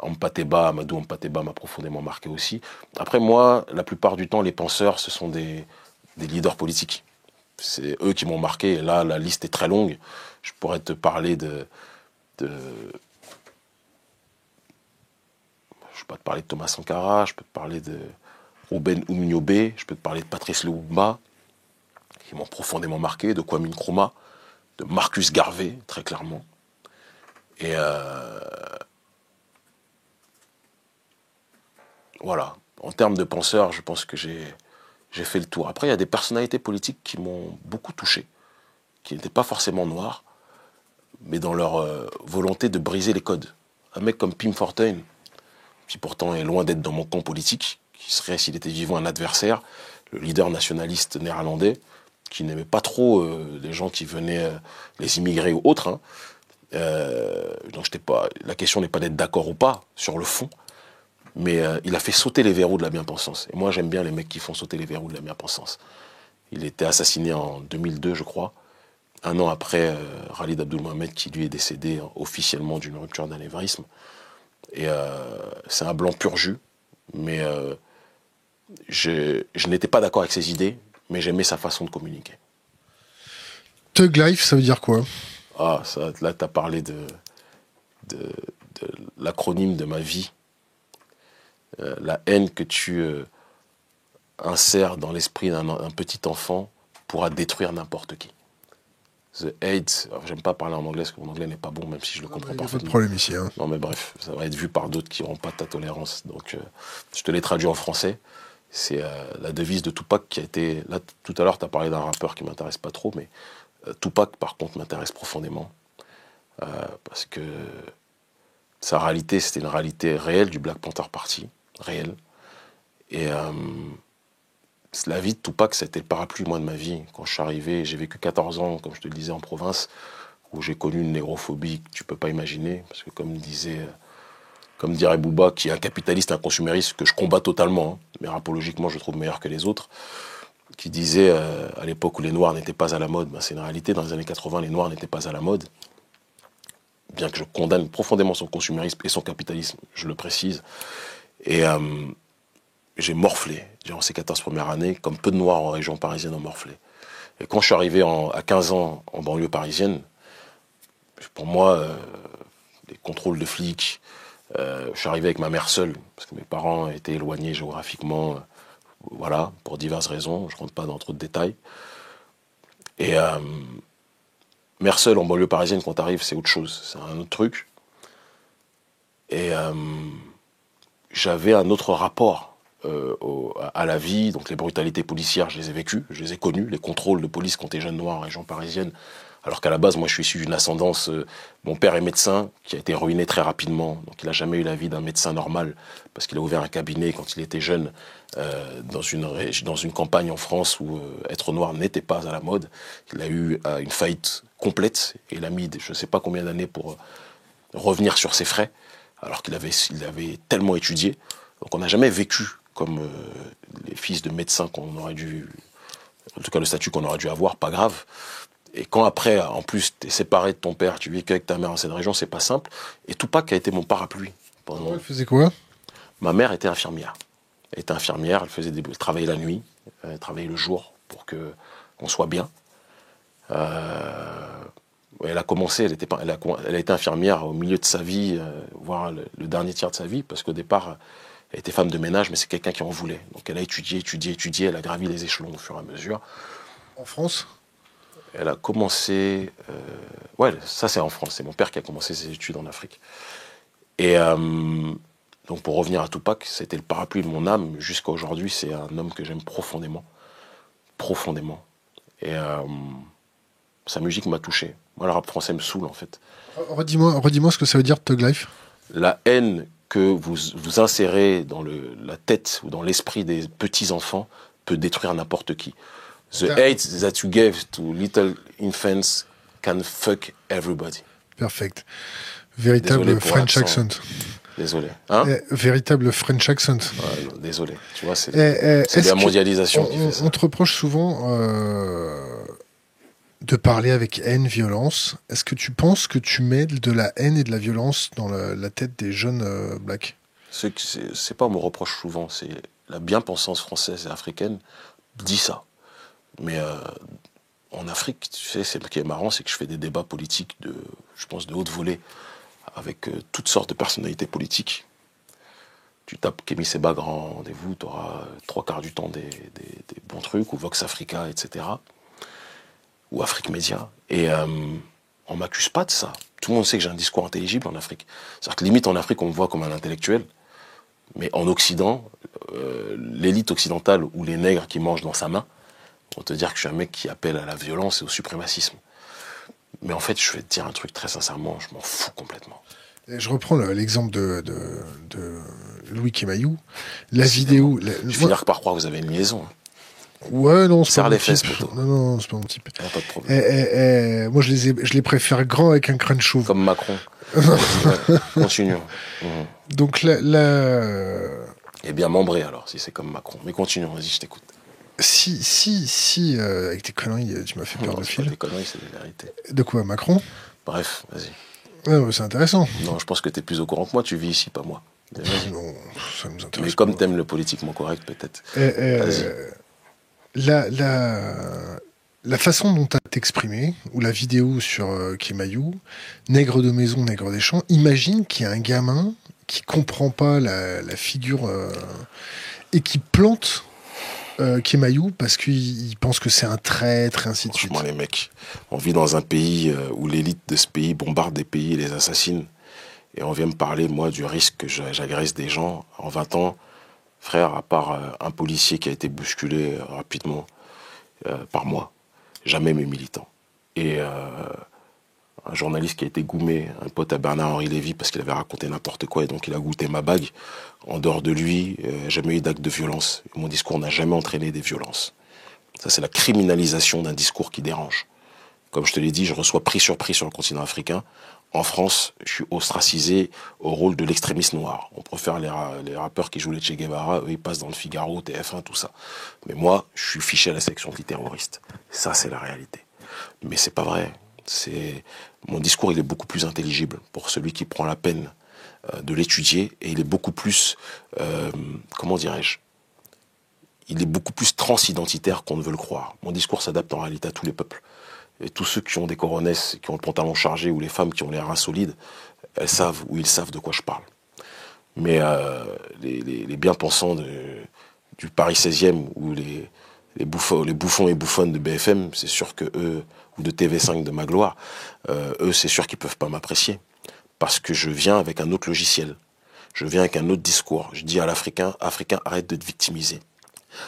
Amadou Hampâté-Bâ m'a profondément marqué aussi. Après, moi, la plupart du temps, les penseurs, ce sont des leaders politiques. C'est eux qui m'ont marqué. Et là, la liste est très longue. Je pourrais te parler je peux te parler de Thomas Sankara, je peux te parler de Ruben Umunyobe, je peux te parler de Patrice Lumumba, qui m'ont profondément marqué, de Kwame Nkrumah, de Marcus Garvey, très clairement. Et voilà. En termes de penseurs, je pense que j'ai fait le tour. Après, il y a des personnalités politiques qui m'ont beaucoup touché, qui n'étaient pas forcément noirs, mais dans leur volonté de briser les codes. Un mec comme Pim Fortuyn, qui pourtant est loin d'être dans mon camp politique, qui serait, s'il était vivant, un adversaire, le leader nationaliste néerlandais, qui n'aimait pas trop les gens qui venaient, les immigrés ou autres. Hein. Donc la question n'est pas d'être d'accord ou pas sur le fond, mais il a fait sauter les verrous de la bien-pensance. Et moi, j'aime bien les mecs qui font sauter les verrous de la bien-pensance. Il était assassiné en 2002, je crois, un an après Khalid Abdul Mohamed, qui lui est décédé officiellement d'une rupture d'anévrisme. Et c'est un blanc pur jus, mais je n'étais pas d'accord avec ses idées, mais j'aimais sa façon de communiquer. Thug Life, ça veut dire quoi? Ah, ça, là, tu as parlé de l'acronyme de ma vie. La haine que tu insères dans l'esprit d'un petit enfant pourra détruire n'importe qui. The hate, j'aime pas parler en anglais parce que mon anglais n'est pas bon, même si je le comprends parfaitement. Pas de problème ici. Hein. Non mais bref, ça va être vu par d'autres qui n'auront pas ta tolérance. Donc je te l'ai traduit en français. C'est la devise de Tupac qui a été... Là, tout à l'heure, tu as parlé d'un rappeur qui m'intéresse pas trop, mais Tupac, par contre, m'intéresse profondément. Parce que sa réalité, c'était une réalité réelle du Black Panther Party, réelle. Et la vie de Tupac, c'était le parapluie, moi, de ma vie. Quand je suis arrivé, j'ai vécu 14 ans, comme je te le disais, en province, où j'ai connu une négrophobie que tu peux pas imaginer. Parce que comme dirait Booba, qui est un capitaliste, un consumériste, que je combats totalement, hein, mais rapologiquement, je le trouve meilleur que les autres, qui disait, à l'époque où les Noirs n'étaient pas à la mode, ben c'est une réalité, dans les années 80, les Noirs n'étaient pas à la mode. Bien que je condamne profondément son consumérisme et son capitalisme, je le précise. Et j'ai morflé durant ces 14 premières années, comme peu de Noirs en région parisienne ont morflé. Et quand je suis arrivé à 15 ans en banlieue parisienne, pour moi, les contrôles de flics, je suis arrivé avec ma mère seule, parce que mes parents étaient éloignés géographiquement, voilà, pour diverses raisons, je ne rentre pas dans trop de détails. Et mère seule en banlieue parisienne, quand t'arrives, c'est autre chose, c'est un autre truc. Et j'avais un autre rapport à la vie, donc les brutalités policières, je les ai vécues, je les ai connues, les contrôles de police quand t'es jeune noir en région parisienne, alors qu'à la base, moi, je suis issu d'une ascendance, mon père est médecin, qui a été ruiné très rapidement, donc il n'a jamais eu la vie d'un médecin normal, parce qu'il a ouvert un cabinet quand il était jeune, dans une campagne en France où être noir n'était pas à la mode. Il a eu une faillite complète, et il a mis je ne sais pas combien d'années pour revenir sur ses frais, alors qu'il avait tellement étudié. Donc on n'a jamais vécu comme les fils de médecins qu'on aurait dû, en tout cas le statut qu'on aurait dû avoir, pas grave. Et quand après, en plus, tu es séparé de ton père, tu vis qu'avec ta mère dans cette région, c'est pas simple. Et Tupac a été mon parapluie. Elle faisait quoi? Ma mère était infirmière. Elle était infirmière, elle travaillait la nuit, elle travaillait le jour pour qu'on soit bien. Elle a commencé, elle a été infirmière au milieu de sa vie, voire le dernier tiers de sa vie, parce qu'au départ, elle était femme de ménage, mais c'est quelqu'un qui en voulait. Donc elle a étudié, elle a gravi les échelons au fur et à mesure. En France? Elle a commencé... ouais, ça c'est en France, c'est mon père qui a commencé ses études en Afrique. Et donc pour revenir à Tupac, c'était le parapluie de mon âme. Jusqu'à aujourd'hui, c'est un homme que j'aime profondément. Profondément. Et sa musique m'a touché. Moi, le rap français me saoule, en fait. Redis-moi ce que ça veut dire, Thug Life. La haine que vous insérez dans la tête ou dans l'esprit des petits-enfants peut détruire n'importe qui. The hate that you gave to little infants can fuck everybody. Perfect. Véritable French accent. Désolé. Hein? Véritable French accent. Ouais, non, désolé. Tu vois, c'est de la mondialisation qui fait ça. On te reproche souvent de parler avec haine, violence. Est-ce que tu penses que tu mêles de la haine et de la violence dans la tête des jeunes blacks? C'est pas mon reproche souvent, c'est la bien-pensance française et africaine dit ça. Mais en Afrique, tu sais, ce qui est marrant, c'est que je fais des débats politiques je pense, de haute volée avec toutes sortes de personnalités politiques. Tu tapes Kémy Séba, grand rendez-vous, tu auras 3/4 du temps des bons trucs, ou Vox Africa, etc. Ou Afrique Média. Et on m'accuse pas de ça. Tout le monde sait que j'ai un discours intelligible en Afrique. C'est-à-dire que limite en Afrique, on me voit comme un intellectuel. Mais en Occident, l'élite occidentale ou les nègres qui mangent dans sa main vont te dire que je suis un mec qui appelle à la violence et au suprémacisme. Mais en fait, je vais te dire un truc très sincèrement, je m'en fous complètement. Et je reprends l'exemple de Louis Kemayou. La vidéo... Je vais finir par croire que vous avez une liaison. Ouais, non, c'est pas les mon fesses, type. plutôt. Non, c'est pas mon type. Pas de problème. Moi, je les préfère grands avec un crâne chauve. Comme Macron. Continuons. Donc, Eh bien, membré alors, si c'est comme Macron. Mais continuons, vas-y, je t'écoute. Si, avec tes conneries, tu m'as fait perdre le fil. Pas des conneries, c'est des vérités. De quoi, Macron? Bref, vas-y. Ouais, c'est intéressant. Non, je pense que t'es plus au courant que moi, tu vis ici, pas moi. Non, ça nous intéresse. Mais comme t'aimes le politiquement correct, peut-être. La façon dont tu as t'exprimé, ou la vidéo sur Kemayou, nègre de maison, nègre des champs, imagine qu'il y a un gamin qui comprend pas la figure et qui plante Kemayou parce qu'il pense que c'est un traître, et ainsi de suite. Franchement, les mecs, on vit dans un pays où l'élite de ce pays bombarde des pays et les assassine. Et on vient me parler, moi, du risque que j'agresse des gens. En 20 ans, frère, à part un policier qui a été bousculé rapidement par moi, jamais mes militants. Et un journaliste qui a été goumé, un pote à Bernard-Henri Lévy, parce qu'il avait raconté n'importe quoi, et donc il a goûté ma bague. En dehors de lui, jamais eu d'acte de violence. Mon discours n'a jamais entraîné des violences. Ça, c'est la criminalisation d'un discours qui dérange. Comme je te l'ai dit, je reçois prix sur le continent africain. En France, je suis ostracisé au rôle de l'extrémiste noir. On préfère les rappeurs qui jouent les Che Guevara, eux ils passent dans le Figaro, TF1, tout ça. Mais moi, je suis fiché à la section antiterroriste. Ça, c'est la réalité. Mais c'est pas vrai. Mon discours, il est beaucoup plus intelligible pour celui qui prend la peine de l'étudier, et il est beaucoup plus, comment dirais-je, il est beaucoup plus transidentitaire qu'on ne veut le croire. Mon discours s'adapte en réalité à tous les peuples. Et tous ceux qui ont des coronesses, qui ont le pantalon chargé, ou les femmes qui ont les reins solides, elles savent, ou ils savent de quoi je parle. Mais les bien-pensants du Paris 16e, ou les bouffons et bouffonnes de BFM, c'est sûr que eux, ou de TV5 de Magloire, eux, c'est sûr qu'ils peuvent pas m'apprécier. Parce que je viens avec un autre logiciel. Je viens avec un autre discours. Je dis à l'Africain, Africain, arrête de te victimiser.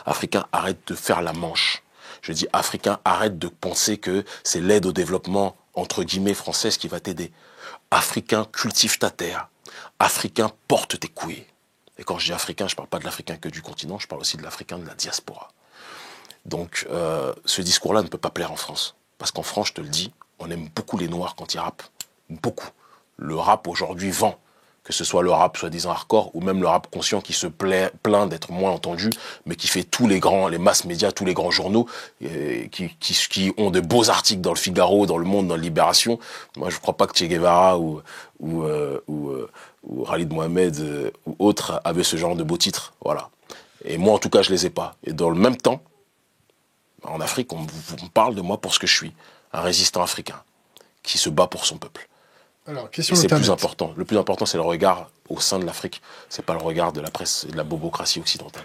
Africain, arrête de faire la manche. Je dis, Africain, arrête de penser que c'est l'aide au développement, entre guillemets, française qui va t'aider. Africain, cultive ta terre. Africain, porte tes couilles. Et quand je dis africain, je ne parle pas de l'Africain que du continent, je parle aussi de l'Africain de la diaspora. Donc, ce discours-là ne peut pas plaire en France. Parce qu'en France, je te le dis, on aime beaucoup les Noirs quand ils rappent. Beaucoup. Le rap, aujourd'hui, vend. Que ce soit le rap soi-disant hardcore ou même le rap conscient qui se plaint d'être moins entendu, mais qui fait les masses médias, tous les grands journaux, qui ont de beaux articles dans le Figaro, dans le Monde, dans Libération. Moi, je ne crois pas que Che Guevara ou Khalid Mohamed ou autres avaient ce genre de beaux titres. Voilà. Et moi, en tout cas, je les ai pas. Et dans le même temps, en Afrique, on me parle de moi pour ce que je suis. Un résistant africain qui se bat pour son peuple. Alors, question c'est Internet. plus important. Le plus important, c'est le regard au sein de l'Afrique. C'est pas le regard de la presse et de la bobocratie occidentale.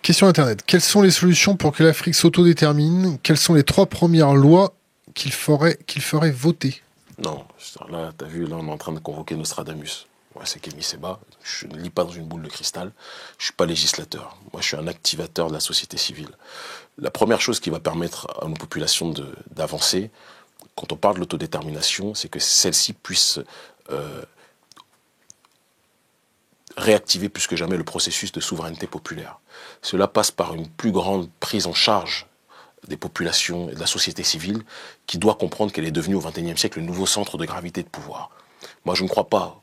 Question Internet. Quelles sont les solutions pour que l'Afrique s'autodétermine? Quelles sont les 3 premières lois qu'il ferait voter? Non, là, t'as vu, là, on est en train de convoquer Nostradamus. Ouais, c'est Kémy Séba. Je ne lis pas dans une boule de cristal. Je suis pas législateur. Moi, je suis un activateur de la société civile. La première chose qui va permettre à nos populations d'avancer, quand on parle de l'autodétermination, c'est que celle-ci puisse réactiver plus que jamais le processus de souveraineté populaire. Cela passe par une plus grande prise en charge des populations et de la société civile qui doit comprendre qu'elle est devenue au XXIe siècle le nouveau centre de gravité de pouvoir. Moi, je ne crois pas.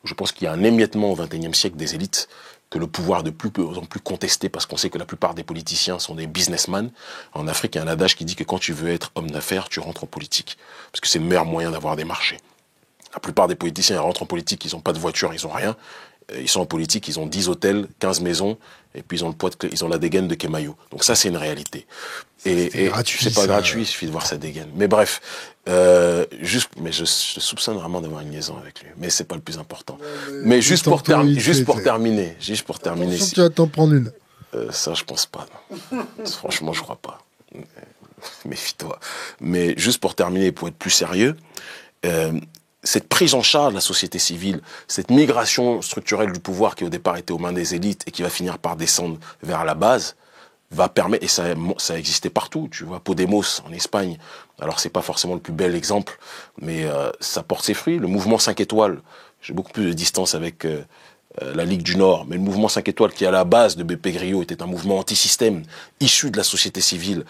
Je pense qu'il y a un émiettement au XXIe siècle des élites que le pouvoir est de plus en plus contesté parce qu'on sait que la plupart des politiciens sont des businessmen. En Afrique, il y a un adage qui dit que quand tu veux être homme d'affaires, tu rentres en politique. Parce que c'est le meilleur moyen d'avoir des marchés. La plupart des politiciens, ils rentrent en politique, ils n'ont pas de voiture, ils n'ont rien. Ils sont en politique, ils ont 10 hôtels, 15 maisons, et puis ils ont la dégaine de Kemayo. Donc ça, c'est une réalité. Et c'est pas gratuit, il suffit de voir sa dégaine. Mais bref, mais je soupçonne vraiment d'avoir une liaison avec lui. Mais c'est pas le plus important. Mais juste pour terminer. Si tu vas t'en prendre une. Ça, je pense pas. Non. Franchement, je crois pas. Méfie-toi. Mais juste pour terminer, pour être plus sérieux, cette prise en charge de la société civile, cette migration structurelle du pouvoir qui au départ était aux mains des élites et qui va finir par descendre vers la base, va permettre, et ça existait partout, tu vois, Podemos en Espagne, alors c'est pas forcément le plus bel exemple, mais ça porte ses fruits. Le mouvement 5 étoiles, j'ai beaucoup plus de distance avec la Ligue du Nord, mais le mouvement 5 étoiles qui à la base de BP Grillo était un mouvement anti-système, issu de la société civile,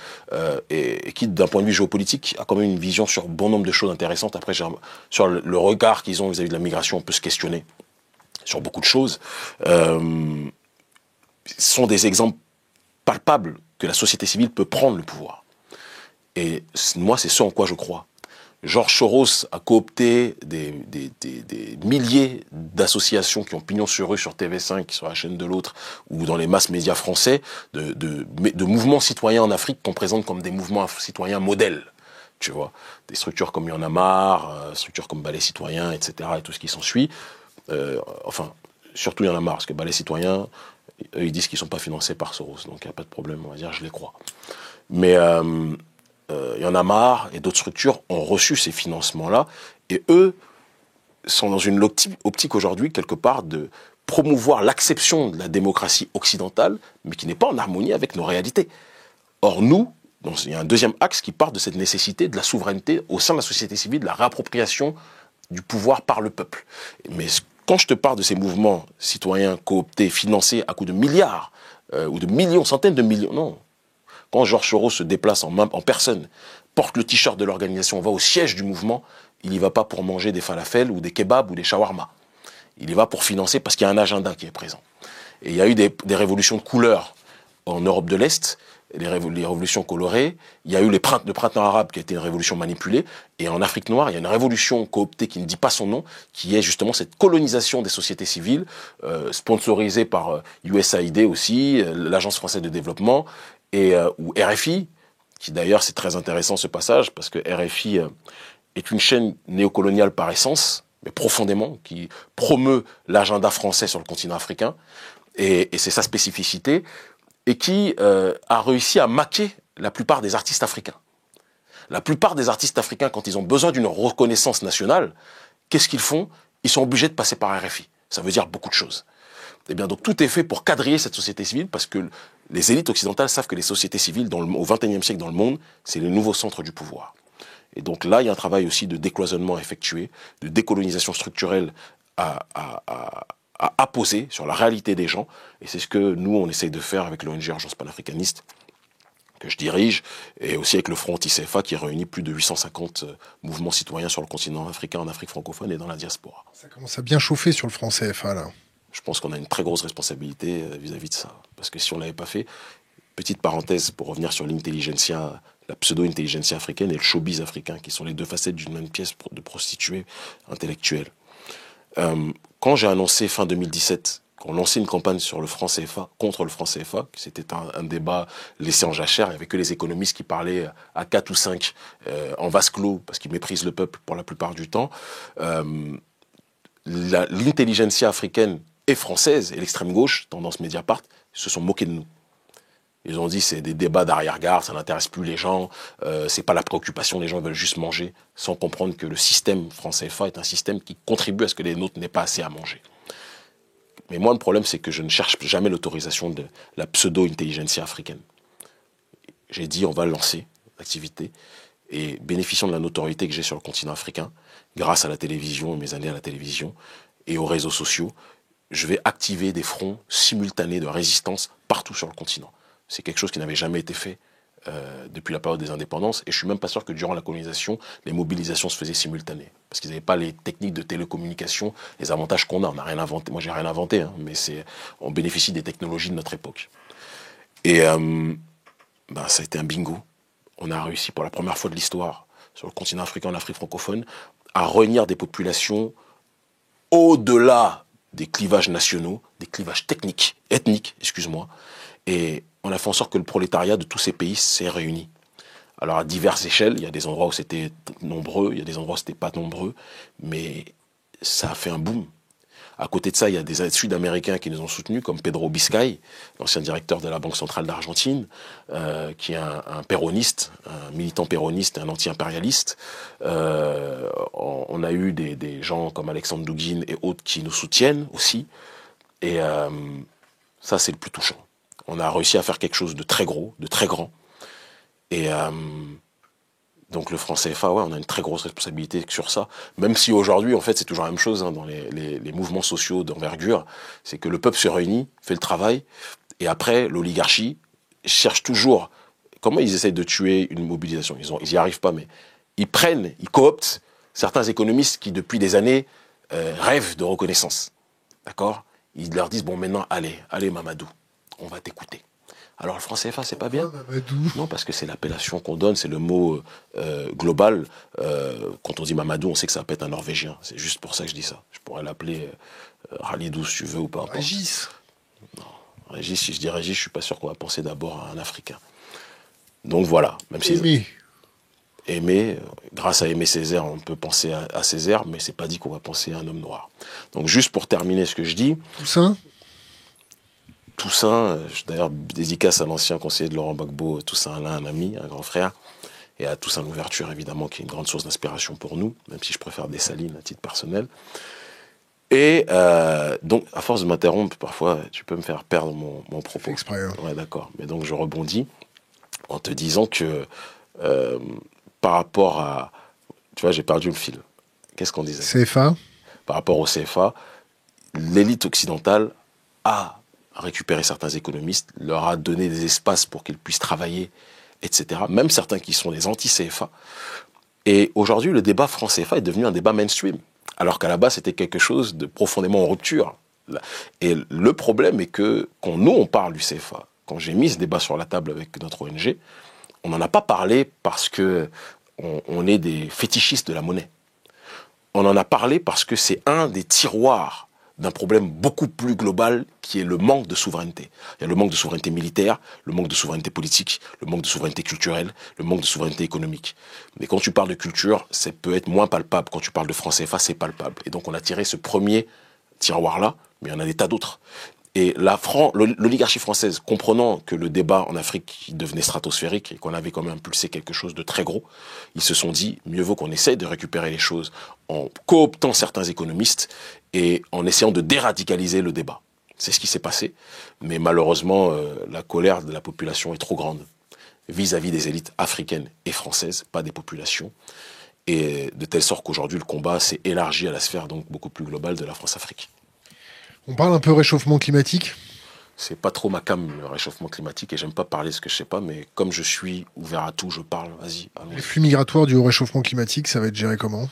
et qui d'un point de vue géopolitique a quand même une vision sur bon nombre de choses intéressantes. Après, sur le regard qu'ils ont vis-à-vis de la migration, on peut se questionner sur beaucoup de choses. Sont des exemples palpables que la société civile peut prendre le pouvoir. Et moi, c'est ce en quoi je crois. Georges Soros a coopté des milliers d'associations qui ont pignon sur rue sur TV5, sur la chaîne de l'autre, ou dans les masses médias français, de mouvements citoyens en Afrique qu'on présente comme des mouvements citoyens modèles. Tu vois, des structures comme Y en a marre, structures comme Balai Citoyen, etc., et tout ce qui s'ensuit. Enfin, surtout Y en a marre, parce que Balai Citoyen, eux, ils disent qu'ils ne sont pas financés par Soros, donc il n'y a pas de problème, on va dire, je les crois. Mais Y en a marre et d'autres structures ont reçu ces financements-là, et eux sont dans une optique aujourd'hui, quelque part, de promouvoir l'acception de la démocratie occidentale, mais qui n'est pas en harmonie avec nos réalités. Or, nous, il y a un deuxième axe qui part de cette nécessité de la souveraineté au sein de la société civile, de la réappropriation du pouvoir par le peuple. Mais quand je te parle de ces mouvements citoyens cooptés, financés à coups de milliards, ou de millions, centaines de millions, non. Quand Georges Soros se déplace en personne, porte le t-shirt de l'organisation, va au siège du mouvement, il n'y va pas pour manger des falafels ou des kebabs ou des shawarma. Il y va pour financer parce qu'il y a un agenda qui est présent. Et il y a eu des révolutions de couleur en Europe de l'Est, les révolutions colorées. Il y a eu le printemps arabe qui a été une révolution manipulée. Et en Afrique noire, il y a une révolution cooptée qui ne dit pas son nom, qui est justement cette colonisation des sociétés civiles, sponsorisée par USAID aussi, l'Agence française de développement, ou RFI, qui d'ailleurs, c'est très intéressant ce passage, parce que RFI est une chaîne néocoloniale par essence, mais profondément, qui promeut l'agenda français sur le continent africain, et c'est sa spécificité, et qui a réussi à maquer la plupart des artistes africains. La plupart des artistes africains, quand ils ont besoin d'une reconnaissance nationale, qu'est-ce qu'ils font? Ils sont obligés de passer par RFI. Ça veut dire beaucoup de choses. Eh bien, donc tout est fait pour quadriller cette société civile, parce que les élites occidentales savent que les sociétés civiles au XXIe siècle dans le monde, c'est le nouveau centre du pouvoir. Et donc là, il y a un travail aussi de décloisonnement à effectuer, de décolonisation structurelle à apposer sur la réalité des gens. Et c'est ce que nous, on essaye de faire avec l'ONG Urgence Panafricaniste, que je dirige, et aussi avec le Front anti-CFA qui réunit plus de 850 mouvements citoyens sur le continent africain, en Afrique francophone et dans la diaspora. Ça commence à bien chauffer sur le Front CFA, là. Je pense qu'on a une très grosse responsabilité vis-à-vis de ça. Parce que si on ne l'avait pas fait, petite parenthèse pour revenir sur l'intelligentsia, la pseudo-intelligentsia africaine et le showbiz africain, qui sont les deux facettes d'une même pièce de prostituée intellectuelle. Quand j'ai annoncé fin 2017 qu'on lançait une campagne sur le franc CFA, contre le franc CFA, c'était un débat laissé en jachère, il n'y avait que les économistes qui parlaient à 4 ou 5 en vase clos, parce qu'ils méprisent le peuple pour la plupart du temps. L'intelligentsia africaine et française et l'extrême gauche, tendance Mediapart, se sont moqués de nous. Ils ont dit c'est des débats d'arrière-garde, ça n'intéresse plus les gens, c'est pas la préoccupation, les gens veulent juste manger, sans comprendre que le système franc CFA est un système qui contribue à ce que les nôtres n'aient pas assez à manger. Mais moi, le problème, c'est que je ne cherche jamais l'autorisation de la pseudo-intelligentsia africaine. J'ai dit on va lancer l'activité et bénéficiant de la notoriété que j'ai sur le continent africain, grâce à la télévision et mes années à la télévision et aux réseaux sociaux, je vais activer des fronts simultanés de résistance partout sur le continent. C'est quelque chose qui n'avait jamais été fait depuis la période des indépendances. Et je suis même pas sûr que durant la colonisation, les mobilisations se faisaient simultanées. Parce qu'ils n'avaient pas les techniques de télécommunication, les avantages qu'on a. On n'a rien inventé. Moi, j'ai rien inventé, hein, mais on bénéficie des technologies de notre époque. Et ça a été un bingo. On a réussi pour la première fois de l'histoire, sur le continent africain, en Afrique francophone, à réunir des populations au-delà des clivages nationaux, des clivages ethniques, excuse-moi. Et on a fait en sorte que le prolétariat de tous ces pays s'est réuni. Alors à diverses échelles, il y a des endroits où c'était nombreux, il y a des endroits où c'était pas nombreux, mais ça a fait un boom. À côté de ça, il y a des Sud-Américains qui nous ont soutenus, comme Pedro Biscay, l'ancien directeur de la Banque centrale d'Argentine, qui est un péroniste, un militant péroniste, un anti-impérialiste. On a eu des gens comme Alexandre Douguine et autres qui nous soutiennent aussi. Et ça, c'est le plus touchant. On a réussi à faire quelque chose de très gros, de très grand. Et donc le franc CFA, ouais, on a une très grosse responsabilité sur ça. Même si aujourd'hui, en fait, c'est toujours la même chose dans les mouvements sociaux d'envergure. C'est que le peuple se réunit, fait le travail, et après, l'oligarchie cherche toujours... Comment ils essayent de tuer une mobilisation? Ils y arrivent pas, mais ils cooptent certains économistes qui, depuis des années, rêvent de reconnaissance. D'accord? Ils leur disent, bon, maintenant, allez Mamadou, on va t'écouter. Alors le franc CFA, c'est pas bien? Non, parce que c'est l'appellation qu'on donne, c'est le mot global. Quand on dit Mamadou, on sait que ça peut être un Norvégien. C'est juste pour ça que je dis ça. Je pourrais l'appeler Khalidou si tu veux ou pas. Régis. Non, Régis, si je dis Régis, je suis pas sûr qu'on va penser d'abord à un Africain. Donc voilà. Même si Aimé, grâce à Aimé Césaire, on peut penser à Césaire, mais c'est pas dit qu'on va penser à un homme noir. Donc juste pour terminer ce que je dis. Toussaint, d'ailleurs, dédicace à l'ancien conseiller de Laurent Gbagbo, Toussaint Alain, un ami, un grand frère, et à Toussaint Louverture, évidemment, qui est une grande source d'inspiration pour nous, même si je préfère Dessalines à titre personnel. Et donc, à force de m'interrompre, parfois, tu peux me faire perdre mon propos. Exprès, hein. Ouais, d'accord. Mais donc, je rebondis en te disant que par rapport à... Tu vois, j'ai perdu le fil. Qu'est-ce qu'on disait? CFA. Par rapport au CFA, l'élite occidentale a récupéré certains économistes, leur a donné des espaces pour qu'ils puissent travailler, etc. Même certains qui sont des anti-CFA. Et aujourd'hui, le débat franc-CFA est devenu un débat mainstream, alors qu'à la base, c'était quelque chose de profondément en rupture. Et le problème est que quand nous, on parle du CFA, quand j'ai mis ce débat sur la table avec notre ONG, on n'en a pas parlé parce que on est des fétichistes de la monnaie. On en a parlé parce que c'est un des tiroirs d'un problème beaucoup plus global qui est le manque de souveraineté. Il y a le manque de souveraineté militaire, le manque de souveraineté politique, le manque de souveraineté culturelle, le manque de souveraineté économique. Mais quand tu parles de culture, ça peut être moins palpable. Quand tu parles de franc CFA, c'est palpable. Et donc on a tiré ce premier tiroir-là, mais il y en a des tas d'autres. Et l'oligarchie française, comprenant que le débat en Afrique devenait stratosphérique et qu'on avait quand même impulsé quelque chose de très gros, ils se sont dit, mieux vaut qu'on essaye de récupérer les choses en cooptant certains économistes et en essayant de déradicaliser le débat. C'est ce qui s'est passé, mais malheureusement, la colère de la population est trop grande vis-à-vis des élites africaines et françaises, pas des populations, et de telle sorte qu'aujourd'hui, le combat s'est élargi à la sphère donc beaucoup plus globale de la France-Afrique. On parle un peu réchauffement climatique. C'est pas trop ma came, le réchauffement climatique, et j'aime pas parler de ce que je sais pas, mais comme je suis ouvert à tout, je parle, vas-y. Les flux migratoires dus au réchauffement climatique, ça va être géré comment?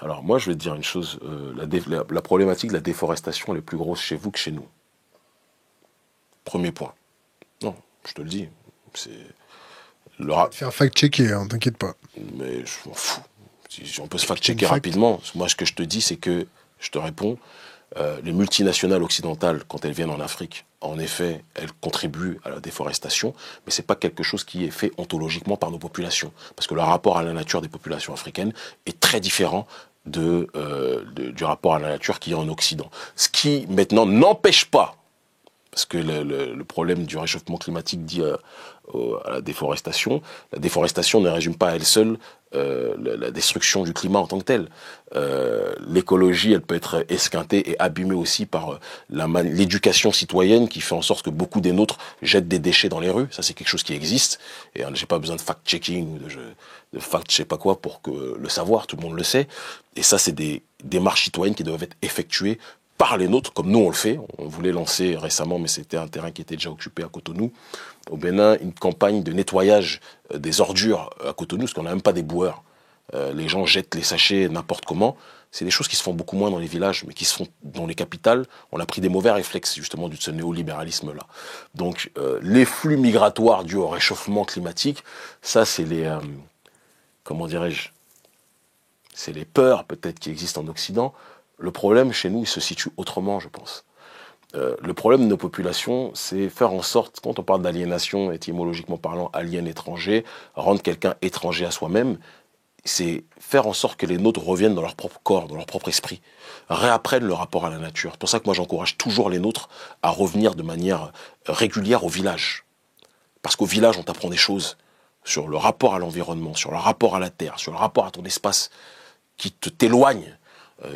Alors moi, je vais te dire une chose, la problématique de la déforestation elle est plus grosse chez vous que chez nous. Premier point. Non, je te le dis. C'est On va te faire fact-checker, hein, t'inquiète pas. Mais je m'en fous. Si on peut se fact-checker rapidement. Moi, ce que je te dis, c'est que, je te réponds, les multinationales occidentales, quand elles viennent en Afrique, en effet, elles contribuent à la déforestation, mais ce n'est pas quelque chose qui est fait ontologiquement par nos populations. Parce que le rapport à la nature des populations africaines est très différent du rapport à la nature qu'il y a en Occident. Ce qui, maintenant, n'empêche pas, parce que le problème du réchauffement climatique dit à la déforestation ne résume pas à elle seule la destruction du climat en tant que telle. L'écologie, elle peut être esquintée et abîmée aussi par l'éducation citoyenne qui fait en sorte que beaucoup des nôtres jettent des déchets dans les rues. Ça, c'est quelque chose qui existe. Et j'ai pas besoin de fact-checking ou de fact je sais pas quoi pour le savoir, tout le monde le sait. Et ça, c'est des démarches citoyennes qui doivent être effectuées par les nôtres, comme nous on le fait. On voulait lancer récemment, mais c'était un terrain qui était déjà occupé à Cotonou, au Bénin, une campagne de nettoyage des ordures à Cotonou, parce qu'on n'a même pas des boueurs. Les gens jettent les sachets n'importe comment. C'est des choses qui se font beaucoup moins dans les villages, mais qui se font dans les capitales. On a pris des mauvais réflexes, justement, de ce néolibéralisme-là. Donc, les flux migratoires dus au réchauffement climatique, ça, c'est les... comment dirais-je? C'est les peurs, peut-être, qui existent en Occident. Le problème, chez nous, il se situe autrement, je pense. Le problème de nos populations, c'est faire en sorte, quand on parle d'aliénation, étymologiquement parlant, alien étranger, rendre quelqu'un étranger à soi-même, c'est faire en sorte que les nôtres reviennent dans leur propre corps, dans leur propre esprit, réapprennent le rapport à la nature. C'est pour ça que moi j'encourage toujours les nôtres à revenir de manière régulière au village. Parce qu'au village, on t'apprend des choses sur le rapport à l'environnement, sur le rapport à la terre, sur le rapport à ton espace, qui t'éloigne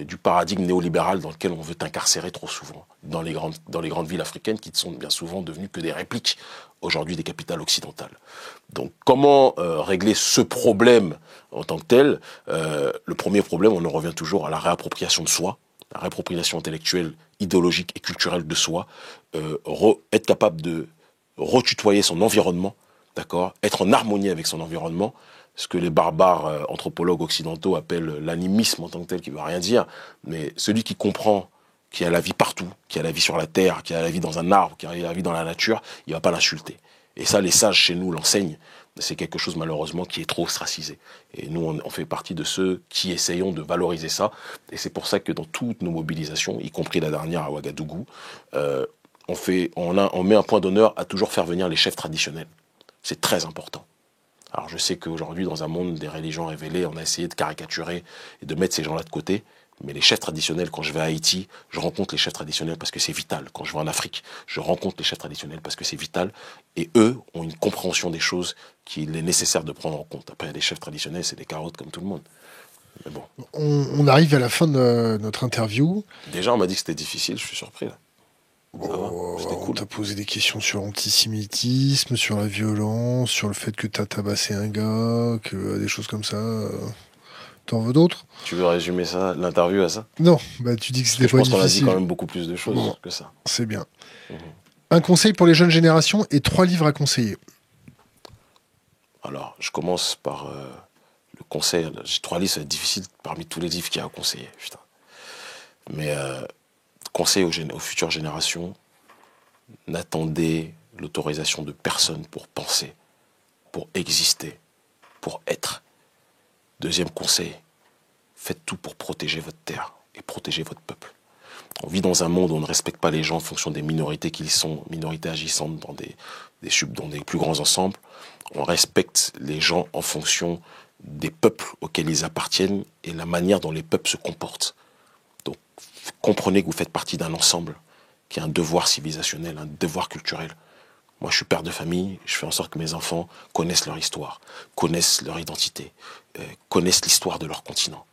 du paradigme néolibéral dans lequel on veut t'incarcérer trop souvent, dans les grandes villes africaines qui sont bien souvent devenues que des répliques aujourd'hui des capitales occidentales. Donc comment régler ce problème en tant que tel? Le premier problème, on en revient toujours à la réappropriation de soi, la réappropriation intellectuelle, idéologique et culturelle de soi, être capable de retutoyer son environnement, d'accord, être en harmonie avec son environnement, ce que les barbares anthropologues occidentaux appellent l'animisme en tant que tel, qui ne veut rien dire, mais celui qui comprend qu'il y a la vie partout, qu'il y a la vie sur la terre, qu'il y a la vie dans un arbre, qu'il y a la vie dans la nature, il ne va pas l'insulter. Et ça, les sages chez nous l'enseignent. C'est quelque chose malheureusement qui est trop ostracisé. Et nous, on fait partie de ceux qui essayons de valoriser ça. Et c'est pour ça que dans toutes nos mobilisations, y compris la dernière à Ouagadougou, on met un point d'honneur à toujours faire venir les chefs traditionnels. C'est très important. Alors je sais qu'aujourd'hui, dans un monde des religions révélées, on a essayé de caricaturer et de mettre ces gens-là de côté. Mais les chefs traditionnels, quand je vais à Haïti, je rencontre les chefs traditionnels parce que c'est vital. Quand je vais en Afrique, je rencontre les chefs traditionnels parce que c'est vital. Et eux ont une compréhension des choses qu'il est nécessaire de prendre en compte. Après, les chefs traditionnels, c'est des carottes comme tout le monde. Mais bon. On arrive à la fin de notre interview. Déjà, on m'a dit que c'était difficile, je suis surpris là. On t'a posé des questions sur l'antisémitisme, sur la violence, sur le fait que t'as tabassé un gars, des choses comme ça. T'en veux d'autres? Tu veux résumer ça, l'interview à ça? Non, bah tu dis que c'était pas difficile. Je pense qu'on a dit quand même beaucoup plus de choses que ça. C'est bien. Un conseil pour les jeunes générations et 3 livres à conseiller. Alors, je commence par le conseil. J'ai 3 livres, ça va être difficile parmi tous les livres qu'il y a à conseiller. Putain. Mais conseil aux futures générations, n'attendez l'autorisation de personne pour penser, pour exister, pour être. Deuxième conseil, faites tout pour protéger votre terre et protéger votre peuple. On vit dans un monde où on ne respecte pas les gens en fonction des minorités qu'ils sont, minorités agissantes dans des plus grands ensembles. On respecte les gens en fonction des peuples auxquels ils appartiennent et la manière dont les peuples se comportent. Donc, comprenez que vous faites partie d'un ensemble qui a un devoir civilisationnel, un devoir culturel. Moi, je suis père de famille, je fais en sorte que mes enfants connaissent leur histoire, connaissent leur identité, connaissent l'histoire de leur continent.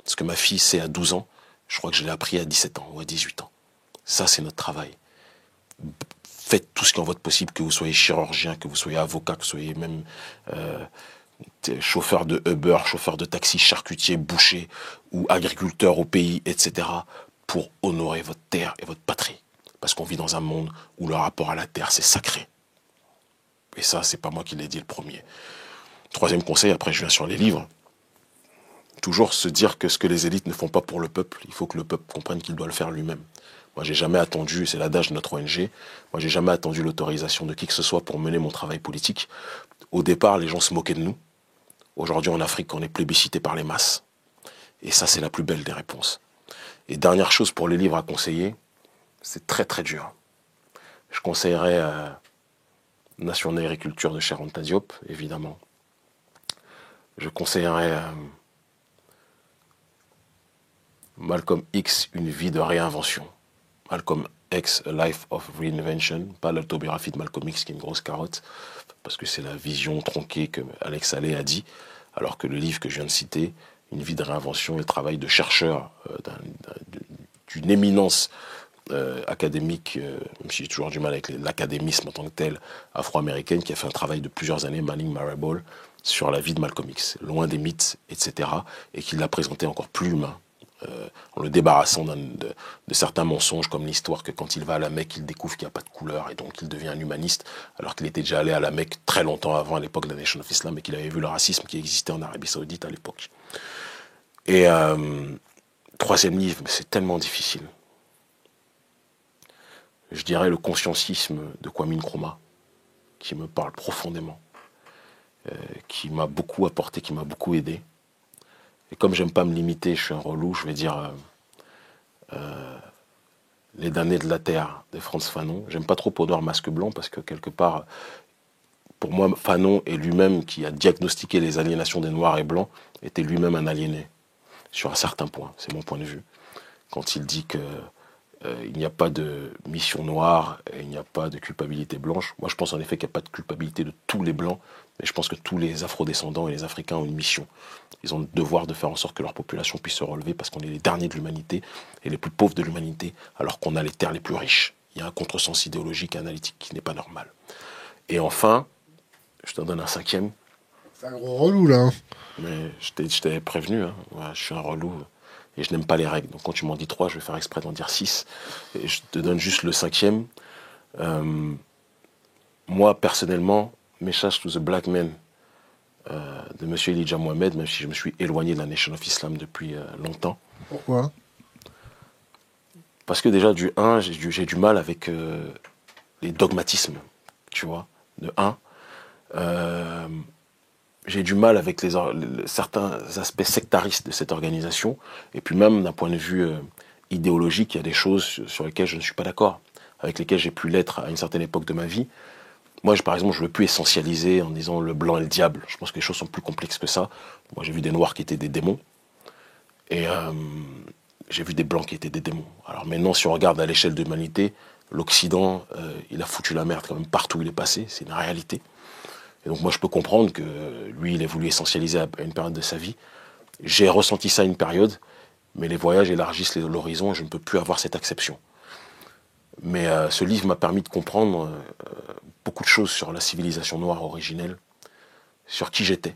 Ce que ma fille sait à 12 ans, je crois que je l'ai appris à 17 ans ou à 18 ans. Ça, c'est notre travail. Faites tout ce qui est en votre possible, que vous soyez chirurgien, que vous soyez avocat, que vous soyez même chauffeur de Uber, chauffeur de taxi, charcutier, boucher ou agriculteur au pays, etc., pour honorer votre terre et votre patrie. Parce qu'on vit dans un monde où le rapport à la terre, c'est sacré. Et ça, c'est pas moi qui l'ai dit le premier. Troisième conseil, après je viens sur les livres. Toujours se dire que ce que les élites ne font pas pour le peuple, il faut que le peuple comprenne qu'il doit le faire lui-même. Moi, j'ai jamais attendu, c'est l'adage de notre ONG, moi, j'ai jamais attendu l'autorisation de qui que ce soit pour mener mon travail politique. Au départ, les gens se moquaient de nous. Aujourd'hui, en Afrique, on est plébiscité par les masses. Et ça, c'est la plus belle des réponses. Et dernière chose pour les livres à conseiller, c'est très très dur. Je conseillerais Nation d'agriculture de Cheikh Anta Diop, évidemment. Je conseillerais Malcolm X, Une vie de réinvention. Malcolm X, A Life of Reinvention, pas l'autobiographie de Malcolm X qui est une grosse carotte, parce que c'est la vision tronquée que Alex Haley a dit, alors que le livre que je viens de citer, Une vie de réinvention, est le travail de chercheur d'une éminence académique, même si j'ai toujours du mal avec l'académisme en tant que tel, afro-américaine, qui a fait un travail de plusieurs années, Manning Marable, sur la vie de Malcolm X, loin des mythes, etc., et qui l'a présenté encore plus humain, en le débarrassant de certains mensonges comme l'histoire que quand il va à la Mecque, il découvre qu'il n'y a pas de couleur et donc il devient un humaniste, alors qu'il était déjà allé à la Mecque très longtemps avant, à l'époque de la Nation of Islam, et qu'il avait vu le racisme qui existait en Arabie Saoudite à l'époque. Et troisième livre, c'est tellement difficile. Je dirais le consciencisme de Kwame Nkrumah, qui me parle profondément, qui m'a beaucoup apporté, qui m'a beaucoup aidé. Et comme j'aime pas me limiter, je suis un relou, je vais dire Les damnés de la terre de Frantz Fanon. J'aime pas trop Peau noire, masque blanc parce que quelque part, pour moi, Fanon est lui-même qui a diagnostiqué les aliénations des noirs et blancs, était lui-même un aliéné sur un certain point. C'est mon point de vue. Quand il dit que il n'y a pas de mission noire et il n'y a pas de culpabilité blanche. Moi, je pense en effet qu'il n'y a pas de culpabilité de tous les blancs, mais je pense que tous les afrodescendants et les Africains ont une mission. Ils ont le devoir de faire en sorte que leur population puisse se relever parce qu'on est les derniers de l'humanité et les plus pauvres de l'humanité, alors qu'on a les terres les plus riches. Il y a un contresens idéologique et analytique qui n'est pas normal. Et enfin, je t'en donne un cinquième. C'est un gros relou, là. Hein. Mais je t'avais prévenu, hein. Ouais, je suis un relou. Et je n'aime pas les règles. Donc quand tu m'en dis 3, je vais faire exprès d'en dire 6. Et je te donne juste le cinquième. Moi, personnellement, Message to the Black Men de M. Elijah Muhammad, même si je me suis éloigné de la Nation of Islam depuis longtemps. Pourquoi? Parce que déjà, du 1, j'ai du mal avec les dogmatismes, tu vois. De 1. J'ai du mal avec certains aspects sectaristes de cette organisation. Et puis même d'un point de vue idéologique, il y a des choses sur lesquelles je ne suis pas d'accord, avec lesquelles j'ai pu l'être à une certaine époque de ma vie. Moi, par exemple, je ne veux plus essentialiser en disant le blanc et le diable. Je pense que les choses sont plus complexes que ça. Moi, j'ai vu des noirs qui étaient des démons. Et j'ai vu des blancs qui étaient des démons. Alors maintenant, si on regarde à l'échelle de l'humanité, l'Occident, il a foutu la merde quand même partout où il est passé. C'est une réalité. Et donc moi je peux comprendre que lui il a voulu essentialiser à une période de sa vie. J'ai ressenti ça à une période, mais les voyages élargissent l'horizon et je ne peux plus avoir cette acception. Mais ce livre m'a permis de comprendre beaucoup de choses sur la civilisation noire originelle, sur qui j'étais.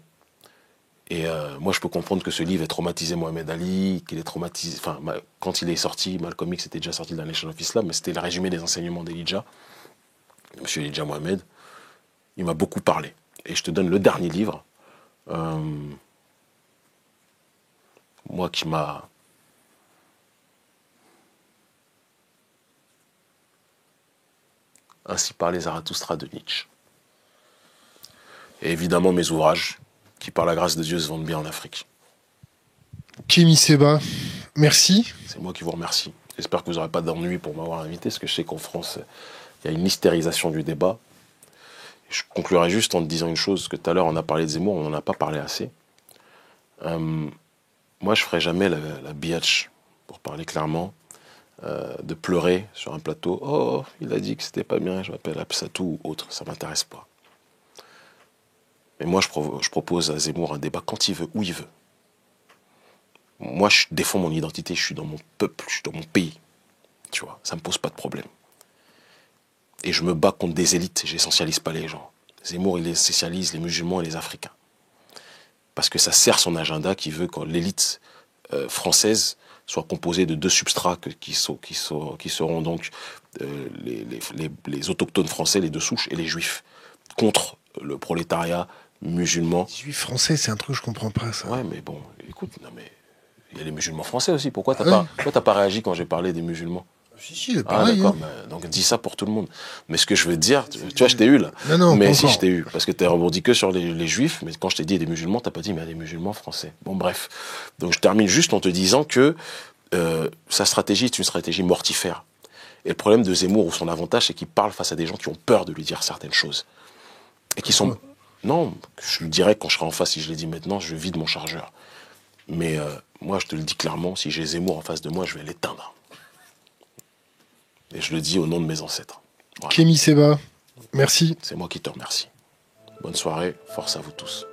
Et moi je peux comprendre que ce livre ait traumatisé Mohamed Ali, qu'il est traumatisé. Enfin, quand il est sorti, Malcolm X était déjà sorti de la Nation of Islam, mais c'était le résumé des enseignements d'Elijah, M. Elijah Muhammad. Il m'a beaucoup parlé. Et je te donne le dernier livre. Moi qui m'a... Ainsi parlait Zarathustra de Nietzsche. Et évidemment mes ouvrages, qui par la grâce de Dieu se vendent bien en Afrique. Kémy Séba, merci. C'est moi qui vous remercie. J'espère que vous n'aurez pas d'ennui pour m'avoir invité, parce que je sais qu'en France, il y a une hystérisation du débat. Je conclurai juste en te disant une chose, que tout à l'heure on a parlé de Zemmour, on n'en a pas parlé assez. Moi je ferai jamais la biatch, pour parler clairement, de pleurer sur un plateau. Oh, il a dit que c'était pas bien, je m'appelle Absatou ou autre, ça m'intéresse pas. Mais moi je propose à Zemmour un débat quand il veut, où il veut. Moi je défends mon identité, je suis dans mon peuple, je suis dans mon pays. Tu vois, ça me pose pas de problème. Et je me bats contre des élites, j'essentialise pas les gens. Zemmour, il essentialise les musulmans et les Africains. Parce que ça sert son agenda qui veut que l'élite française soit composée de deux substrats qui seront donc les autochtones français, les deux souches, et les juifs, contre le prolétariat musulman. Les juifs français, c'est un truc que je comprends pas, ça. Ouais, mais bon, écoute, non mais il y a les musulmans français aussi. Pourquoi t'as pas réagi quand j'ai parlé des musulmans? Si, c'est pareil. Ah d'accord, donc dis ça pour tout le monde. Mais ce que je veux te dire, tu vois, je t'ai eu là. Non, mais si, je t'ai eu, parce que t'as rebondi que sur les juifs, mais quand je t'ai dit des musulmans, t'as pas dit, mais il y a des musulmans français. Bon, bref. Donc je termine juste en te disant que sa stratégie est une stratégie mortifère. Et le problème de Zemmour, ou son avantage, c'est qu'il parle face à des gens qui ont peur de lui dire certaines choses. Et qui sont... Non, je le dirais quand je serai en face, si je l'ai dit maintenant, je vide mon chargeur. Mais moi, je te le dis clairement, si j'ai Zemmour en face de moi, je vais l'éteindre. Et je le dis au nom de mes ancêtres. Voilà. Kémy Séba, merci. C'est moi qui te remercie. Bonne soirée, force à vous tous.